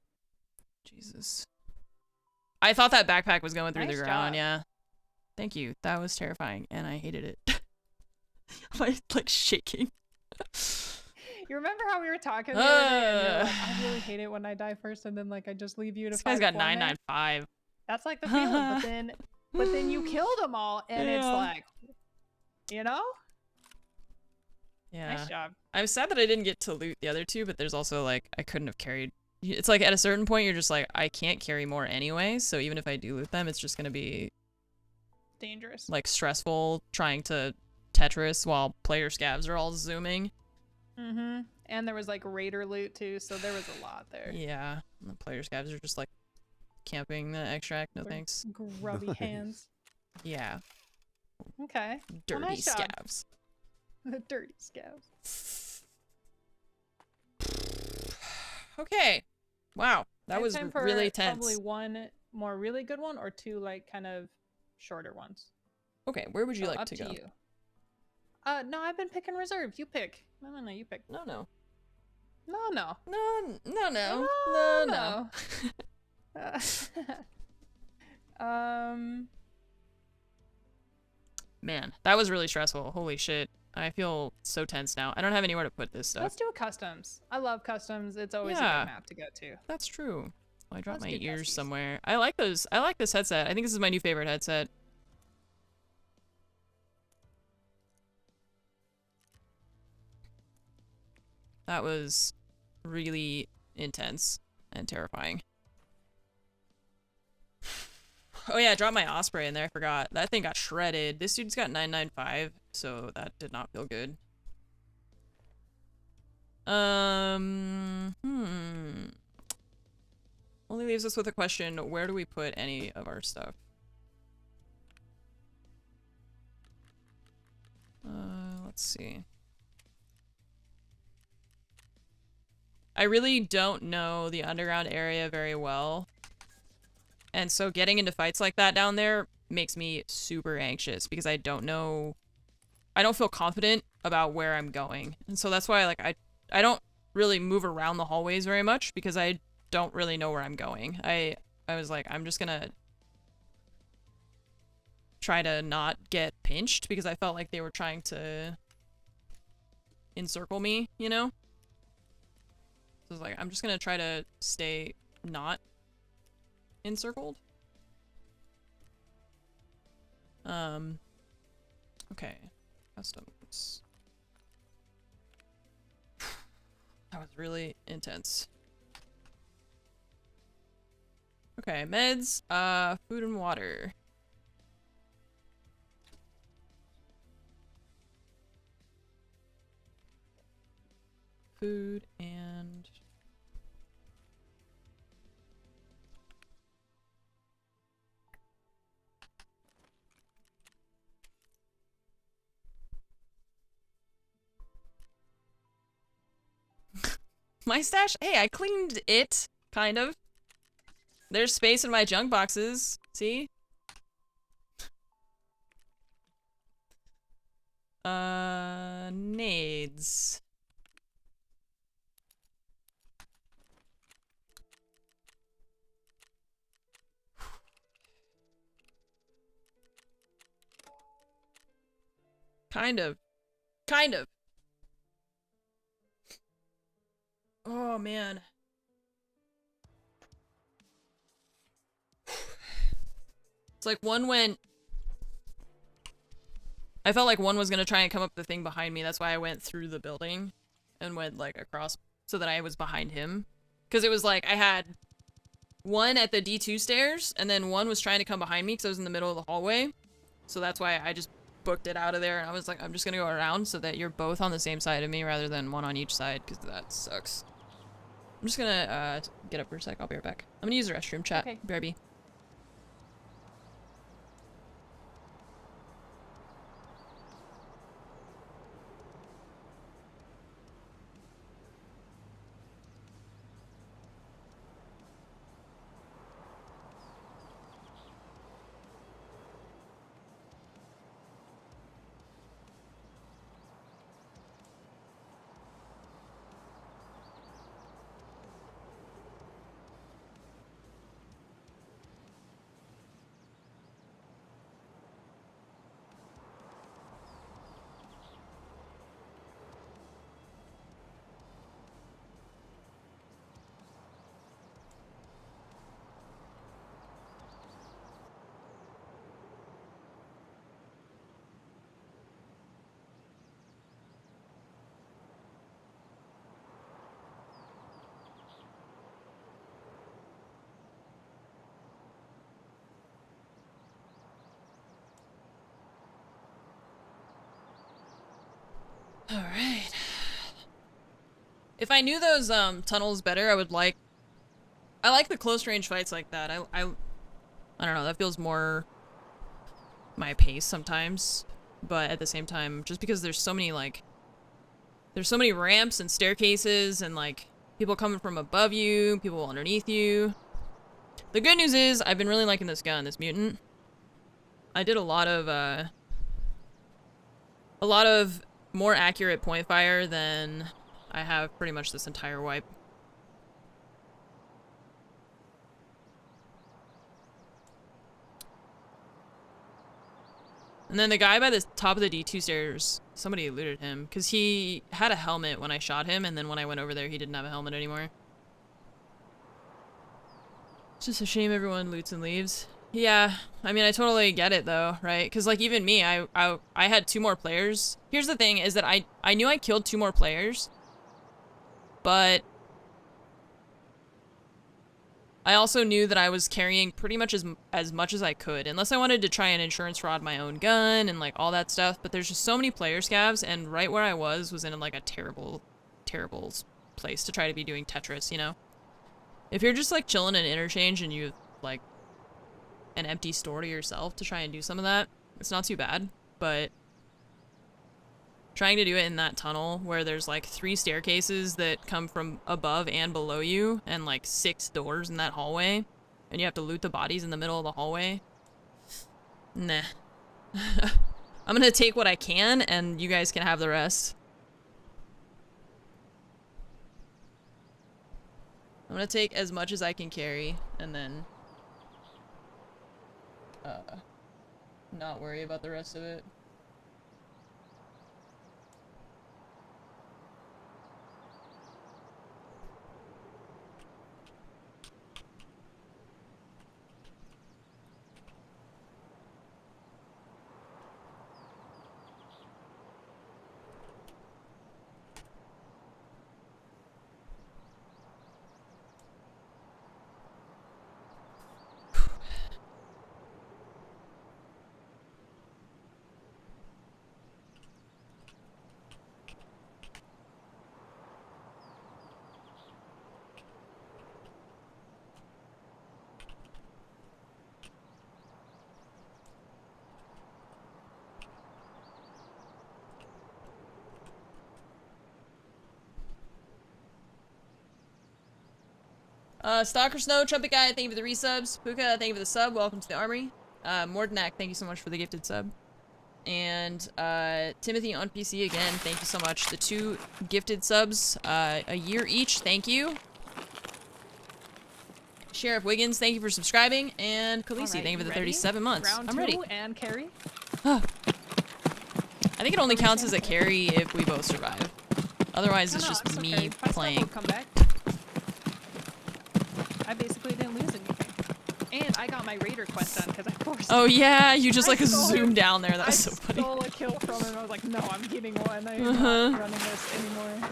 Jesus. I thought that backpack was going through Nice the ground, job. yeah. Thank you. That was terrifying, and I hated it. I'm like shaking. You remember how we were talking the other day and you're like, I really hate it when I die first and then like I just leave you to fight. This guy's got for me? 995. That's like the feeling, but then you killed them all and it's like, you know? Yeah. Nice job. I'm sad that I didn't get to loot the other 2, but there's also like, I couldn't have carried. It's like at a certain point you're just like, I can't carry more anyway, so even if I do loot them, it's just gonna be dangerous. Like stressful trying to Tetris while player scavs are all zooming. And there was like raider loot too, so there was a lot there. Yeah, and the player scavs are just like camping the extract. No thanks. Grubby hands. Yeah. Okay. Dirty nice job. scavs. The dirty scavs. Okay. Wow, that was time for really tense. Probably 1 more really good one or 2 like kind of shorter ones. Okay, where would you like up to go? You. No, I've been picking reserve. You pick. No, you pick. No. No. Man, that was really stressful. Holy shit. I feel so tense now. I don't have anywhere to put this stuff. Let's do a customs. I love customs. It's always a good map to go to. That's true. Well, I dropped my Let's do ears custies. somewhere. I like those. I like this headset. I think this is my new favorite headset. That was really intense and terrifying. Oh yeah, I dropped my Osprey in there, I forgot. That thing got shredded. This dude's got 995, so that did not feel good. Only leaves us with a question, where do we put any of our stuff? Let's see. I really don't know the underground area very well. And so getting into fights like that down there makes me super anxious because I don't know, I don't feel confident about where I'm going. And so that's why like I don't really move around the hallways very much because I don't really know where I'm going. I was like, I'm just gonna try to not get pinched because I felt like they were trying to encircle me, you know? So I was like, I'm just gonna try to stay not encircled. Okay. Customs. That was really intense. Okay, meds, food and water. Food and... My stash? Hey, I cleaned it, kind of. There's space in my junk boxes. See? Nades. Kind of. Kind of. Oh, man. It's like one went... I felt like one was gonna try and come up the thing behind me. That's why I went through the building and went like across so that I was behind him. Because it was like I had one at the D2 stairs and then one was trying to come behind me because I was in the middle of the hallway. So that's why I just booked it out of there and I was like, I'm just gonna go around so that you're both on the same side of me rather than one on each side because that sucks. I'm just gonna get up for a sec. I'll be right back. I'm gonna use the restroom, chat. Okay. BRB. Alright. If I knew those tunnels better, I would like... I like the close range fights like that. I don't know, that feels more my pace sometimes. But at the same time, just because there's so many like... There's so many ramps and staircases and like people coming from above you, people underneath you. The good news is I've been really liking this gun, this mutant. I did a lot of more accurate point fire than I have pretty much this entire wipe. And then the guy by the top of the D2 stairs, somebody looted him because he had a helmet when I shot him, and then when I went over there he didn't have a helmet anymore. It's just a shame everyone loots and leaves. Yeah, I mean, I totally get it though, right? Because like even me, I had 2 more players. Here's the thing is that I knew I killed 2 more players, but I also knew that I was carrying pretty much as much as I could, unless I wanted to try and insurance fraud my own gun and like all that stuff. But there's just so many player scavs, and right where I was in like a terrible, terrible place to try to be doing Tetris, you know? If you're just like chilling in interchange and you have like an empty store to yourself to try and do some of that, it's not too bad. But trying to do it in that tunnel where there's like 3 staircases that come from above and below you and like 6 doors in that hallway, and you have to loot the bodies in the middle of the hallway. Nah. I'm gonna take what I can and you guys can have the rest. I'm gonna take as much as I can carry and then not worry about the rest of it. Stalker Snow, Trumpet Guy, thank you for the resubs. Puka, thank you for the sub. Welcome to the armory. Mordenak, thank you so much for the gifted sub. And Timothy on PC again, thank you so much. The 2 gifted subs, a year each, thank you. Sheriff Wiggins, thank you for subscribing. And Khaleesi, thank you for the 37 months. Round I'm ready. 2 and carry. I think it only counts as a carry if we both survive. Otherwise, it's just I'm me okay. My playing. stuff will come back. I basically didn't lose anything. And I got my raider quest done because I forced Oh yeah, you just like stole zoomed it. down there. That was so funny. I stole a kill from him. I was like, no, I'm getting one. I'm not running this anymore.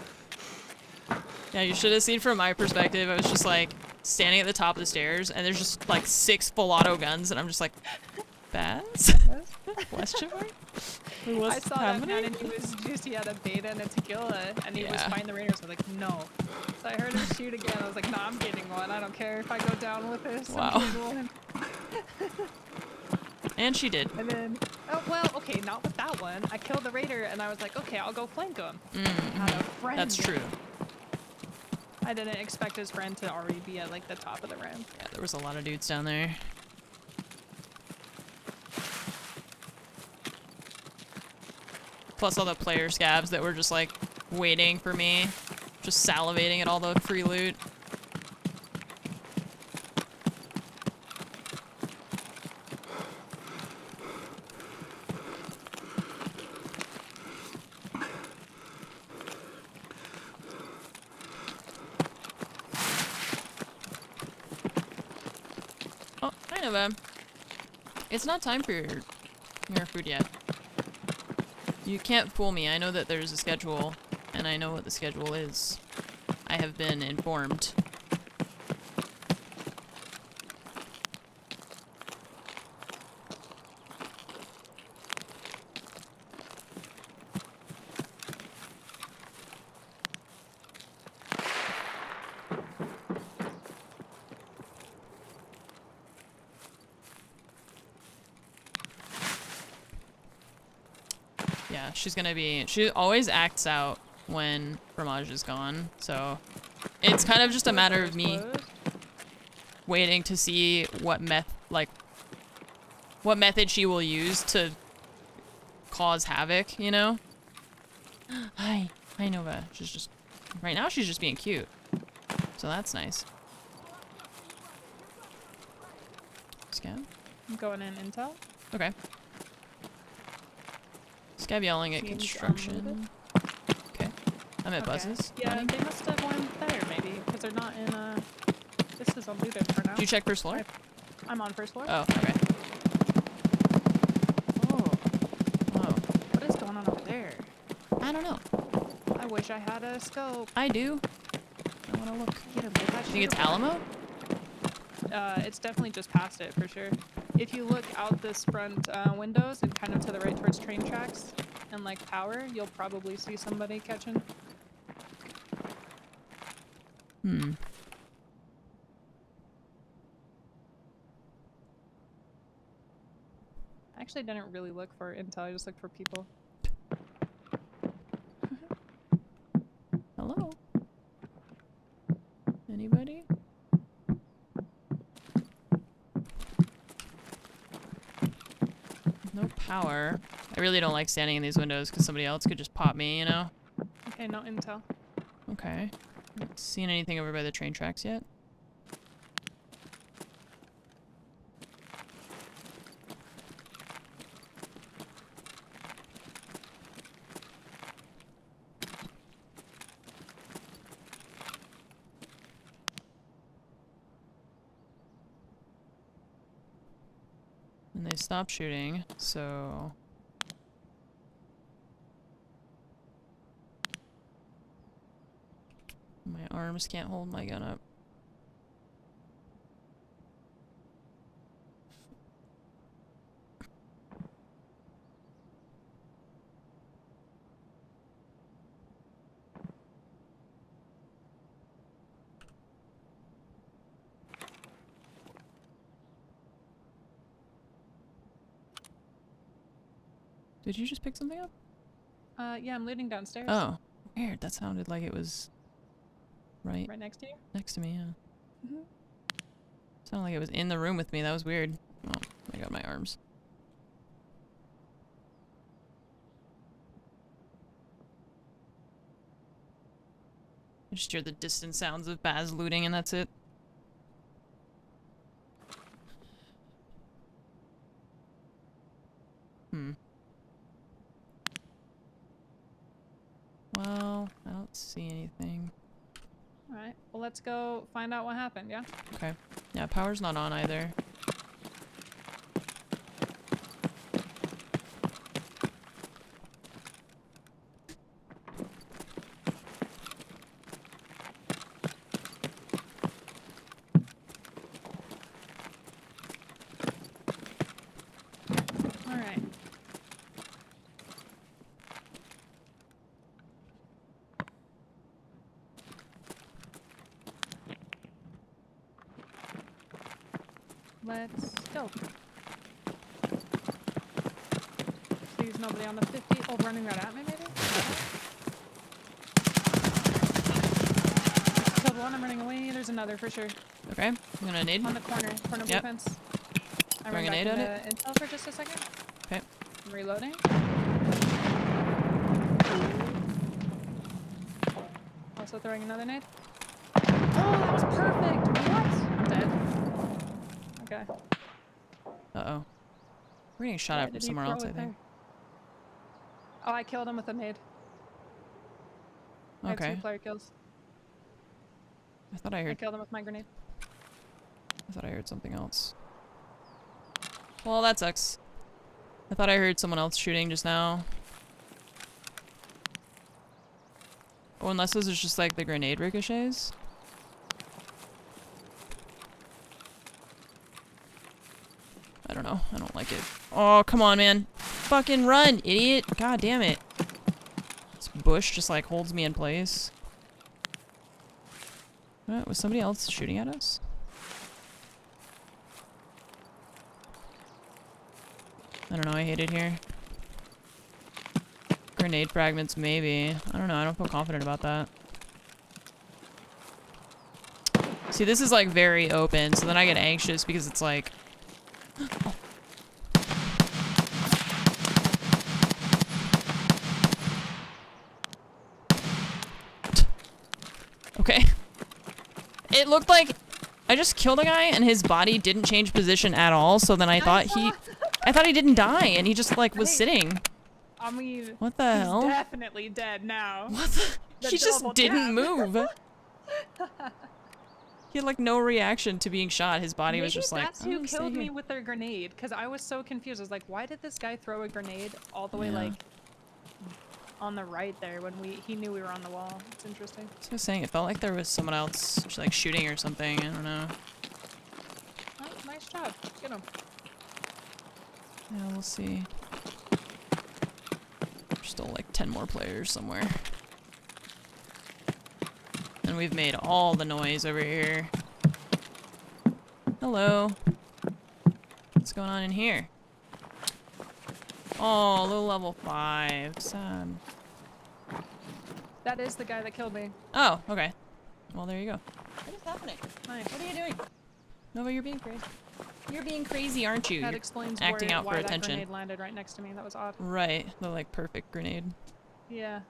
Yeah, you should have seen from my perspective. I was just like standing at the top of the stairs, and there's just like 6 full auto guns, and I'm just like, Baz? Question mark? I saw that man and he had a beta and a tequila and he was fighting the raiders. I was like, no. So I heard him shoot again. I was like, nah, I'm getting one. I don't care if I go down with this. Wow. I'm getting one. And she did. And then, oh, well, okay, not with that one. I killed the raider and I was like, okay, I'll go flank him. Had a friend. That's true. I didn't expect his friend to already be at like the top of the ramp. Yeah, there was a lot of dudes down there. Plus all the player scabs that were just like waiting for me. Just salivating at all the free loot. Oh, hi Nova. It's not time for your food yet. You can't fool me. I know that there's a schedule, and I know what the schedule is. I have been informed. Yeah, she's gonna be... She always acts out when Fromage is gone, so... It's kind of just a matter of me waiting to see what what method she will use to cause havoc, you know? Hi. Hi, Nova. She's just... Right now, she's just being cute. So that's nice. Scab? I'm going in intel. Okay. Scab yelling at construction. Okay. I'm at buses. Yeah, Running. they must have went there maybe, because they're not in this is unlooted for now. Did you check first floor? I'm on first floor. Oh, okay. Oh. What is going on over there? I don't know. I wish I had a scope. I do. wanna look. Get him, get that You think it's shooter. Alamo? It's definitely just past it for sure. If you look out this front windows and kind of to the right towards train tracks and like power, you'll probably see somebody catching. Hmm. I actually didn't really look for intel, I just looked for people. Hello? Anybody? No power. I really don't like standing in these windows because somebody else could just pop me, you know? Okay, no intel. Okay. Not seen anything over by the train tracks yet. And they stopped shooting, so... My arms can't hold my gun up. Did you just pick something up? Yeah, I'm leading downstairs. Oh, weird. That sounded like it was right Right next to you? next to me, yeah. Mhm. Sounded like it was in the room with me. That was weird. Oh, I got my arms. I just hear the distant sounds of Baz looting and that's it. Hmm. Well, I don't see anything. Alright, well let's go find out what happened, yeah? Okay. Yeah, power's not on either. Alright. Let's go. There's nobody on the 50. Oh, running right at me, maybe? Killed one, I'm running away. There's another for sure. Okay, I'm gonna nade. On the corner of the Yep. fence. I Throwing ran a back nade at into intel for just a second. Okay. I'm reloading. Also throwing another nade. Oh, that was perfect! What? I'm dead. Okay. Uh-oh. We're getting shot Why at from did he somewhere throw else, I it think. there? Oh, I killed him with a nade. I had Okay. 2 player kills. I thought I I heard killed him with my grenade. something else. Well, that sucks. I thought I heard someone else shooting just now. Oh, unless those are just like the grenade ricochets. I don't know. I don't like it. Oh, come on, man. Fucking run, idiot. God damn it. This bush just like holds me in place. What, was somebody else shooting at us? I don't know. I hate it here. Grenade fragments, maybe. I don't know. I don't feel confident about that. See, this is like very open, so then I get anxious because it's like... Oh. Okay. It looked like I just killed a guy and his body didn't change position at all, so then I thought he didn't die and he just like was sitting. I mean, What the hell? he's definitely dead now. What the? The He just double didn't tap. move. He had like no reaction to being shot. His body was Maybe just like, that's "I'm who gonna stay killed me here." with their grenade, because I was so confused. I was like, why did this guy throw a grenade all the way Yeah. like on the right there when he knew we were on the wall. It's interesting. So I was saying, it felt like there was someone else like shooting or something. I don't know. Oh, nice job. Get him. Yeah, we'll see. There's still like 10 more players somewhere. And we've made all the noise over here. Hello. What's going on in here? Oh, low level 5. Sad. That is the guy that killed me. Oh, okay. Well, there you go. What is happening? Nice. What are you doing? Nova, you're being crazy. You're being crazy, aren't you? That You're explains acting out why for that attention. grenade landed right next to me. That was odd. Right. The, like, perfect grenade. Yeah.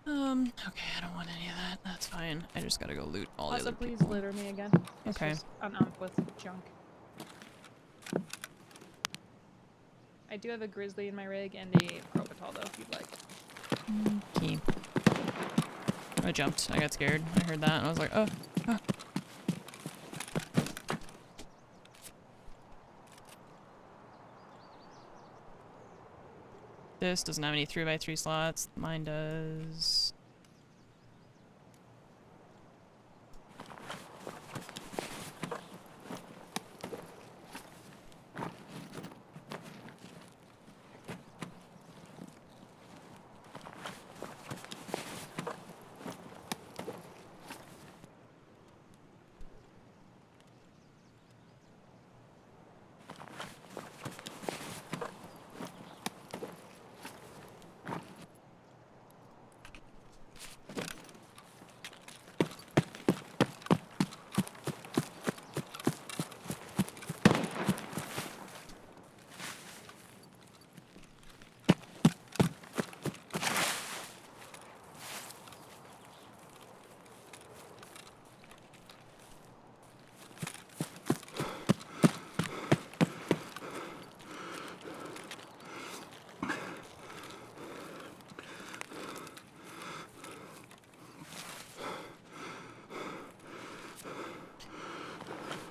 Okay, I don't want any of that. That's fine. I just gotta go loot all the Also, other please people. litter me again. It's Okay. just an ump with junk. I do have a grizzly in my rig and a crocotal though, if you'd like. Okay. I jumped. I got scared. I heard that and I was like, oh. Oh. This doesn't have any 3x3 slots. Mine does.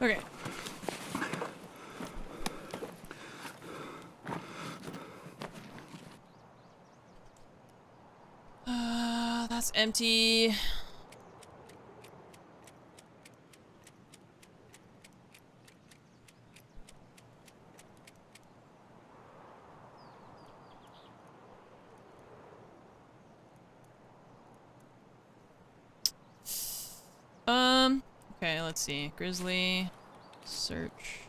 Okay. That's empty. Okay, let's see. Grizzly. Search.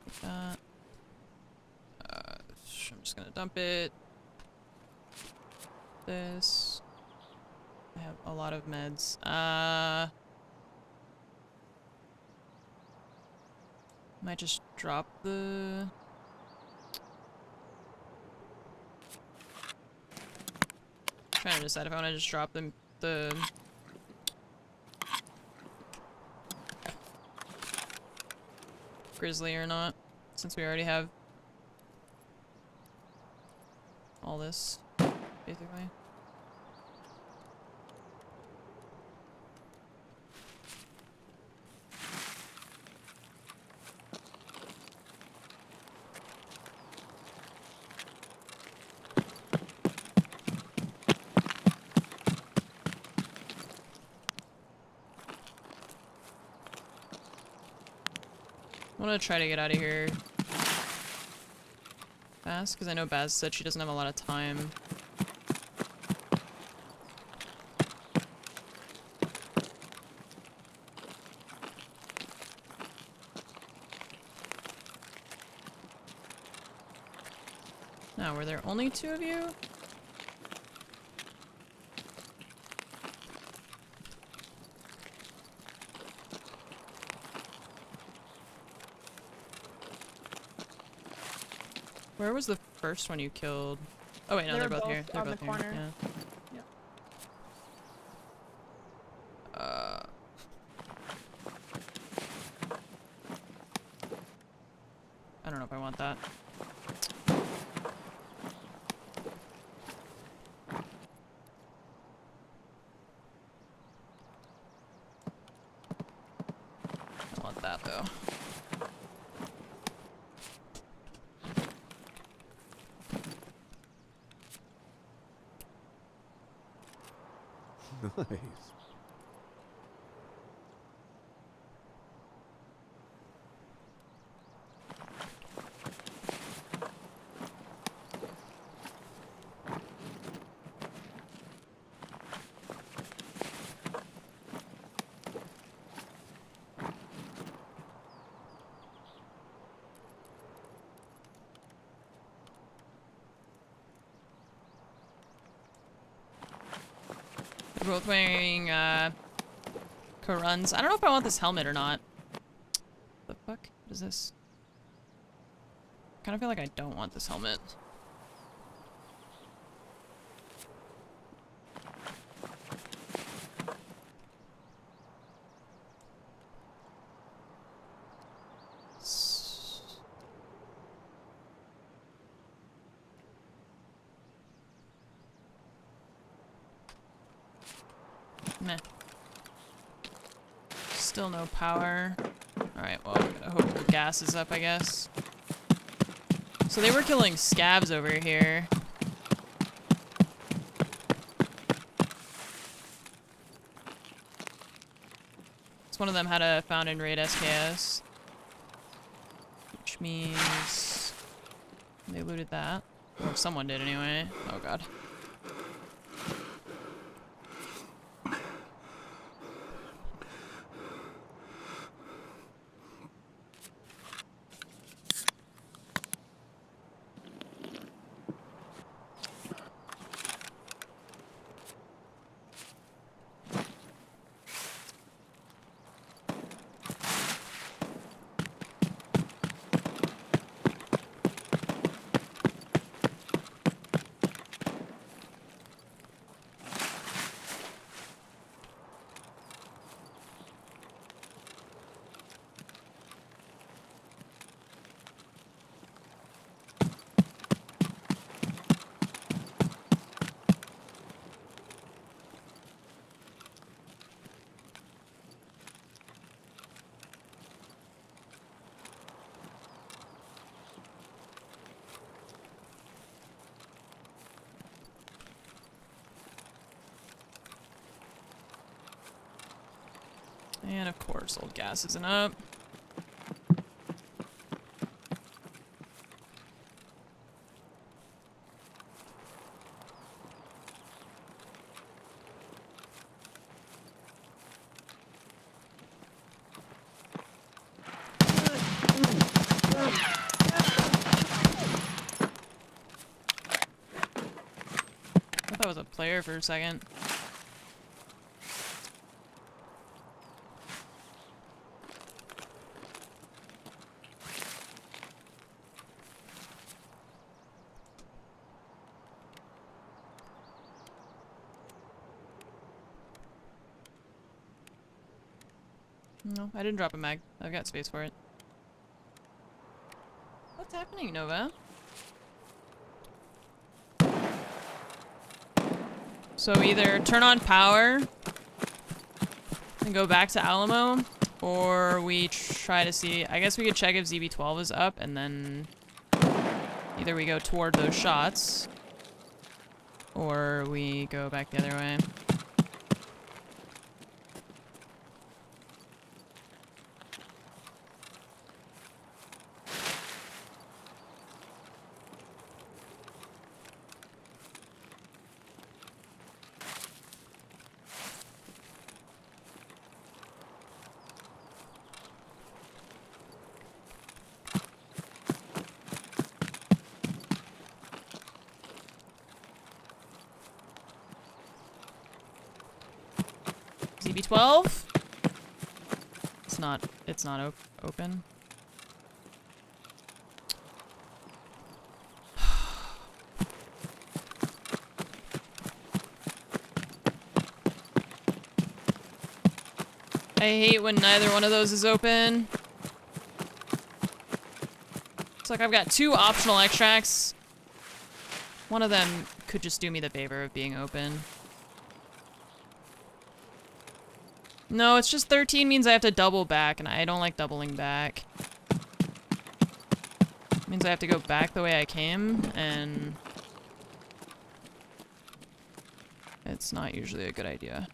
Like that. I'm just gonna dump it. This. I have a lot of meds. Might just drop the... Trying to decide if I want to just drop the grizzly or not, since we already have all this, basically. I'm gonna try to get out of here fast, because I know Baz said she doesn't have a lot of time. Now, were there only 2 of you? Where was the first one you killed? Oh wait, no, they're both here. They're on both the here. corner. Yeah. Yep. I don't know if I want that. I want that though. Nice. We're both wearing, Karuns. I don't know if I want this helmet or not. The fuck? What is this? I kind of feel like I don't want this helmet. Meh. Still no power. Alright, well, I hope the gas is up, I guess. So they were killing scavs over here. So one of them had a found in raid SKS. Which means they looted that. Or someone did anyway. Oh god. And of course, old gas isn't up. I thought that was a player for a second. No, I didn't drop a mag. I've got space for it. What's happening, Nova? So either turn on power and go back to Alamo, or we try to see... I guess we could check if ZB-12 is up, and then either we go toward those shots, or we go back the other way. ZB-12? It's not open. I hate when neither one of those is open. It's like I've got two optional extracts. One of them could just do me the favor of being open. No, it's just 13 means I have to double back, and I don't like doubling back. It means I have to go back the way I came, and it's not usually a good idea.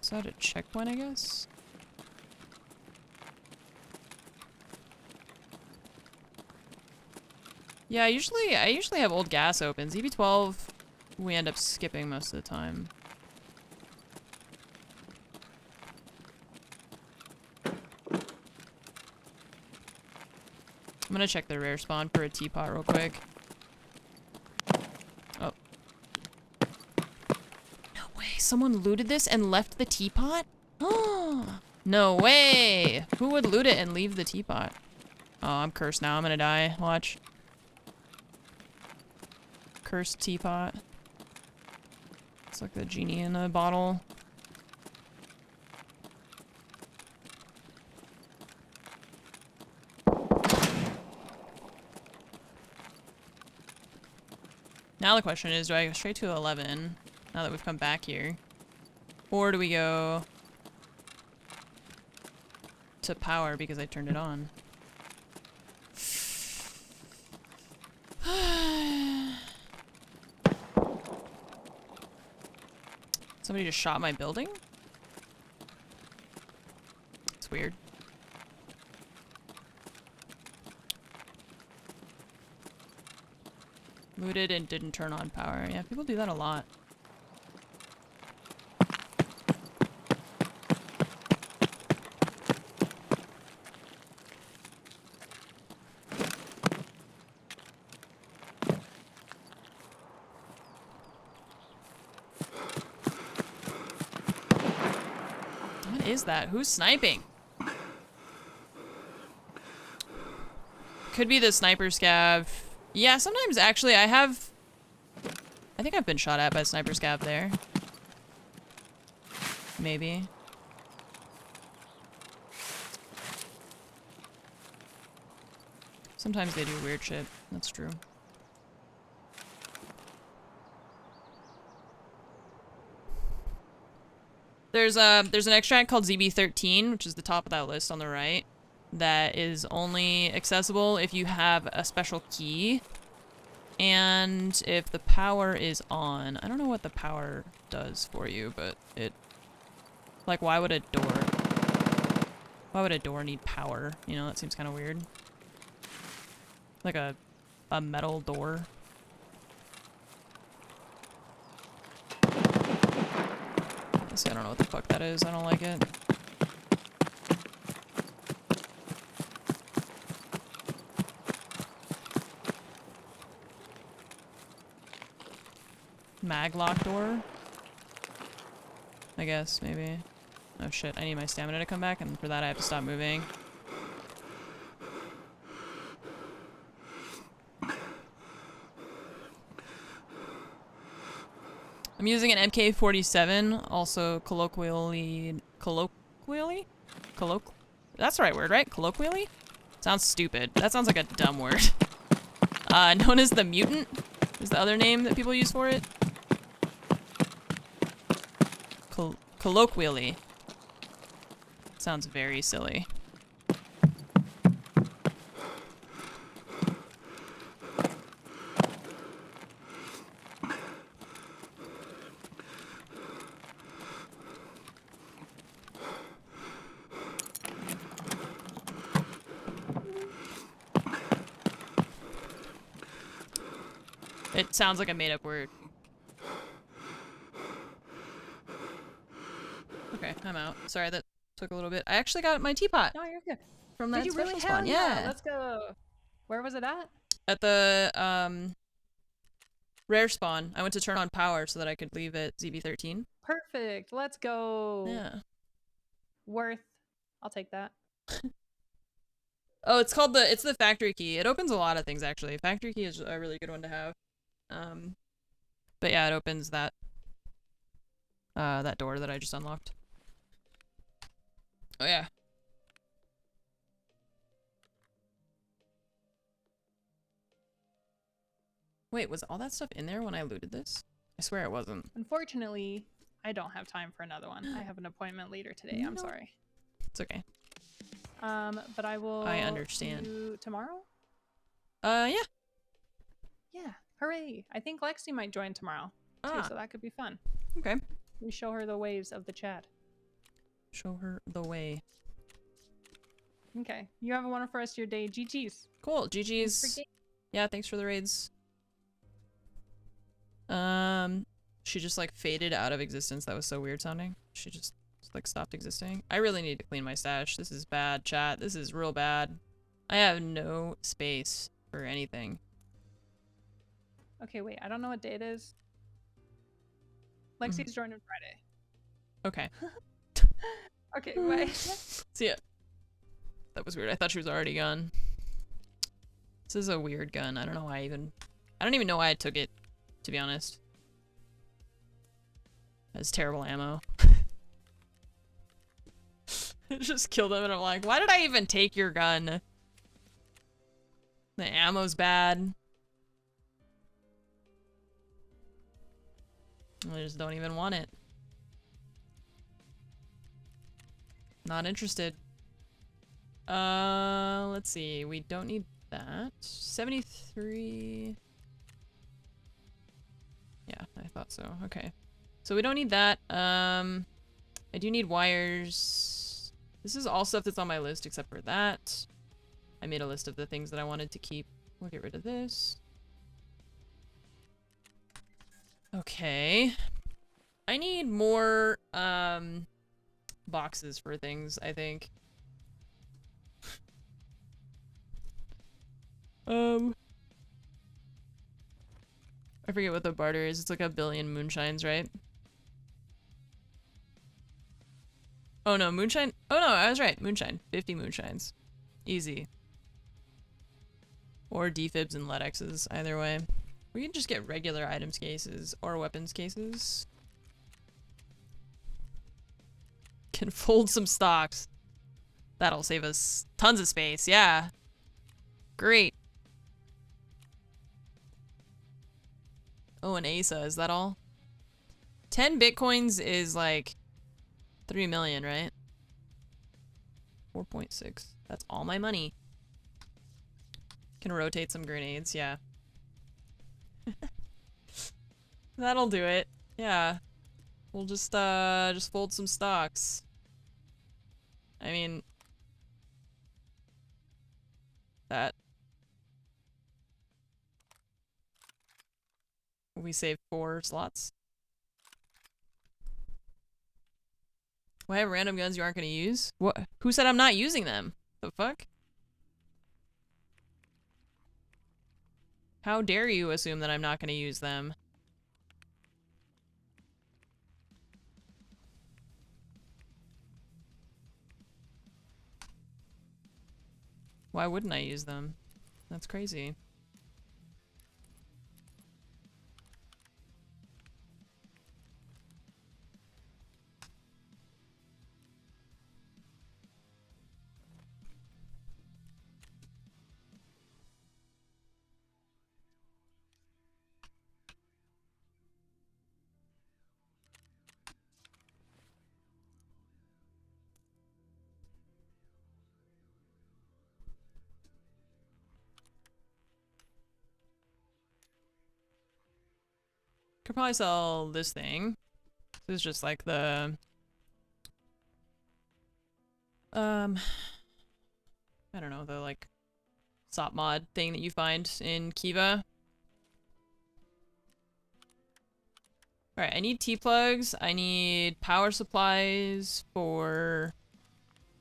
Is that a checkpoint, I guess? Yeah, I usually have old gas open. ZB12, we end up skipping most of the time. I'm gonna check the rare spawn for a teapot real quick. Oh. No way, someone looted this and left the teapot? Oh, no way! Who would loot it and leave the teapot? Oh, I'm cursed now, I'm gonna die. Watch. Cursed teapot. It's like the genie in a bottle. Now the question is, do I go straight to 11 now that we've come back here? Or do we go to power because I turned it on? Somebody just shot my building? It's weird. Looted and didn't turn on power. Yeah, people do that a lot. What is that? Who's sniping? Could be the sniper scav. Yeah, sometimes actually I think I've been shot at by a sniper scav there. Maybe. Sometimes they do weird shit. That's true. There's an extract called ZB13, which is the top of that list on the right, that is only accessible if you have a special key and if the power is on. I don't know what the power does for you, but it, like, why would a door need power? You know, that seems kind of weird. Like a metal door. Honestly, I don't know what the fuck that is. I don't like it. Maglock door? I guess, maybe. Oh shit, I need my stamina to come back, and for that I have to stop moving. I'm using an MK47, also that's the right word, right? Colloquially? Sounds stupid. That sounds like a dumb word. Known as the Mutant is the other name that people use for it. Colloquially. Sounds very silly. It sounds like a made-up word. Okay, I'm out. Sorry, that took a little bit. I actually got my teapot. No, you're good. From that Did you special really? spawn. Hell Yeah. Let's go. Where was it at? At the rare spawn. I went to turn on power so that I could leave at ZB13. Perfect. Let's go. Yeah. Worth. I'll take that. Oh, it's the factory key. It opens a lot of things actually. Factory key is a really good one to have. But yeah, it opens that door that I just unlocked. Oh yeah. Wait, was all that stuff in there when I looted this? I swear it wasn't. Unfortunately, I don't have time for another one. I have an appointment later today. I'm sorry. It's okay. But I will. I understand. See you tomorrow? Yeah. Yeah. Hooray. I think Lexi might join tomorrow too, so that could be fun. Okay. We show her the ways of the chat. Show her the way. Okay. You have a wonderful rest of your day. GG's. Cool. GG's. Yeah, thanks for the raids. She just like faded out of existence. That was so weird sounding. She just like stopped existing. I really need to clean my stash. This is bad, chat. This is real bad. I have no space for anything. Okay, wait. I don't know what day it is. Lexi's joining Friday. Okay. Okay, bye. See ya. That was weird. I thought she was already gone. This is a weird gun. I don't know why I don't even know why I took it, to be honest. That's terrible ammo. Just killed him and I'm like, why did I even take your gun? The ammo's bad. I just don't even want it. Not interested. Let's see. We don't need that. 73. Yeah, I thought so. Okay. So we don't need that. I do need wires. This is all stuff that's on my list except for that. I made a list of the things that I wanted to keep. We'll get rid of this. Okay. I need more, boxes for things, I think. I forget what the barter is. It's like 1 billion moonshines, right? Oh no, moonshine. Oh no, I was right. Moonshine. 50 moonshines. Easy. Or defibs and LEDXs, either way. We can just get regular items cases or weapons cases. Can fold some stocks. That'll save us tons of space, yeah. Great. Oh, an ASA, is that all? 10 bitcoins is like 3 million, right? 4.6. That's all my money. Can rotate some grenades, yeah. That'll do it. Yeah. We'll just fold some stocks. I mean, that. We save 4 slots. Why have random guns you aren't gonna use? What? Who said I'm not using them? The fuck? How dare you assume that I'm not gonna use them? Why wouldn't I use them? That's crazy. Could probably sell this thing. This is just like the I don't know, the like SOP mod thing that you find in Kiva. Alright, I need T-plugs, I need power supplies for...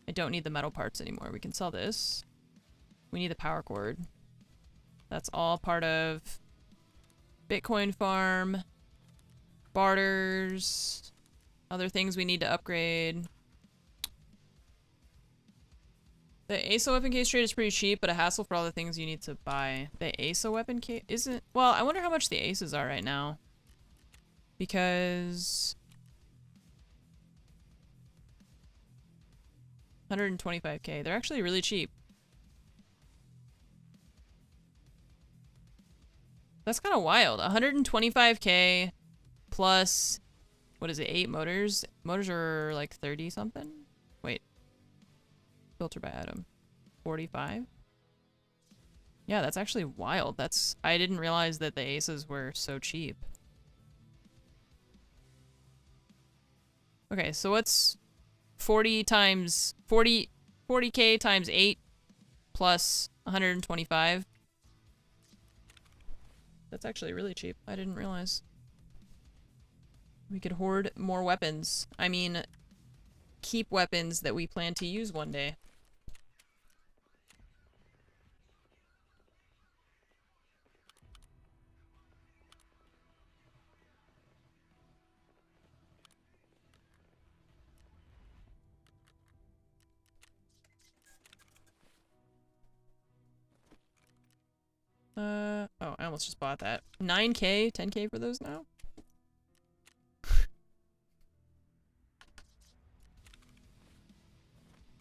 I don't need the metal parts anymore, we can sell this. We need the power cord. That's all part of Bitcoin farm, barters, other things we need to upgrade. The ASO weapon case trade is pretty cheap, but a hassle for all the things you need to buy. The ASO weapon case isn't... Well, I wonder how much the ASOs are right now. Because... 125k. They're actually really cheap. That's kind of wild. 125k plus... What is it? 8 motors? Motors are like 30 something? Wait. Filter by item. 45? Yeah, that's actually wild. That's... I didn't realize that the ASOs were so cheap. Okay, so what's 40 times 40k times 8 plus 125. That's actually really cheap. I didn't realize. We could hoard more weapons. I mean, keep weapons that we plan to use one day. Oh, I almost just bought that. 9k, 10k for those now?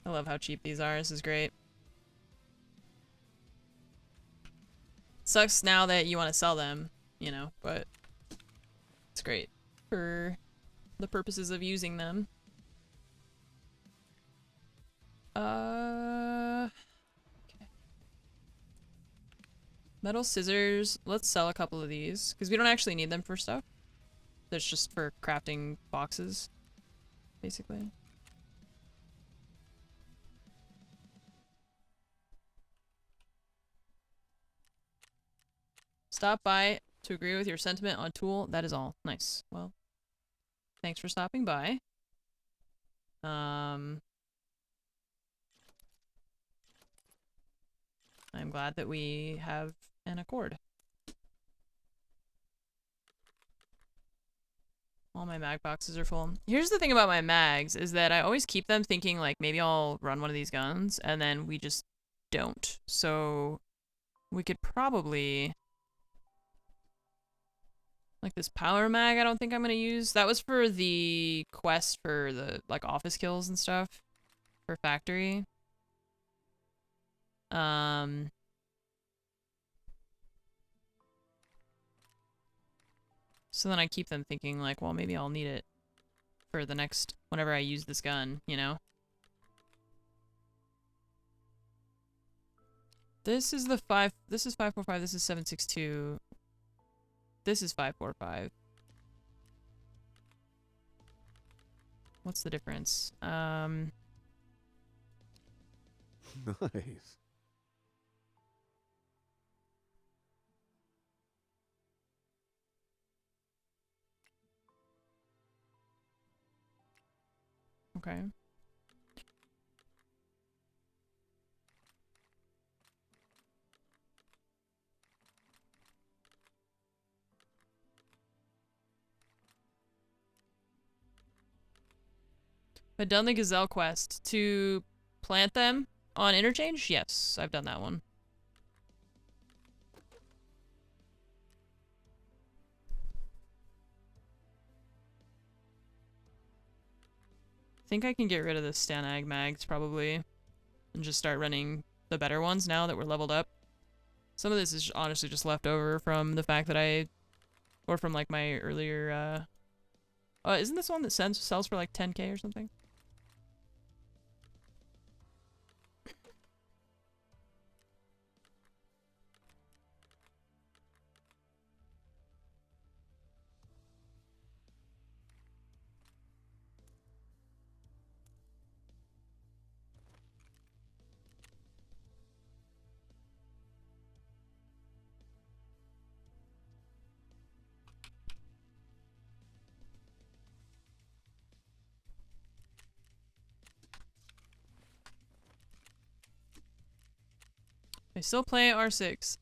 I love how cheap these are. This is great. Sucks now that you want to sell them, you know, but it's great for the purposes of using them. Okay. Metal scissors. Let's sell a couple of these because we don't actually need them for stuff. That's just for crafting boxes, basically. Stop by to agree with your sentiment on tool. That is all. Nice. Well, thanks for stopping by. I'm glad that we have an accord. All my mag boxes are full. Here's the thing about my mags, is that I always keep them thinking, like, maybe I'll run one of these guns, and then we just don't. So, we could probably... Like, this power mag I don't think I'm gonna use. That was for the quest for the, like, office kills and stuff. For factory. So then I keep them thinking, like, well, maybe I'll need it for the next, whenever I use this gun, you know? This is the 5, this is 545, this is 762. This is 545. What's the difference? Nice. Okay. I've done the Gazelle quest to plant them on interchange. Yes, I've done that one. I think I can get rid of the Stanag mags probably and just start running the better ones now that we're leveled up. Some of this is honestly just left over from the fact that or from like my earlier, isn't this one that sells for like 10k or something? I still play R6.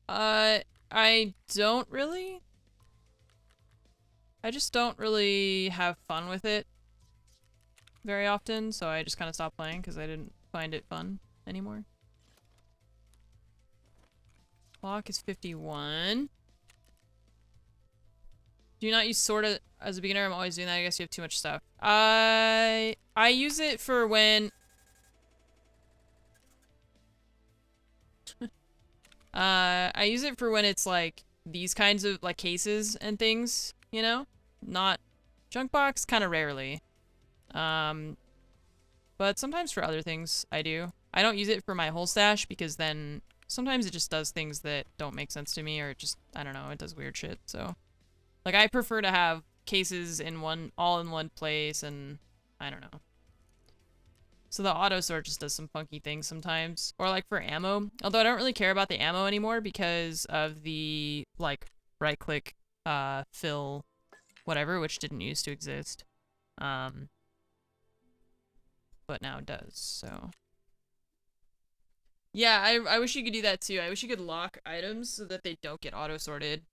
I don't really. I just don't really have fun with it very often, so I just kind of stopped playing because I didn't find it fun anymore. Clock is 51. Do you not use sorta as a beginner? I'm always doing that. I guess you have too much stuff. I use it for when I use it for when it's like these kinds of like cases and things, you know? Not junk box, kind of rarely. But sometimes for other things I do. I don't use it for my whole stash because then sometimes it just does things that don't make sense to me, or it just, I don't know, it does weird shit, so. Like, I prefer to have cases in all in one place, and I don't know. So the auto sort just does some funky things sometimes. Or like for ammo, although I don't really care about the ammo anymore because of the like right click fill whatever, which didn't used to exist. But now it does, so. Yeah, I wish you could do that too. I wish you could lock items so that they don't get auto sorted.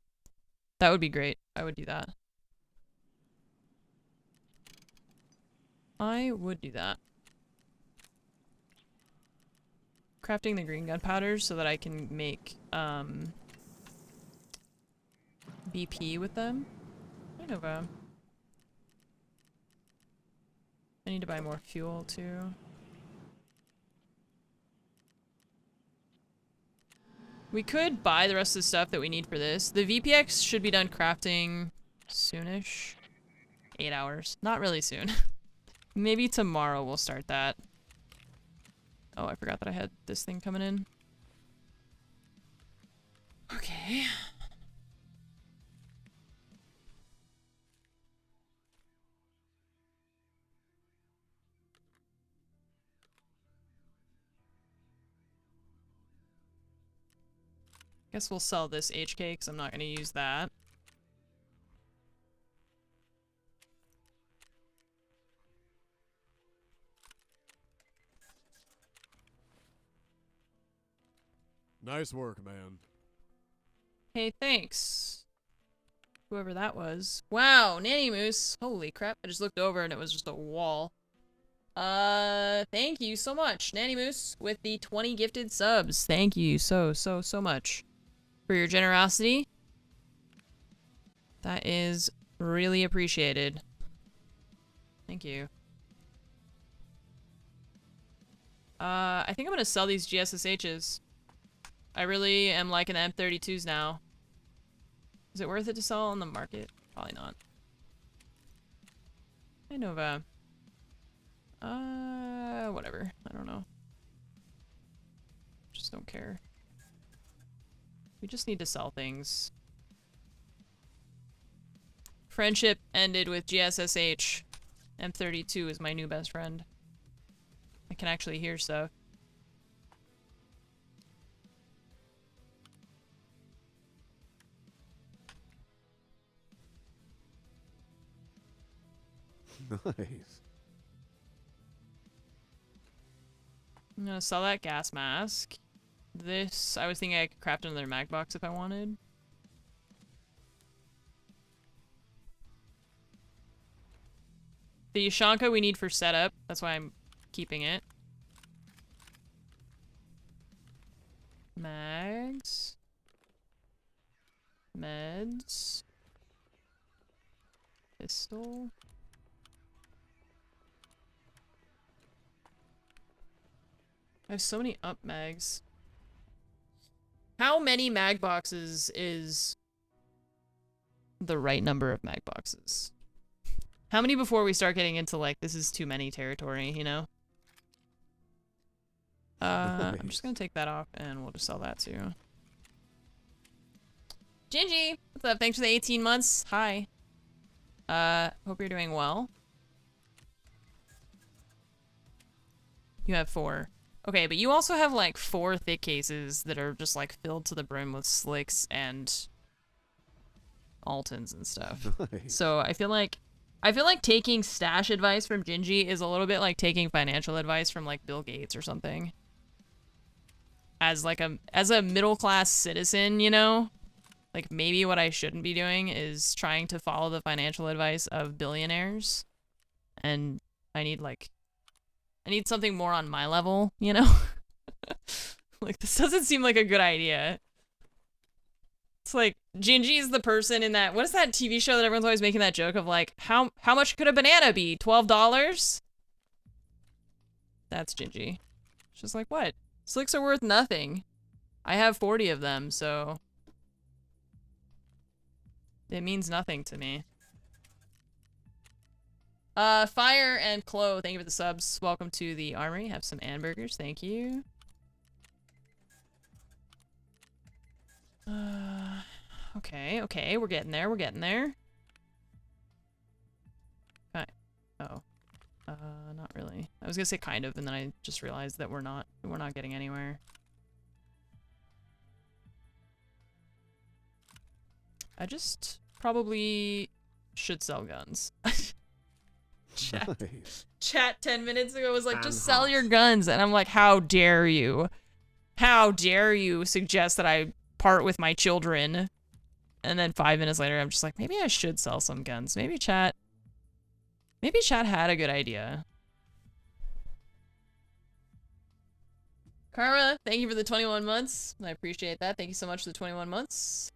That would be great. I would do that. I would do that. Crafting the green gunpowders so that I can make BP with them. Kind of I need to buy more fuel too. We could buy the rest of the stuff that we need for this. The VPX should be done crafting soonish. 8 hours. Not really soon. Maybe tomorrow we'll start that. Oh, I forgot that I had this thing coming in. Okay. Guess we'll sell this HK because I'm not going to use that. Nice work, man. Hey, thanks. Whoever that was. Wow, Nanny Moose. Holy crap. I just looked over and it was just a wall. Thank you so much, Nanny Moose, with the 20 gifted subs. Thank you so much for your generosity. That is really appreciated. Thank you. I think I'm gonna sell these GSSHs. I really am liking the M32s now. Is it worth it to sell on the market? Probably not. Hi, Nova. Whatever. I don't know. Just don't care. We just need to sell things. Friendship ended with GSSH. M32 is my new best friend. I can actually hear stuff. Nice. I'm gonna sell that gas mask. This, I was thinking I could craft another mag box if I wanted. The Yashanka we need for setup. That's why I'm keeping it. Mags. Meds. Pistol. I have so many up mags. How many mag boxes is the right number of mag boxes? How many before we start getting into like, this is too many territory, you know? Nice. I'm just gonna take that off and we'll just sell that too. Gingy! What's up? Thanks for the 18 months. Hi. Hope you're doing well. You have 4. Okay, but you also have like 4 thick cases that are just like filled to the brim with slicks and Altons and stuff. Nice. So I feel like taking stash advice from Gingy is a little bit like taking financial advice from like Bill Gates or something. As a middle class citizen, you know? Like maybe what I shouldn't be doing is trying to follow the financial advice of billionaires. And I need something more on my level, you know? Like, this doesn't seem like a good idea. It's like, Gingy is the person in that, what is that TV show that everyone's always making that joke of like, how much could a banana be? $12? That's Gingy. It's just like, what? Slicks are worth nothing. I have 40 of them, so it means nothing to me. Fire and Chloe, thank you for the subs. Welcome to the armory. Have some hamburgers, thank you. Okay, okay, we're getting there, we're getting there. Oh. Not really. I was gonna say kind of, and then I just realized that we're not getting anywhere. I just probably should sell guns. Chat 10 minutes ago was like, just sell your guns. And I'm like, how dare you? How dare you suggest that I part with my children? And then 5 minutes later, I'm just like, maybe I should sell some guns. Maybe chat had a good idea. Karma, thank you for the 21 months. I appreciate that. Thank you so much for the 21 months.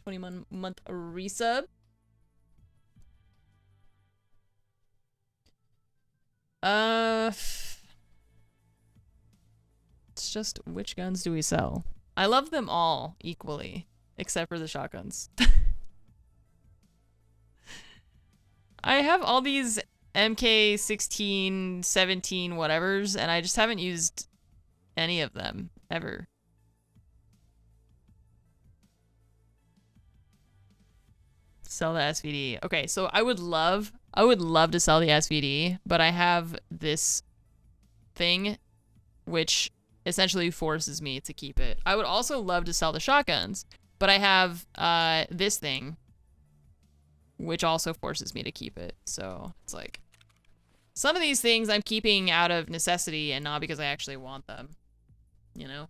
21-month resub. It's just, which guns do we sell? I love them all equally, except for the shotguns. I have all these MK16, 17, whatevers, and I just haven't used any of them, ever. Sell the SVD. Okay, so I would love to sell the SVD, but I have this thing which essentially forces me to keep it. I would also love to sell the shotguns, but I have this thing which also forces me to keep it. So it's like some of these things I'm keeping out of necessity and not because I actually want them, you know?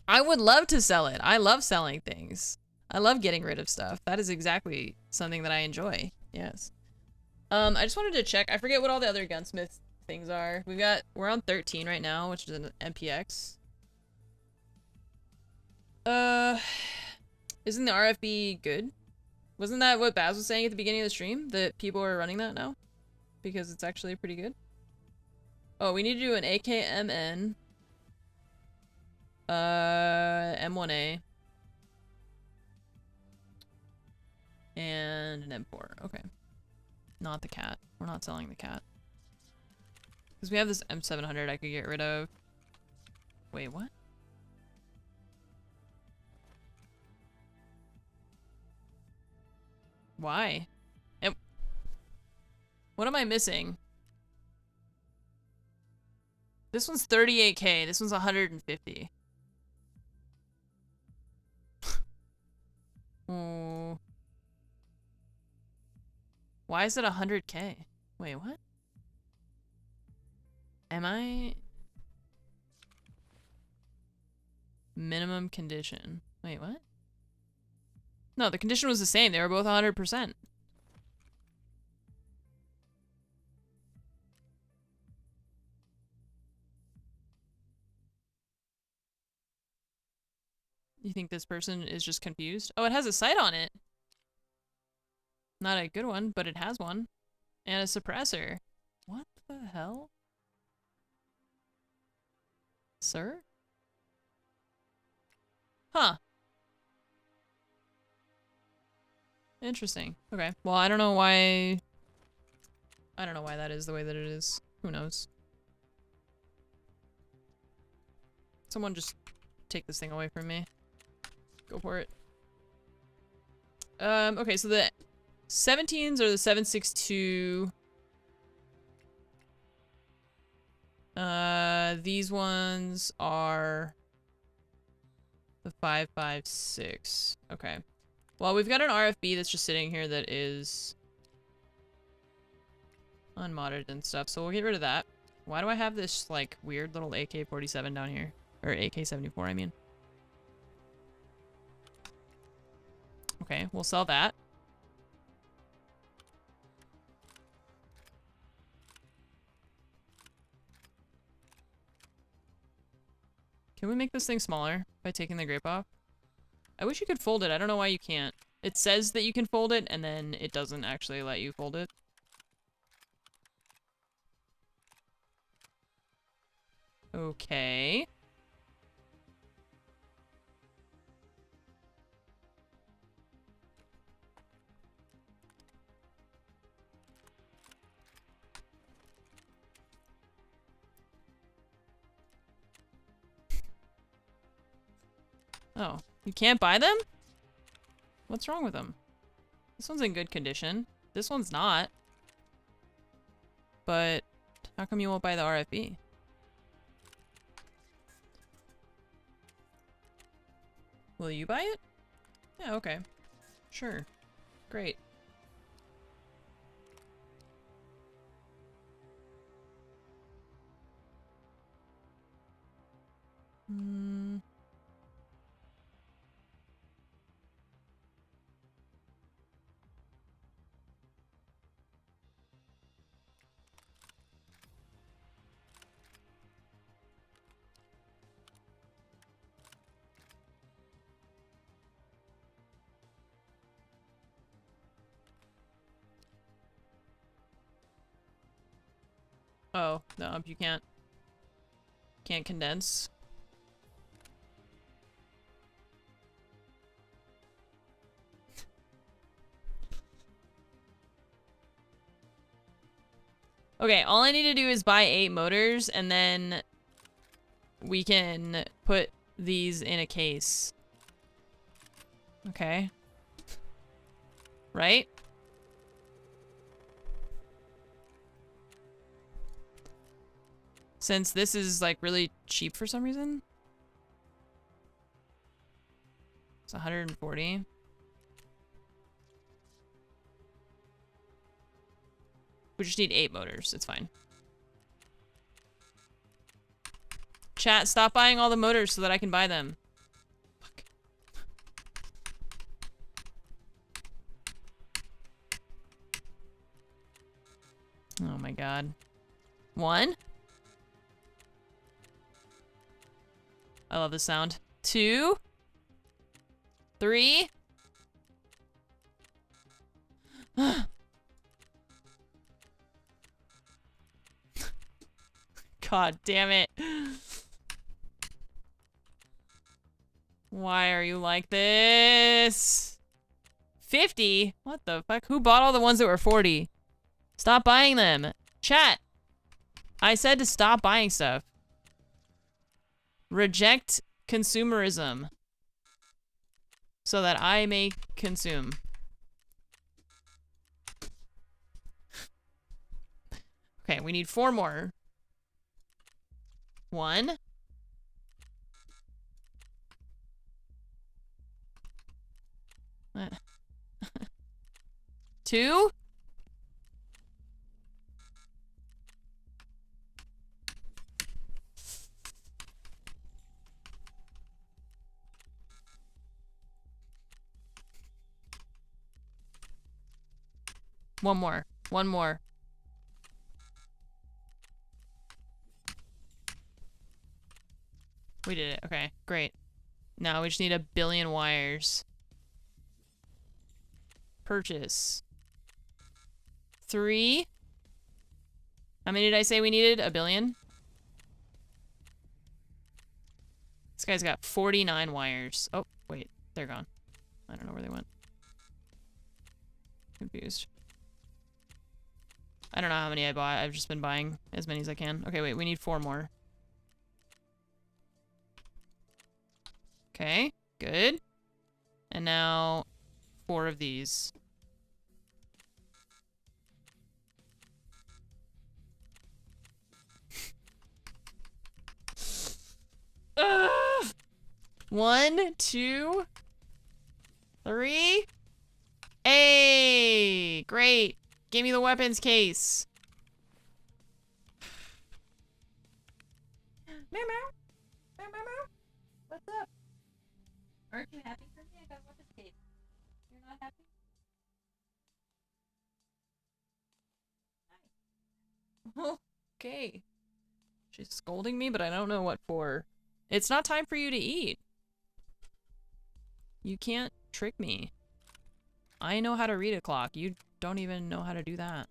I would love to sell it. I love selling things. I love getting rid of stuff. That is exactly something that I enjoy. Yes. I just wanted to check. I forget what all the other gunsmith things are. We're on 13 right now, which is an MPX. Isn't the RFB good? Wasn't that what Baz was saying at the beginning of the stream? That people are running that now? Because it's actually pretty good? Oh, we need to do an AKMN. M1A. And an M4. Okay. Not the cat. We're not selling the cat. Because we have this M700 I could get rid of. Wait, what? Why? What am I missing? This one's 38K. This one's 150. Oh. Why is it 100K? Wait, what? Am I... Minimum condition. Wait, what? No, the condition was the same. They were both 100%. You think this person is just confused? Oh, it has a sight on it. Not a good one, but it has one. And a suppressor. What the hell? Sir? Huh. Interesting. Okay. Well, I don't know why that is the way that it is. Who knows? Someone just take this thing away from me. Go for it. Okay, so the 17s are the 7.62. These ones are the 5.56. Okay. Well, we've got an RFB that's just sitting here that is unmodded and stuff, so we'll get rid of that. Why do I have this, like, weird little AK-47 down here? Or AK-74, I mean. Okay, we'll sell that. Can we make this thing smaller by taking the grape off? I wish you could fold it. I don't know why you can't. It says that you can fold it, and then it doesn't actually let you fold it. Okay. Oh, you can't buy them? What's wrong with them? This one's in good condition. This one's not. But how come you won't buy the RFB? Will you buy it? Yeah, okay. Sure. Great. Hmm. Oh, no, you can't condense. Okay, all I need to do is buy 8 motors, and then we can put these in a case. Okay. Right? Since this is, like, really cheap for some reason. It's 140. We just need 8 motors. It's fine. Chat, stop buying all the motors so that I can buy them. Fuck. Oh my god. 1. I love this sound. 2. 3. God damn it. Why are you like this? 50? What the fuck? Who bought all the ones that were 40? Stop buying them. Chat. I said to stop buying stuff. Reject consumerism. So that I may consume. Okay, we need 4 more. 1. 2. 1 more. 1 more. We did it. Okay, great. Now we just need 1 billion wires. Purchase. 3. How many did I say we needed? 1 billion? This guy's got 49 wires. Oh, wait. They're gone. I don't know where they went. Confused. I don't know how many I bought. I've just been buying as many as I can. Okay, wait. We need 4 more. Okay, good. And now 4 of these. Ugh! 1, 2, 3. Hey, great. Give me the weapons case. Meow meow. Meow meow meow. What's up? Aren't you happy for me? I got a weapons case. You're not happy? Nice. Okay. She's scolding me, but I don't know what for. It's not time for you to eat. You can't trick me. I know how to read a clock. You don't even know how to do that.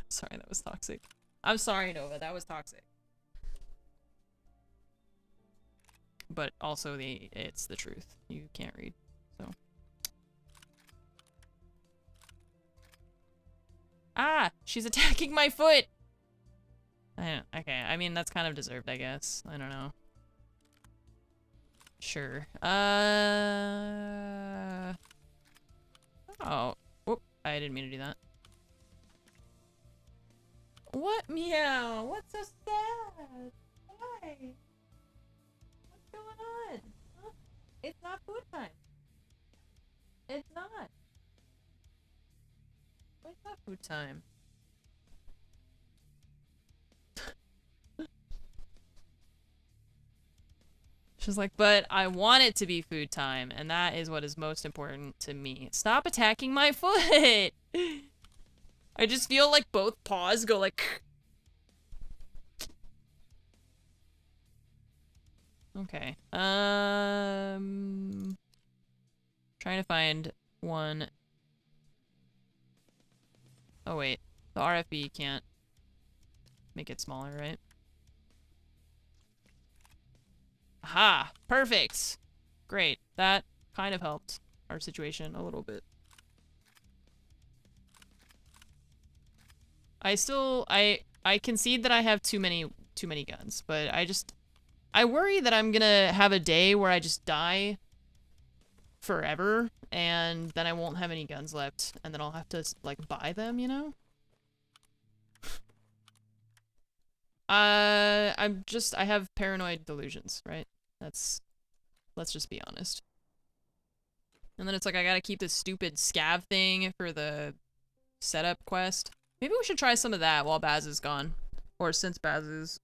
Sorry, that was toxic. I'm sorry, Nova. That was toxic. But also, it's the truth. You can't read, so. Ah! She's attacking my foot! Okay, I mean, that's kind of deserved, I guess. I don't know. Sure. Oh. Whoop. I didn't mean to do that. What? Meow. What's so sad? Why? What's going on? Huh? It's not food time. It's not. It's not food time. She's like, but I want it to be food time, and that is what is most important to me. Stop attacking my foot! I just feel like both paws go like... Okay. Trying to find one. Oh wait, the RFB can't make it smaller, right? Aha! Perfect! Great. That kind of helped our situation a little bit. I concede that I have too many guns, but I worry that I'm gonna have a day where I just die forever, and then I won't have any guns left, and then I'll have to, like, buy them, you know? I have paranoid delusions, right? Let's just be honest. And then it's like, I gotta keep this stupid scav thing for the setup quest. Maybe we should try some of that while Baz is gone. Or since Baz is,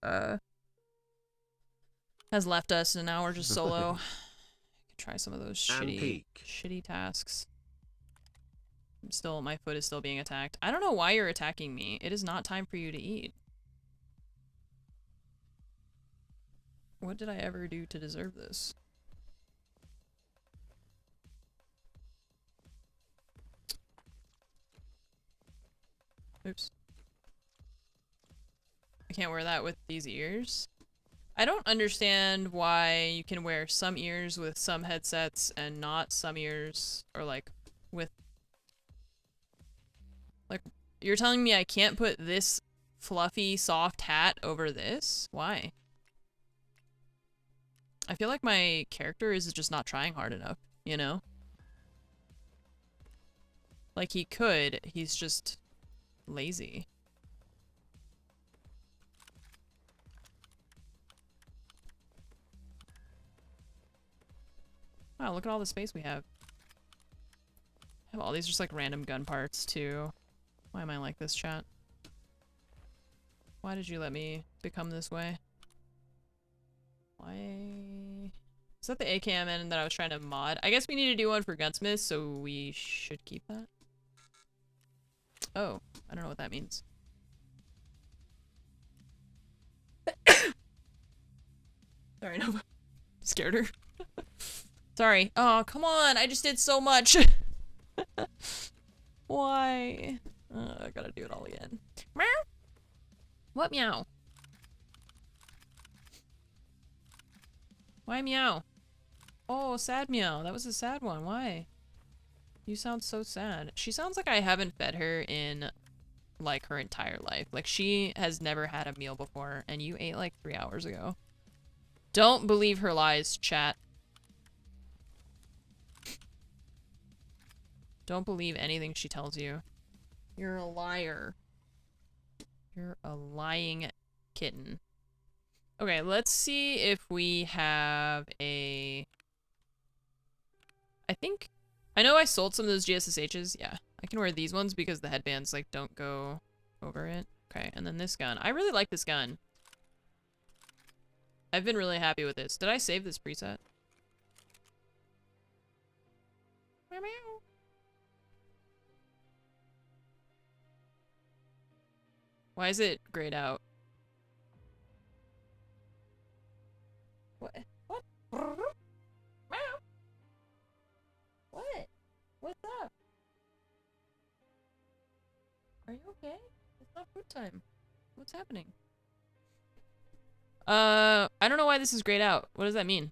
has left us and now we're just solo. Try some of those shitty tasks. My foot is still being attacked. I don't know why you're attacking me. It is not time for you to eat. What did I ever do to deserve this? Oops. I can't wear that with these ears. I don't understand why you can wear some ears with some headsets and not some ears, or like with... Like, you're telling me I can't put this fluffy, soft hat over this? Why? I feel like my character is just not trying hard enough, you know? Like, he could, he's just lazy. Wow, look at all the space we have. I have all these just like random gun parts too. Why am I like this, chat? Why did you let me become this way? Why? Is that the AKMN that I was trying to mod? I guess we need to do one for gunsmiths, so we should keep that. Oh, I don't know what that means. Sorry, Nova. Scared her. Sorry. Oh, come on. I just did so much. Why? I gotta do it all again. Meow. What meow? Why meow? Oh, sad meow. That was a sad one. Why? You sound so sad. She sounds like I haven't fed her in, like, her entire life. Like, she has never had a meal before, and you ate, like, 3 hours ago. Don't believe her lies, chat. Don't believe anything she tells you. You're a liar. You're a lying kitten. Okay, let's see if we have a... I know I sold some of those GSSHs. Yeah, I can wear these ones because the headbands, like, don't go over it. Okay, and then this gun. I really like this gun. I've been really happy with this. Did I save this preset? Meow meow. Why is it grayed out? What? What? Meow. What? What's up? Are you okay? It's not food time. What's happening? I don't know why this is grayed out. What does that mean?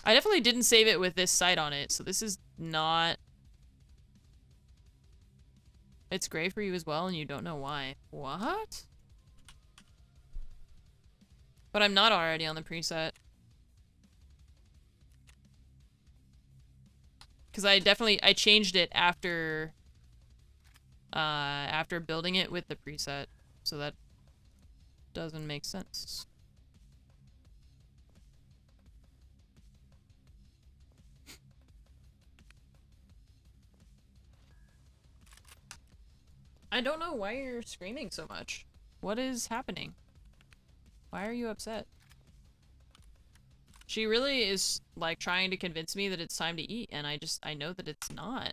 I definitely didn't save it with this sight on it, so this is not... It's gray for you as well, and you don't know why. What? But I'm not already on the preset. Because I changed it after building it with the preset. So that doesn't make sense. I don't know why you're screaming so much. What is happening? Why are you upset? She really is, like, trying to convince me that it's time to eat, and I know that it's not.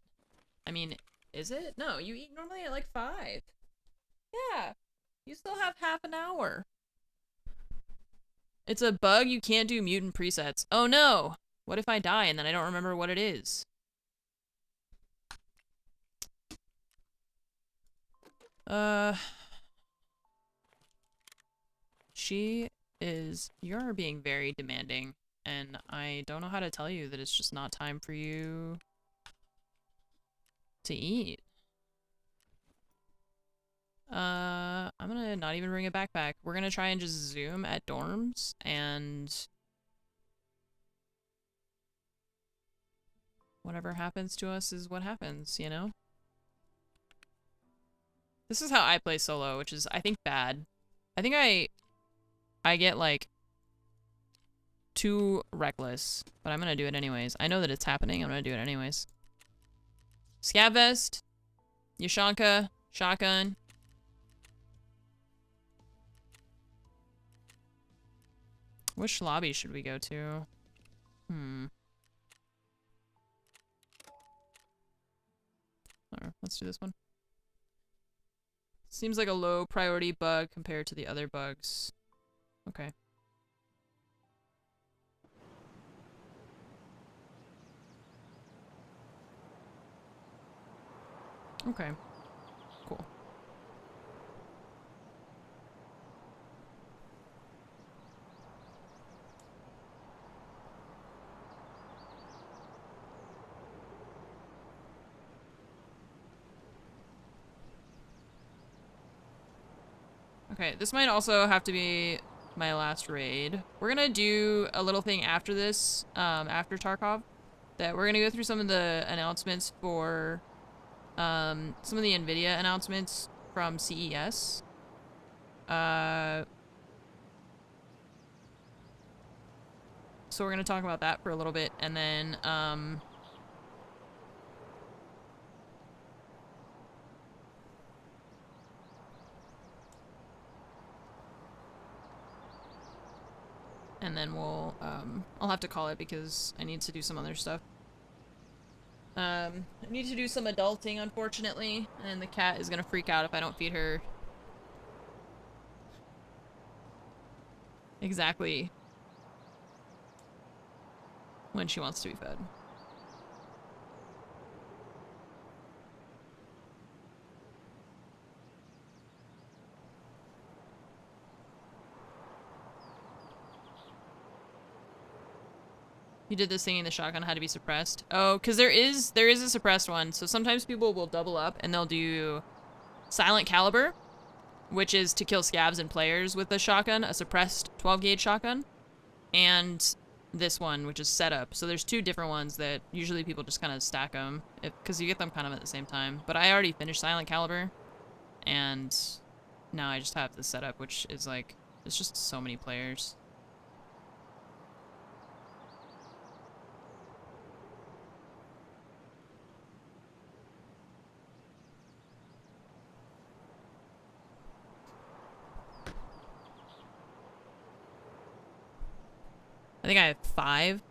I mean, is it? No, you eat normally at, like, 5. Yeah. You still have half an hour. It's a bug, you can't do mutant presets. Oh no! What if I die and then I don't remember what it is? You're being very demanding, and I don't know how to tell you that it's just not time for you to eat. I'm gonna not even bring a backpack. We're gonna try and just zoom at dorms, and whatever happens to us is what happens, you know? This is how I play solo, which is, I think, bad. I think I get, like, too reckless, but I'm gonna do it anyways. I know that it's happening, I'm gonna do it anyways. Scav vest, Yashanka, shotgun. Which lobby should we go to? Alright, let's do this one. Seems like a low priority bug compared to the other bugs. Okay. Okay. Cool. Okay, this might also have to be my last raid. We're gonna do a little thing after this, after Tarkov, that we're gonna go through some of the announcements for, some of the NVIDIA announcements from CES. So we're gonna talk about that for a little bit, and then, we'll, I'll have to call it because I need to do some other stuff. I need to do some adulting, unfortunately, and the cat is gonna freak out if I don't feed her exactly when she wants to be fed. You did this thing, the shotgun had to be suppressed. Oh, because there is a suppressed one. So sometimes people will double up and they'll do silent caliber, which is to kill scavs and players with the shotgun, a suppressed 12 gauge shotgun, and this one, which is setup. So there's two different ones that usually people just kind of stack them because you get them kind of at the same time. But I already finished silent caliber, and now I just have the setup, which is like, it's just so many players. I think I have 5.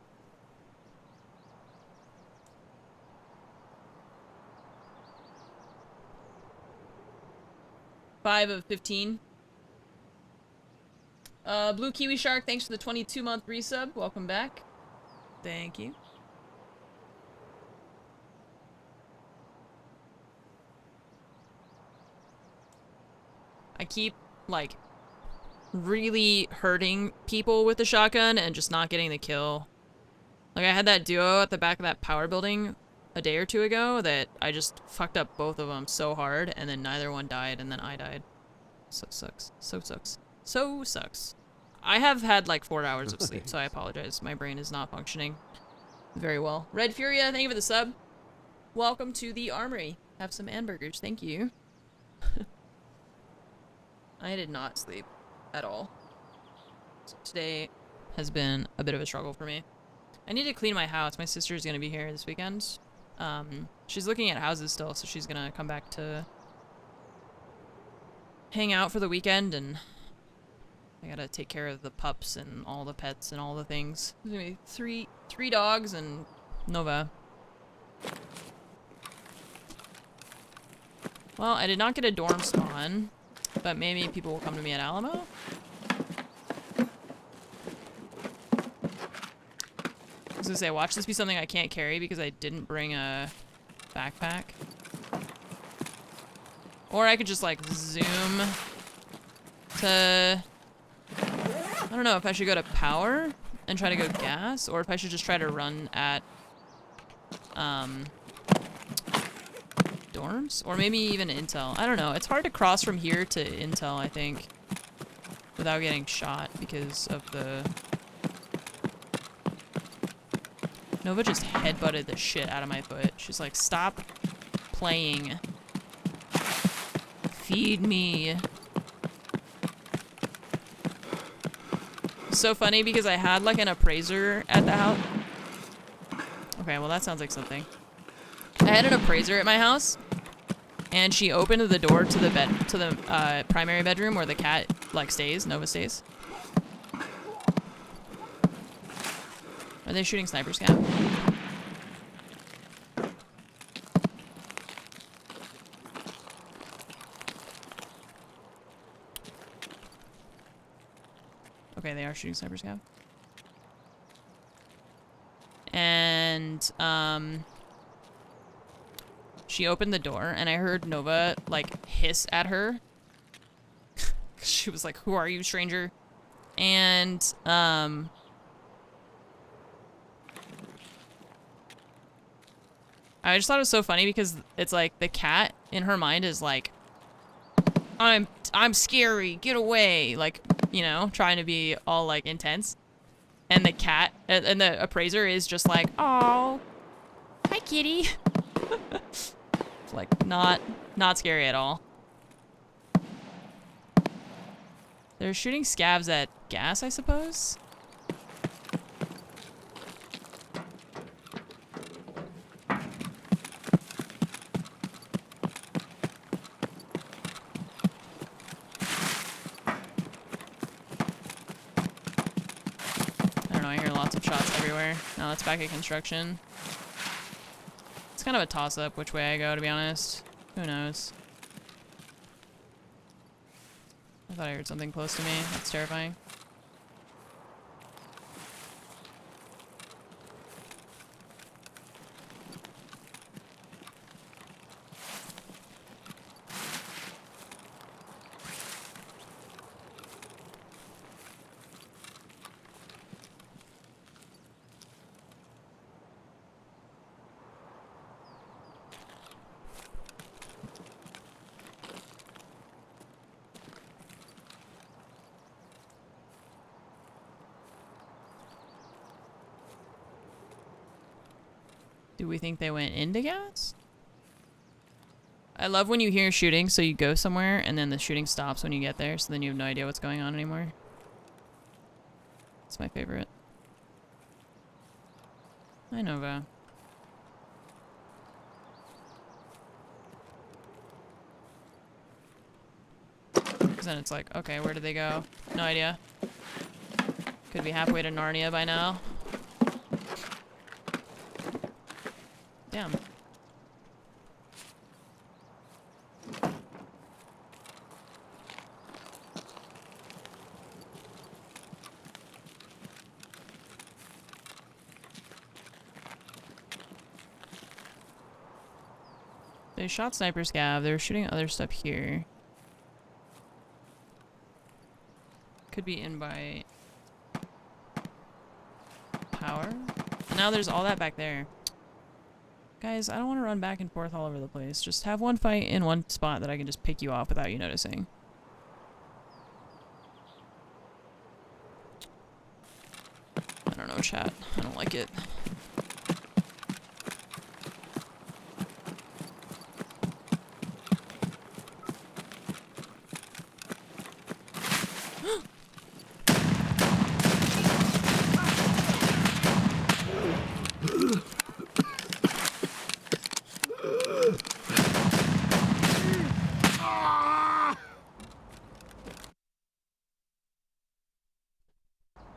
Five of 15. Blue Kiwi Shark, thanks for the 22-month resub. Welcome back. Thank you. I keep, like, really hurting people with the shotgun and just not getting the kill. Like, I had that duo at the back of that power building a day or two ago that I just fucked up both of them so hard, and then neither one died, and then I died. So sucks. So sucks. So sucks. I have had like 4 hours of sleep, so I apologize. My brain is not functioning very well. Red Furia, thank you for the sub. Welcome to the armory. Have some hamburgers, thank you. I did not sleep at all. So today has been a bit of a struggle for me. I need to clean my house. My sister's gonna be here this weekend. She's looking at houses still, so she's gonna come back to hang out for the weekend, and I gotta take care of the pups and all the pets and all the things. There's gonna be three dogs and Nova. Well, I did not get a dorm spawn, but maybe people will come to me at Alamo. I was gonna say, watch this be something I can't carry because I didn't bring a backpack. Or I could just like zoom to... I don't know if I should go to power and try to go gas, or if I should just try to run at dorms, or maybe even intel. I don't know. It's hard to cross from here to intel, I think, without getting shot because of the... Nova just headbutted the shit out of my foot. She's like, stop playing. Feed me. So funny because I had like an appraiser at the house. Okay, well that sounds like something. I had an appraiser at my house, and she opened the door to the primary bedroom where the cat like stays. Nova stays. Are they shooting sniper scout? Okay, they are shooting sniper scout. And she opened the door, and I heard Nova like hiss at her. She was like, "Who are you, stranger?" And I just thought it was so funny because it's like the cat in her mind is like, I'm scary, get away, like, you know, trying to be all like intense. And the cat and the appraiser is just like, "Oh, hi kitty." It's like not scary at all. They're shooting scavs at gas, I suppose. Now let's back at construction. It's kind of a toss-up which way I go, to be honest. Who knows? I thought I heard something close to me. That's terrifying. Do we think they went into gas? I love when you hear shooting, so you go somewhere and then the shooting stops when you get there, so then you have no idea what's going on anymore. It's my favorite. Hi, Nova. Because then it's like, okay, where did they go? No idea. Could be halfway to Narnia by now. Damn. They shot sniper scav. They were shooting other stuff here. Could be in by power. And now there's all that back there. Guys, I don't want to run back and forth all over the place. Just have one fight in one spot that I can just pick you off without you noticing. don't know, chat. I don't like it.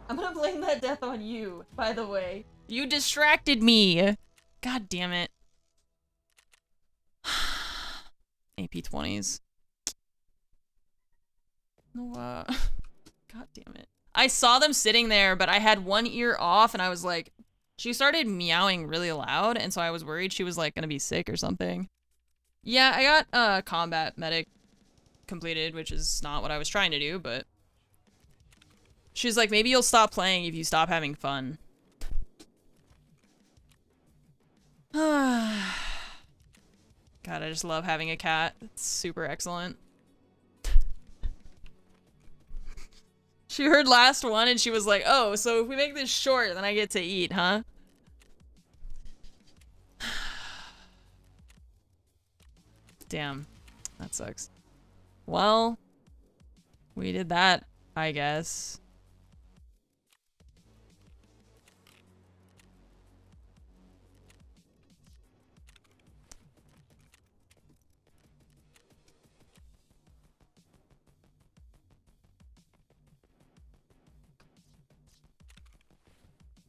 I'm gonna blame that death on you, by the way. You distracted me! God damn it. AP20s. No, God damn it. I saw them sitting there, but I had one ear off and I was like, she started meowing really loud, and so I was worried she was like gonna be sick or something. Yeah, I got combat medic completed, which is not what I was trying to do, but she's like, maybe you'll stop playing if you stop having fun. God, I just love having a cat. It's super excellent. She heard last one and she was like, oh, so if we make this short, then I get to eat, huh? Damn, that sucks. Well, we did that, I guess.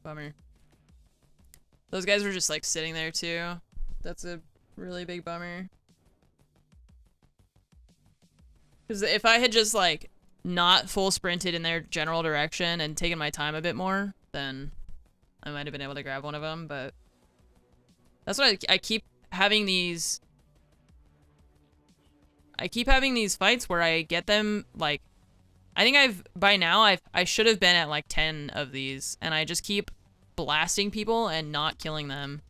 Bummer. Those guys were just like sitting there too. That's a really big bummer. Because if I had just like not full sprinted in their general direction and taken my time a bit more, then I might have been able to grab one of them, but that's what I keep having these. I keep having these fights where I get them like, I think I should have been at like 10 of these, and I just keep blasting people and not killing them.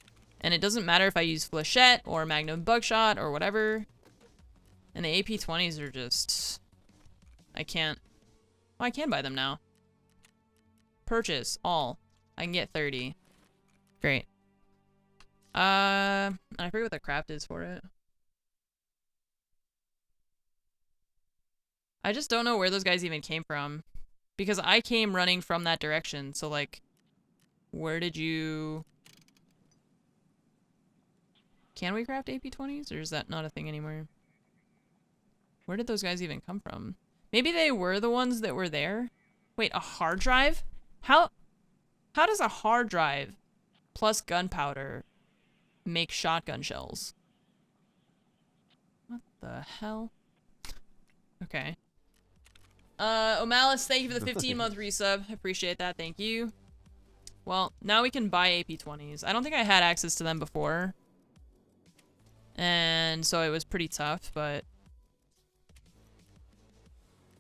And it doesn't matter if I use flechette or magnum buckshot or whatever. And the AP20s are just, I can't, well, I can buy them now. Purchase all. I can get 30. Great. I forget what the craft is for it. I just don't know where those guys even came from, because I came running from that direction. So like, where did you? Can we craft AP20s, or is that not a thing anymore? Where did those guys even come from? Maybe they were the ones that were there. Wait, a hard drive? How does a hard drive plus gunpowder make shotgun shells? What the hell? Okay. Omalis, thank you for the 15-month resub. Appreciate that, thank you. Well, now we can buy AP20s. I don't think I had access to them before. And so it was pretty tough, but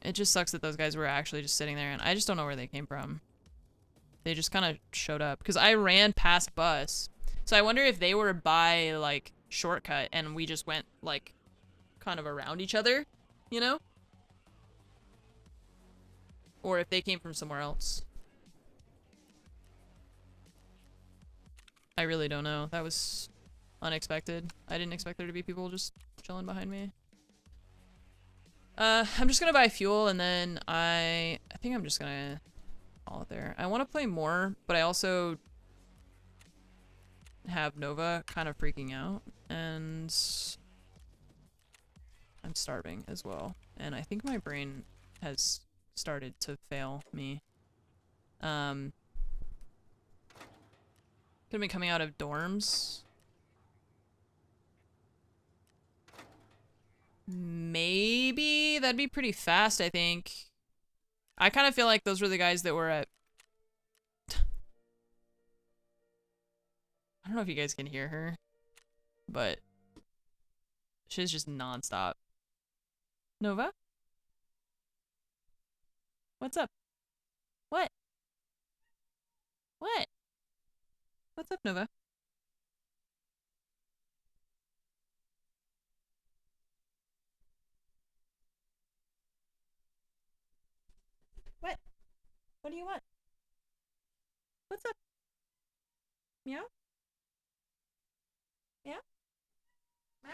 it just sucks that those guys were actually just sitting there, and I just don't know where they came from. They just kind of showed up, because I ran past bus. So I wonder if they were by, like, shortcut, and we just went, like, kind of around each other, you know? Or if they came from somewhere else. I really don't know. That was unexpected. I didn't expect there to be people just chilling behind me. I'm just gonna buy fuel, and then I think I'm just gonna call it there. I want to play more, but I also have Nova kind of freaking out, and I'm starving as well. And I think my brain has started to fail me. Gonna be coming out of dorms. Maybe that'd be pretty fast, I think. I kind of feel like those were the guys that were at. I don't know if you guys can hear her, but she's just nonstop. Nova? What's up? What? What? What's up, Nova? What? What do you want? What's up? Meow? Meow? Meow?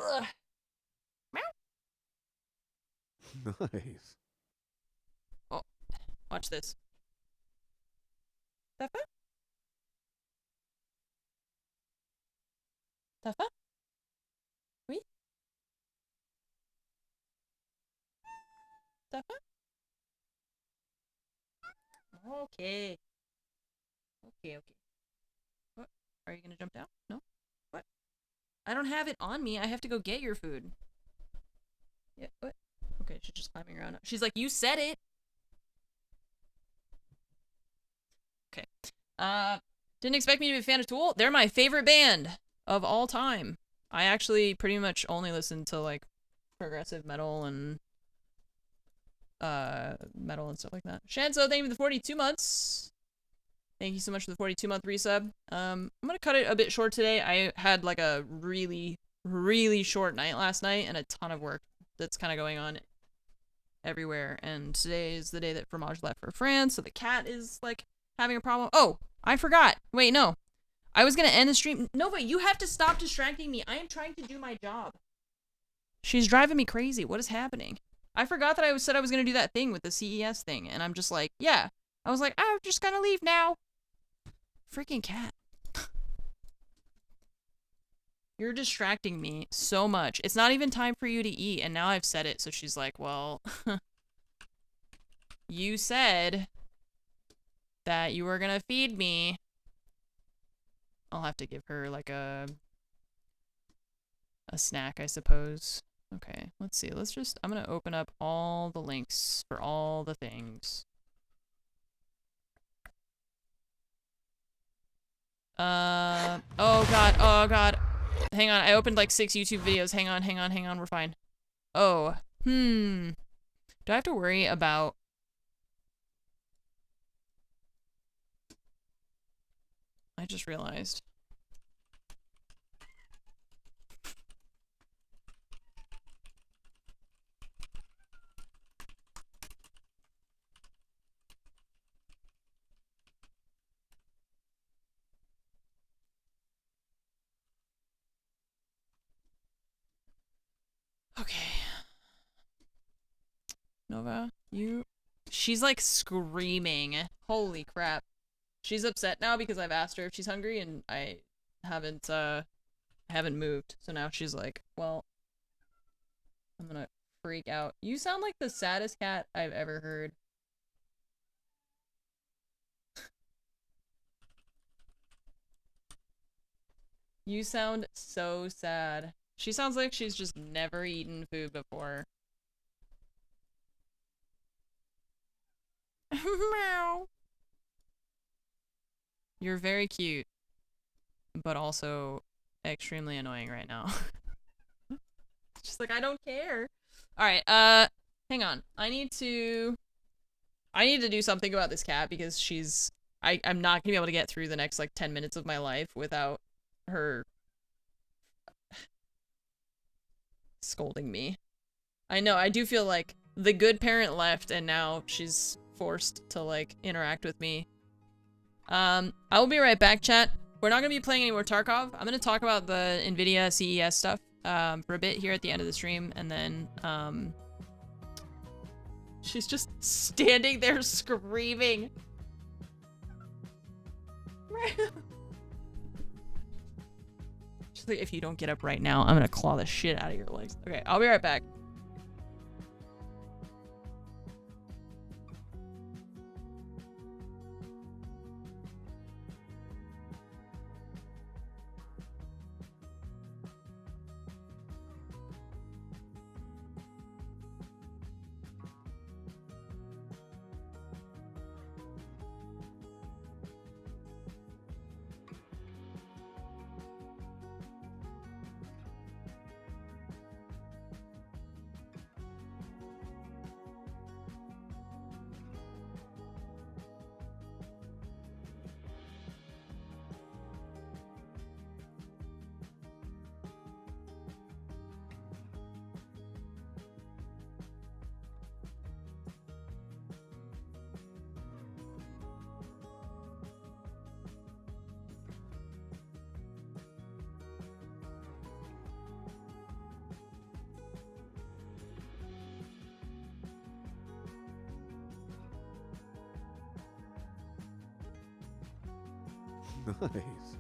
Ugh. Nice. Oh, watch this. Teffa? Teffa? Oui? Teffa? Okay. Okay, okay. What? Are you gonna jump down? No? What? I don't have it on me. I have to go get your food. Yeah, what? Okay, she's just climbing around. She's like, you said it! Okay. Didn't expect me to be a fan of Tool? They're my favorite band of all time. I actually pretty much only listen to, like, progressive metal and stuff like that. Shanso, thank you for the 42 months. Thank you so much for the 42-month resub. I'm gonna cut it a bit short today. I had like a really, really short night last night and a ton of work that's kind of going on everywhere. And today is the day that Fromage left for France, so the cat is like having a problem. Oh, I forgot. Wait, no. I was gonna end the stream. Nova, you have to stop distracting me. I am trying to do my job. She's driving me crazy. What is happening? I forgot that I said I was gonna do that thing with the CES thing, and I'm just like, yeah. I was like, I'm just gonna leave now. Freaking cat. You're distracting me so much. It's not even time for you to eat, and now I've said it, so she's like, well, you said that you were gonna feed me. I'll have to give her, like, a snack, I suppose. Okay, let's see. I'm gonna open up all the links for all the things. Oh god. Hang on, I opened like 6 YouTube videos. Hang on, we're fine. Oh, do I have to worry about... I just realized. Okay. Nova, she's like screaming. Holy crap. She's upset now because I've asked her if she's hungry and I haven't moved. So now she's like, well, I'm gonna freak out. You sound like the saddest cat I've ever heard. You sound so sad. She sounds like she's just never eaten food before. Meow. You're very cute, but also extremely annoying right now. She's like, I don't care. Alright, hang on. I need to do something about this cat because I'm not gonna be able to get through the next, like, 10 minutes of my life without her scolding me. I know, I do feel like the good parent left and now she's forced to, like, interact with me. I will be right back, chat. We're not gonna be playing any more Tarkov. I'm gonna talk about the NVIDIA CES stuff, for a bit here at the end of the stream, and then, she's just standing there screaming. She's like, if you don't get up right now, I'm gonna claw the shit out of your legs. Okay, I'll be right back. Nice.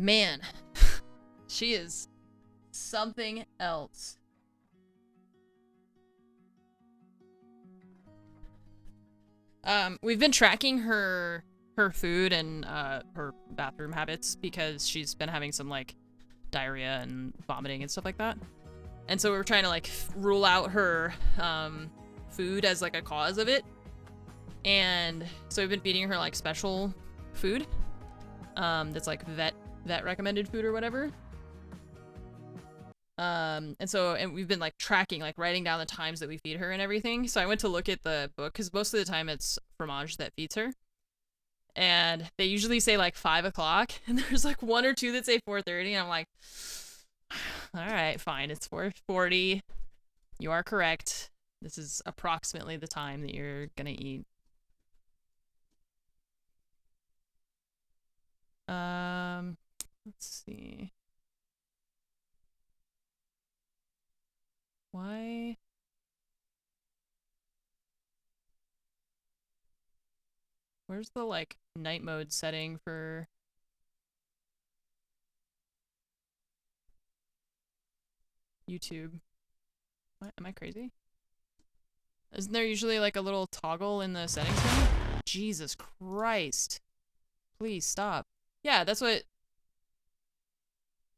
Man, she is something else. We've been tracking her food and her bathroom habits because she's been having some like diarrhea and vomiting and stuff like that. And so we're trying to like rule out her food as like a cause of it. And so we've been feeding her like special food that's like vet recommended food or whatever. And we've been like tracking, like writing down the times that we feed her and everything. So I went to look at the book because most of the time it's Fromage that feeds her. And they usually say like 5 o'clock, and there's like 1 or 2 that say 4:30, and I'm like, all right, fine, it's 4:40. You are correct. This is approximately the time that you're gonna eat. Let's see. Why? Where's the like night mode setting for YouTube? What? Am I crazy? Isn't there usually like a little toggle in the settings menu? Jesus Christ. Please stop. Yeah, that's what...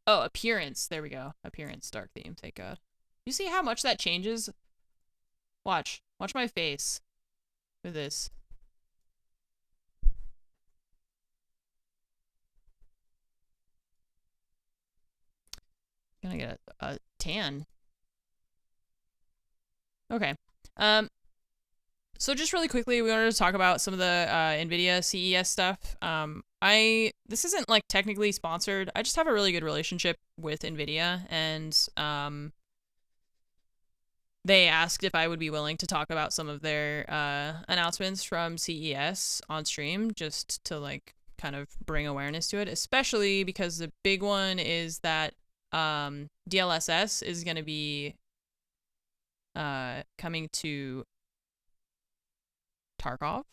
Oh, appearance. There we go. Appearance, dark theme. Thank God. You see how much that changes? Watch. Watch my face with this. Gonna get a tan. Okay. So just really quickly, we wanted to talk about some of the NVIDIA CES stuff. This isn't like technically sponsored. I just have a really good relationship with NVIDIA, and they asked if I would be willing to talk about some of their announcements from CES on stream, just to like kind of bring awareness to it, especially because the big one is that DLSS is going to be coming to Tarkov,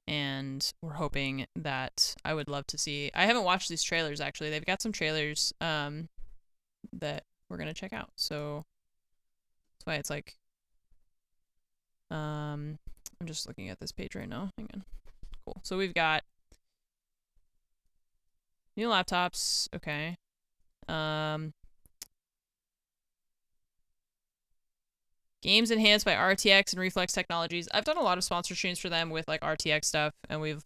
and we're hoping that I would love to see. I haven't watched these trailers actually. They've got some trailers that we're gonna check out. So that's why it's like I'm just looking at this page right now. Hang on. Cool. So we've got new laptops. Okay. Games enhanced by RTX and Reflex Technologies. I've done a lot of sponsor streams for them with like RTX stuff, and we've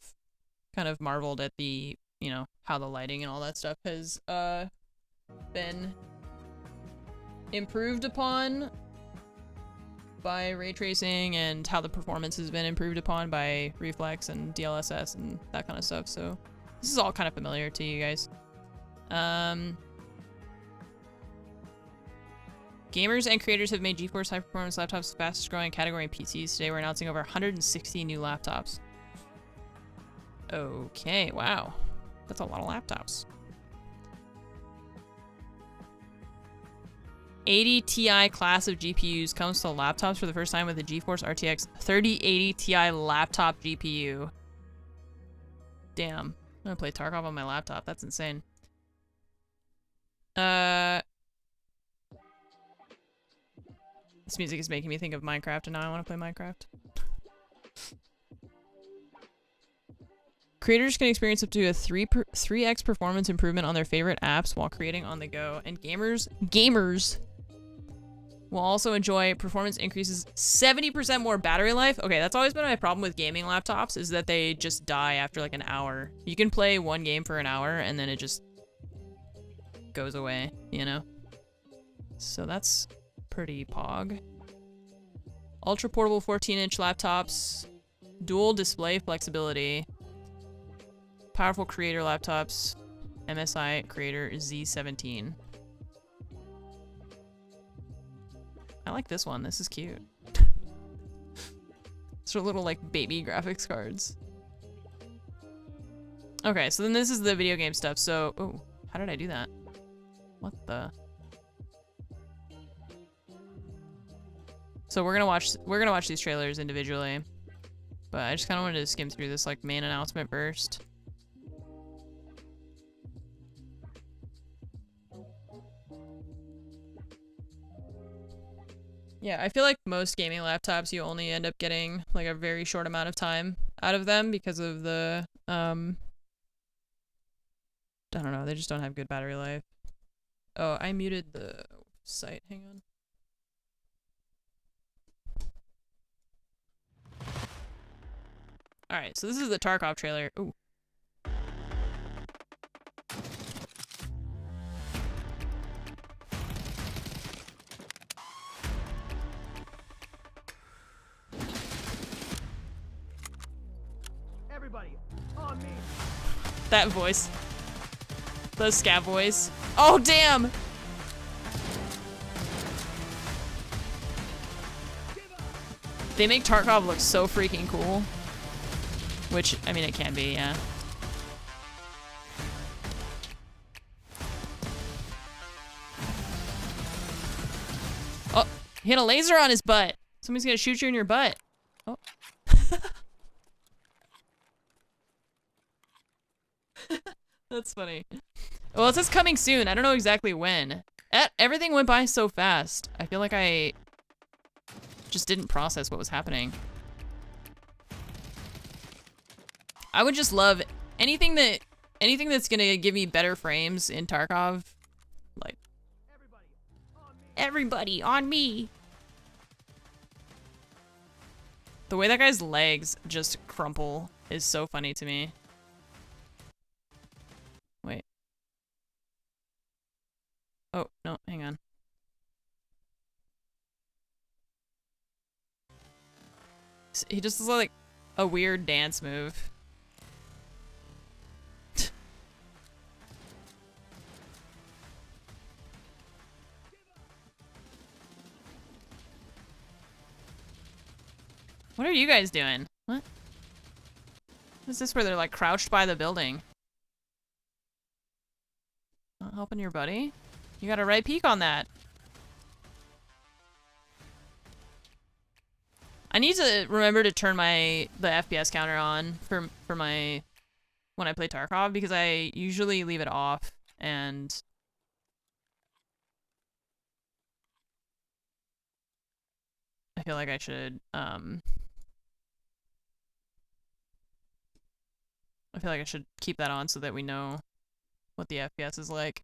kind of marveled at the, you know, how the lighting and all that stuff has been improved upon by ray tracing, and how the performance has been improved upon by Reflex and DLSS and that kind of stuff. So this is all kind of familiar to you guys. Gamers and creators have made GeForce high-performance laptops the fastest growing category in PCs. Today we're announcing over 160 new laptops. Okay, wow. That's a lot of laptops. 80 Ti class of GPUs comes to laptops for the first time with the GeForce RTX 3080 Ti laptop GPU. Damn. I'm gonna play Tarkov on my laptop. That's insane. This music is making me think of Minecraft, and now I want to play Minecraft. Creators can experience up to a 3x performance improvement on their favorite apps while creating on the go, and gamers will also enjoy performance increases, 70% more battery life. Okay, that's always been my problem with gaming laptops, is that they just die after like an hour. You can play one game for an hour and then it just goes away, you know? So that's pretty pog. Ultra portable 14-inch laptops, dual display flexibility, powerful creator laptops, MSI Creator Z17. I like this one. This is cute. It's are little like baby graphics cards. Okay, so then this is the video game stuff. So, oh, how did I do that? What the? So we're gonna watch these trailers individually, but I just kind of wanted to skim through this like main announcement first. Yeah, I feel like most gaming laptops, you only end up getting like a very short amount of time out of them because of the, I don't know, they just don't have good battery life. Oh, I muted the site, hang on. Alright, so this is the Tarkov trailer. Ooh. Everybody, on me. That voice. The scav voice. Oh, damn! They make Tarkov look so freaking cool. Which, I mean, it can be, yeah. Oh, he had a laser on his butt. Somebody's gonna shoot you in your butt. Oh. That's funny. Well, it says coming soon. I don't know exactly when. Everything went by so fast. I feel like I just didn't process what was happening. I would just love anything that's gonna give me better frames in Tarkov. Like, everybody on me. The way that guy's legs just crumple is so funny to me. Wait. Oh, no, hang on. He just does like a weird dance move. What are you guys doing? What? What is this where they're like crouched by the building? Not helping your buddy? You got a right peek on that. I need to remember to turn the FPS counter on for my when I play Tarkov, because I usually leave it off, and I feel like I should keep that on so that we know what the FPS is like.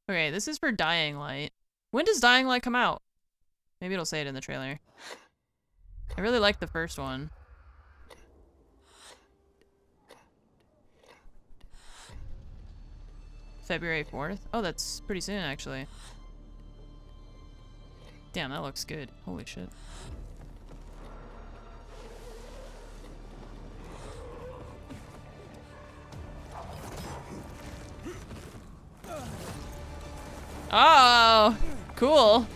Okay, this is for Dying Light. When does Dying Light come out? Maybe it'll say it in the trailer. I really like the first one. February 4th? Oh, that's pretty soon, actually. Damn, that looks good. Holy shit. Oh, cool.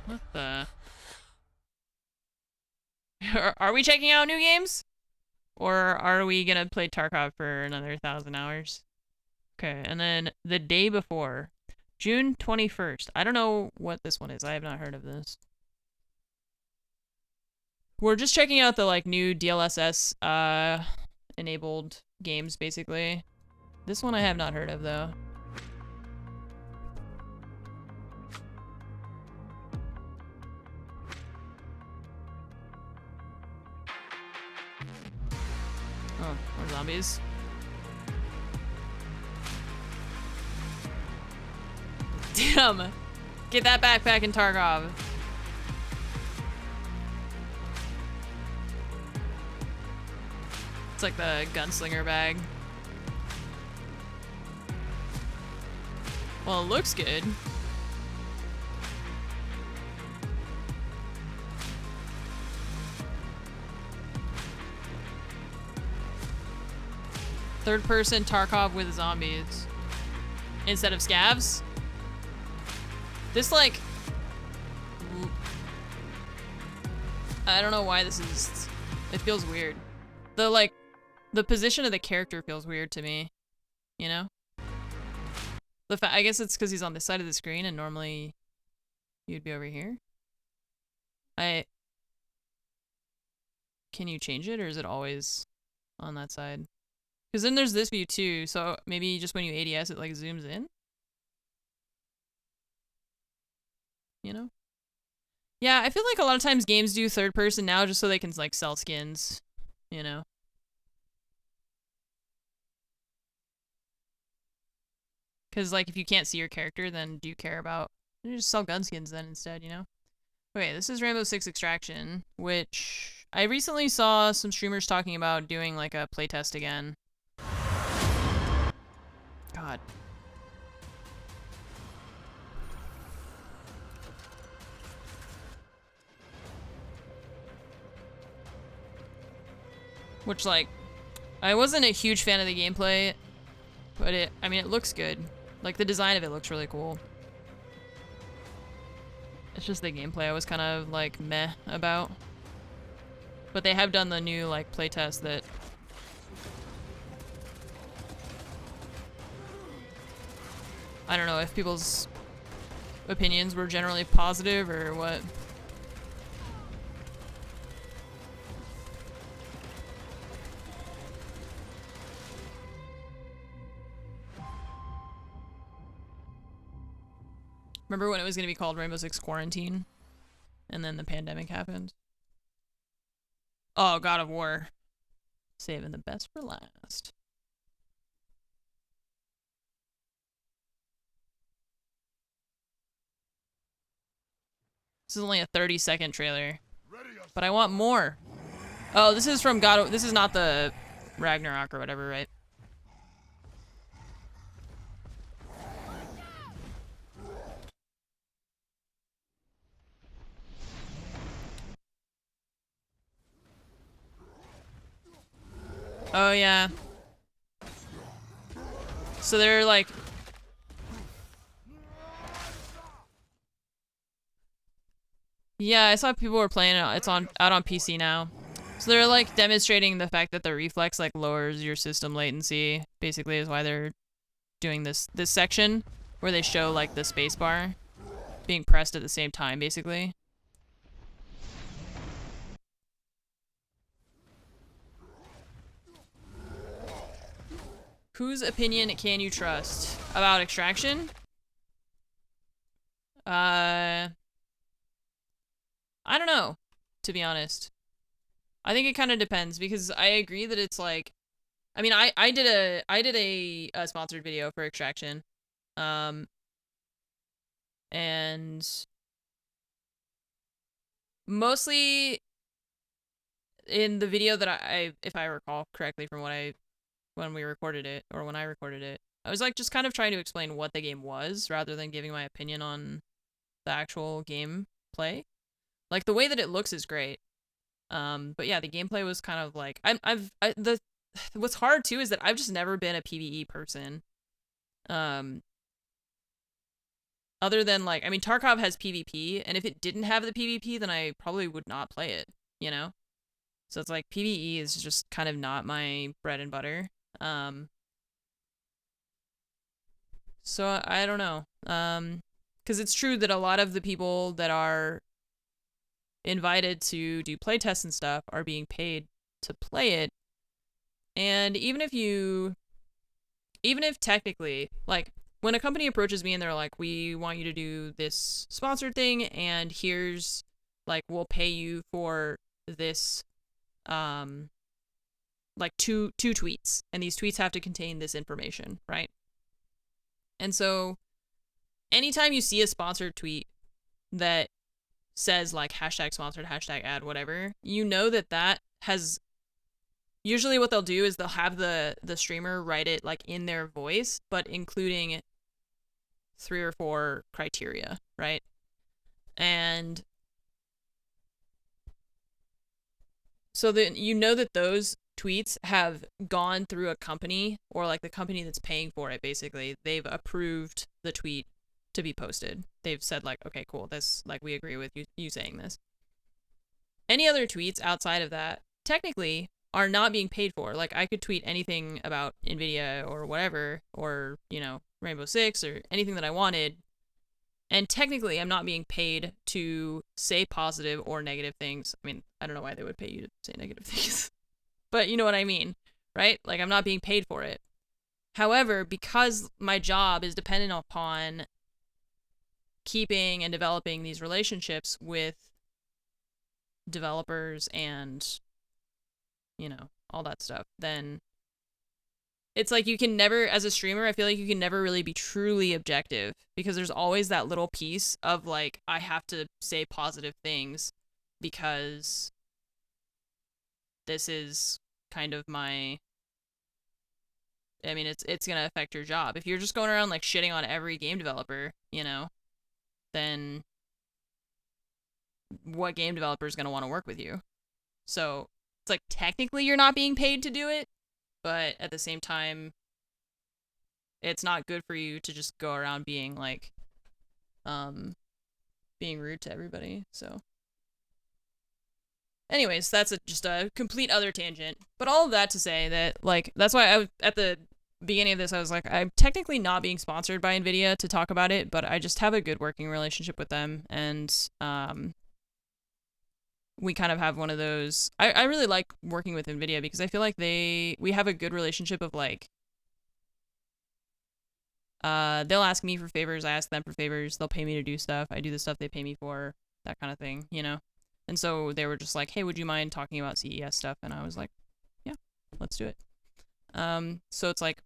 What the? Are we checking out new games? Or are we gonna play Tarkov for another 1,000 hours? Okay, and then the day before. June 21st. I don't know what this one is. I have not heard of this. We're just checking out the like new DLSS enabled games basically. This one I have not heard of though. Oh, more zombies. Damn! Get that backpack in Tarkov. It's like the gunslinger bag. Well, it looks good. Third person Tarkov with zombies. Instead of scavs? This, like... I don't know why this is... It feels weird. The, like... The position of the character feels weird to me. You know? I guess it's because he's on this side of the screen and normally... You'd be over here? Can you change it or is it always on that side? Because then there's this view too, so maybe just when you ADS it like zooms in? You know? Yeah, I feel like a lot of times games do third person now just so they can like sell skins, you know? Because like if you can't see your character, then do you care about... You just sell gun skins then instead, you know? Okay, this is Rainbow Six Extraction, which I recently saw some streamers talking about doing like a playtest again. God. Which, like, I wasn't a huge fan of the gameplay, but I mean, it looks good. Like, the design of it looks really cool. It's just the gameplay I was kind of, like, meh about. But they have done the new, like, playtest that... I don't know if people's opinions were generally positive or what. Remember when it was going to be called Rainbow Six Quarantine? And then the pandemic happened? Oh, God of War. Saving the best for last. This is only a 30-second trailer. But I want more. Oh, this is from God of... This is not the Ragnarok or whatever, right? Oh, yeah. So they're like... Yeah, I saw people were playing it. It's out on PC now. So they're like demonstrating the fact that the reflex like lowers your system latency. Basically, is why they're doing this section where they show like the spacebar being pressed at the same time, basically. Whose opinion can you trust about Extraction? I don't know, to be honest. I think it kind of depends because I agree that it's like, I mean, I did a sponsored video for Extraction, and mostly in the video that I if I recall correctly from when we recorded it or when I recorded it, I was like just kind of trying to explain what the game was rather than giving my opinion on the actual gameplay. Like the way that it looks is great. But yeah, the gameplay was kind of like what's hard too is that I've just never been a PvE person. Other than like, I mean, Tarkov has PvP, and if it didn't have the PvP, then I probably would not play it, you know? So it's like PvE is just kind of not my bread and butter. So I don't know. 'Cause it's true that a lot of the people that are invited to do playtests and stuff are being paid to play it. And even if technically, like, when a company approaches me and they're like, we want you to do this sponsored thing, and here's, like, we'll pay you for this, like, two tweets, and these tweets have to contain this information, right? And so, anytime you see a sponsored tweet that says, like, hashtag sponsored, hashtag ad, whatever, you know that has... Usually what they'll do is they'll have the streamer write it, like, in their voice, but including 3 or 4 criteria, right? And so then you know that those tweets have gone through a company, or like the company that's paying for it, basically. They've approved the tweet to be posted. They've said, like, okay, cool, this, like, we agree with you saying this. Any other tweets outside of that, technically, are not being paid for. Like, I could tweet anything about NVIDIA or whatever, or, you know, Rainbow Six, or anything that I wanted, and technically I'm not being paid to say positive or negative things. I mean, I don't know why they would pay you to say negative things, but you know what I mean, right? Like, I'm not being paid for it. However, because my job is dependent upon keeping and developing these relationships with developers and, you know, all that stuff, then it's like you can never, as a streamer, I feel like you can never really be truly objective, because there's always that little piece of, like, I have to say positive things because this is kind of my... I mean, it's gonna affect your job. If you're just going around, like, shitting on every game developer, you know, then what game developer is gonna want to work with you? So it's like, technically you're not being paid to do it, but at the same time, it's not good for you to just go around being, like, being rude to everybody, so. Anyways, that's just a complete other tangent. But all of that to say that, like, that's why at the beginning of this, I was like, I'm technically not being sponsored by NVIDIA to talk about it, but I just have a good working relationship with them, and, we kind of have one of those... I really like working with NVIDIA because I feel like we have a good relationship of, like, they'll ask me for favors, I ask them for favors, they'll pay me to do stuff, I do the stuff they pay me for, that kind of thing, you know? And so they were just like, hey, would you mind talking about CES stuff? And I was like, yeah, let's do it. So it's like,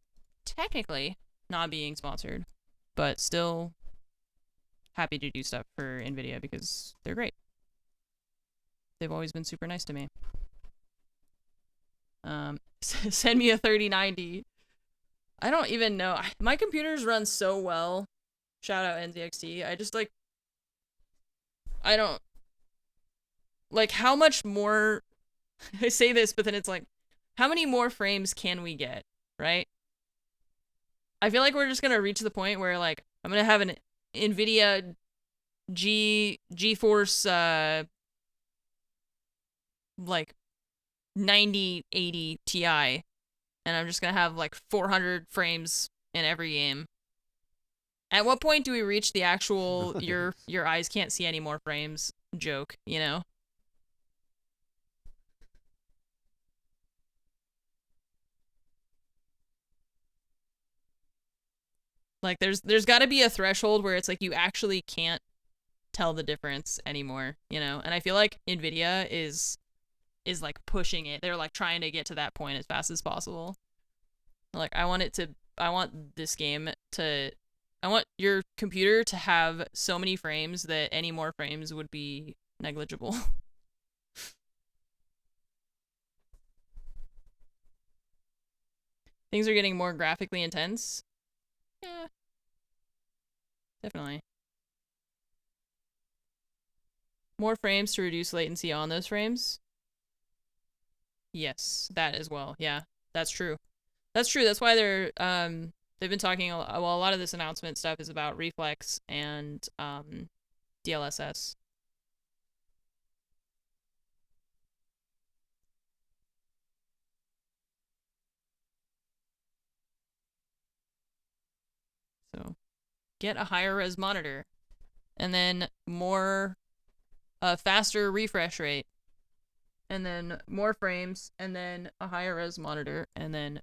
technically not being sponsored, but still happy to do stuff for NVIDIA because they're great. They've always been super nice to me. Send me a 3090. I don't even know. My computers run so well. Shout out NZXT. I just, like... I don't... Like, how much more... I say this, but then it's like, how many more frames can we get, right? I feel like we're just gonna reach the point where, like, I'm gonna have an NVIDIA GeForce, like, 9080 Ti, and I'm just gonna have, like, 400 frames in every game. At what point do we reach the actual your eyes can't see any more frames joke, you know? Like, there's got to be a threshold where it's like you actually can't tell the difference anymore, you know? And I feel like NVIDIA is like pushing it. They're like trying to get to that point as fast as possible. Like, I want this game to... I want your computer to have so many frames that any more frames would be negligible. Things are getting more graphically intense. Yeah. Definitely. More frames to reduce latency on those frames. Yes, that as well. Yeah, that's true. That's true. That's why they've been talking, well, a lot of this announcement stuff is about reflex and DLSS. So, get a higher res monitor. And then more a faster refresh rate, and then more frames, and then a higher res monitor, and then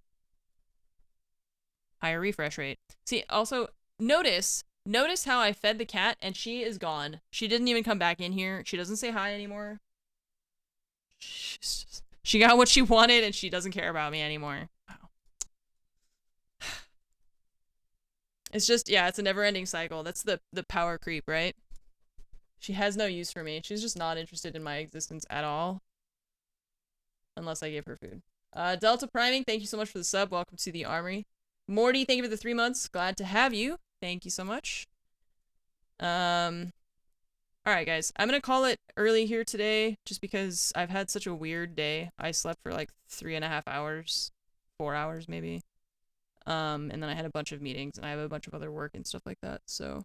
higher refresh rate. See, also, notice how I fed the cat and she is gone. She didn't even come back in here. She doesn't say hi anymore. She got what she wanted and she doesn't care about me anymore. Wow. It's just, yeah, it's a never-ending cycle. That's the power creep, right? She has no use for me. She's just not interested in my existence at all. Unless I give her food. Delta Priming, thank you so much for the sub. Welcome to the armory. Morty, thank you for the 3 months. Glad to have you. Thank you so much. Alright, guys. I'm gonna call it early here today, just because I've had such a weird day. I slept for like 3.5 hours. 4 hours, maybe. And then I had a bunch of meetings, and I have a bunch of other work and stuff like that, so.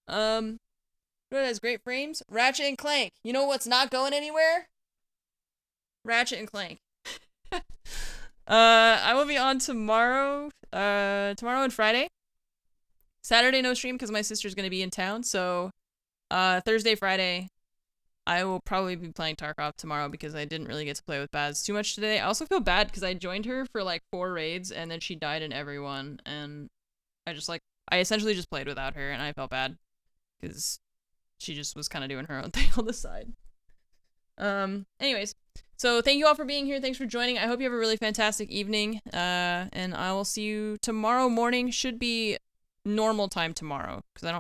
What has great frames? Ratchet and Clank. You know what's not going anywhere? Ratchet and Clank. I will be on tomorrow, tomorrow and Friday. Saturday no stream because my sister's gonna be in town, so Thursday, Friday, I will probably be playing Tarkov tomorrow because I didn't really get to play with Baz too much today. I also feel bad because I joined her for like 4 raids and then she died in every one, and I essentially just played without her, and I felt bad because she just was kind of doing her own thing on the side. Anyways, so thank you all for being here. Thanks for joining. I hope you have a really fantastic evening. And I will see you tomorrow morning. Should be normal time tomorrow, because I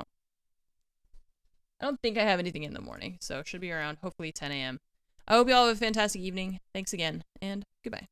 don't think I have anything in the morning, so it should be around hopefully 10 a.m. I hope you all have a fantastic evening. Thanks again, and goodbye.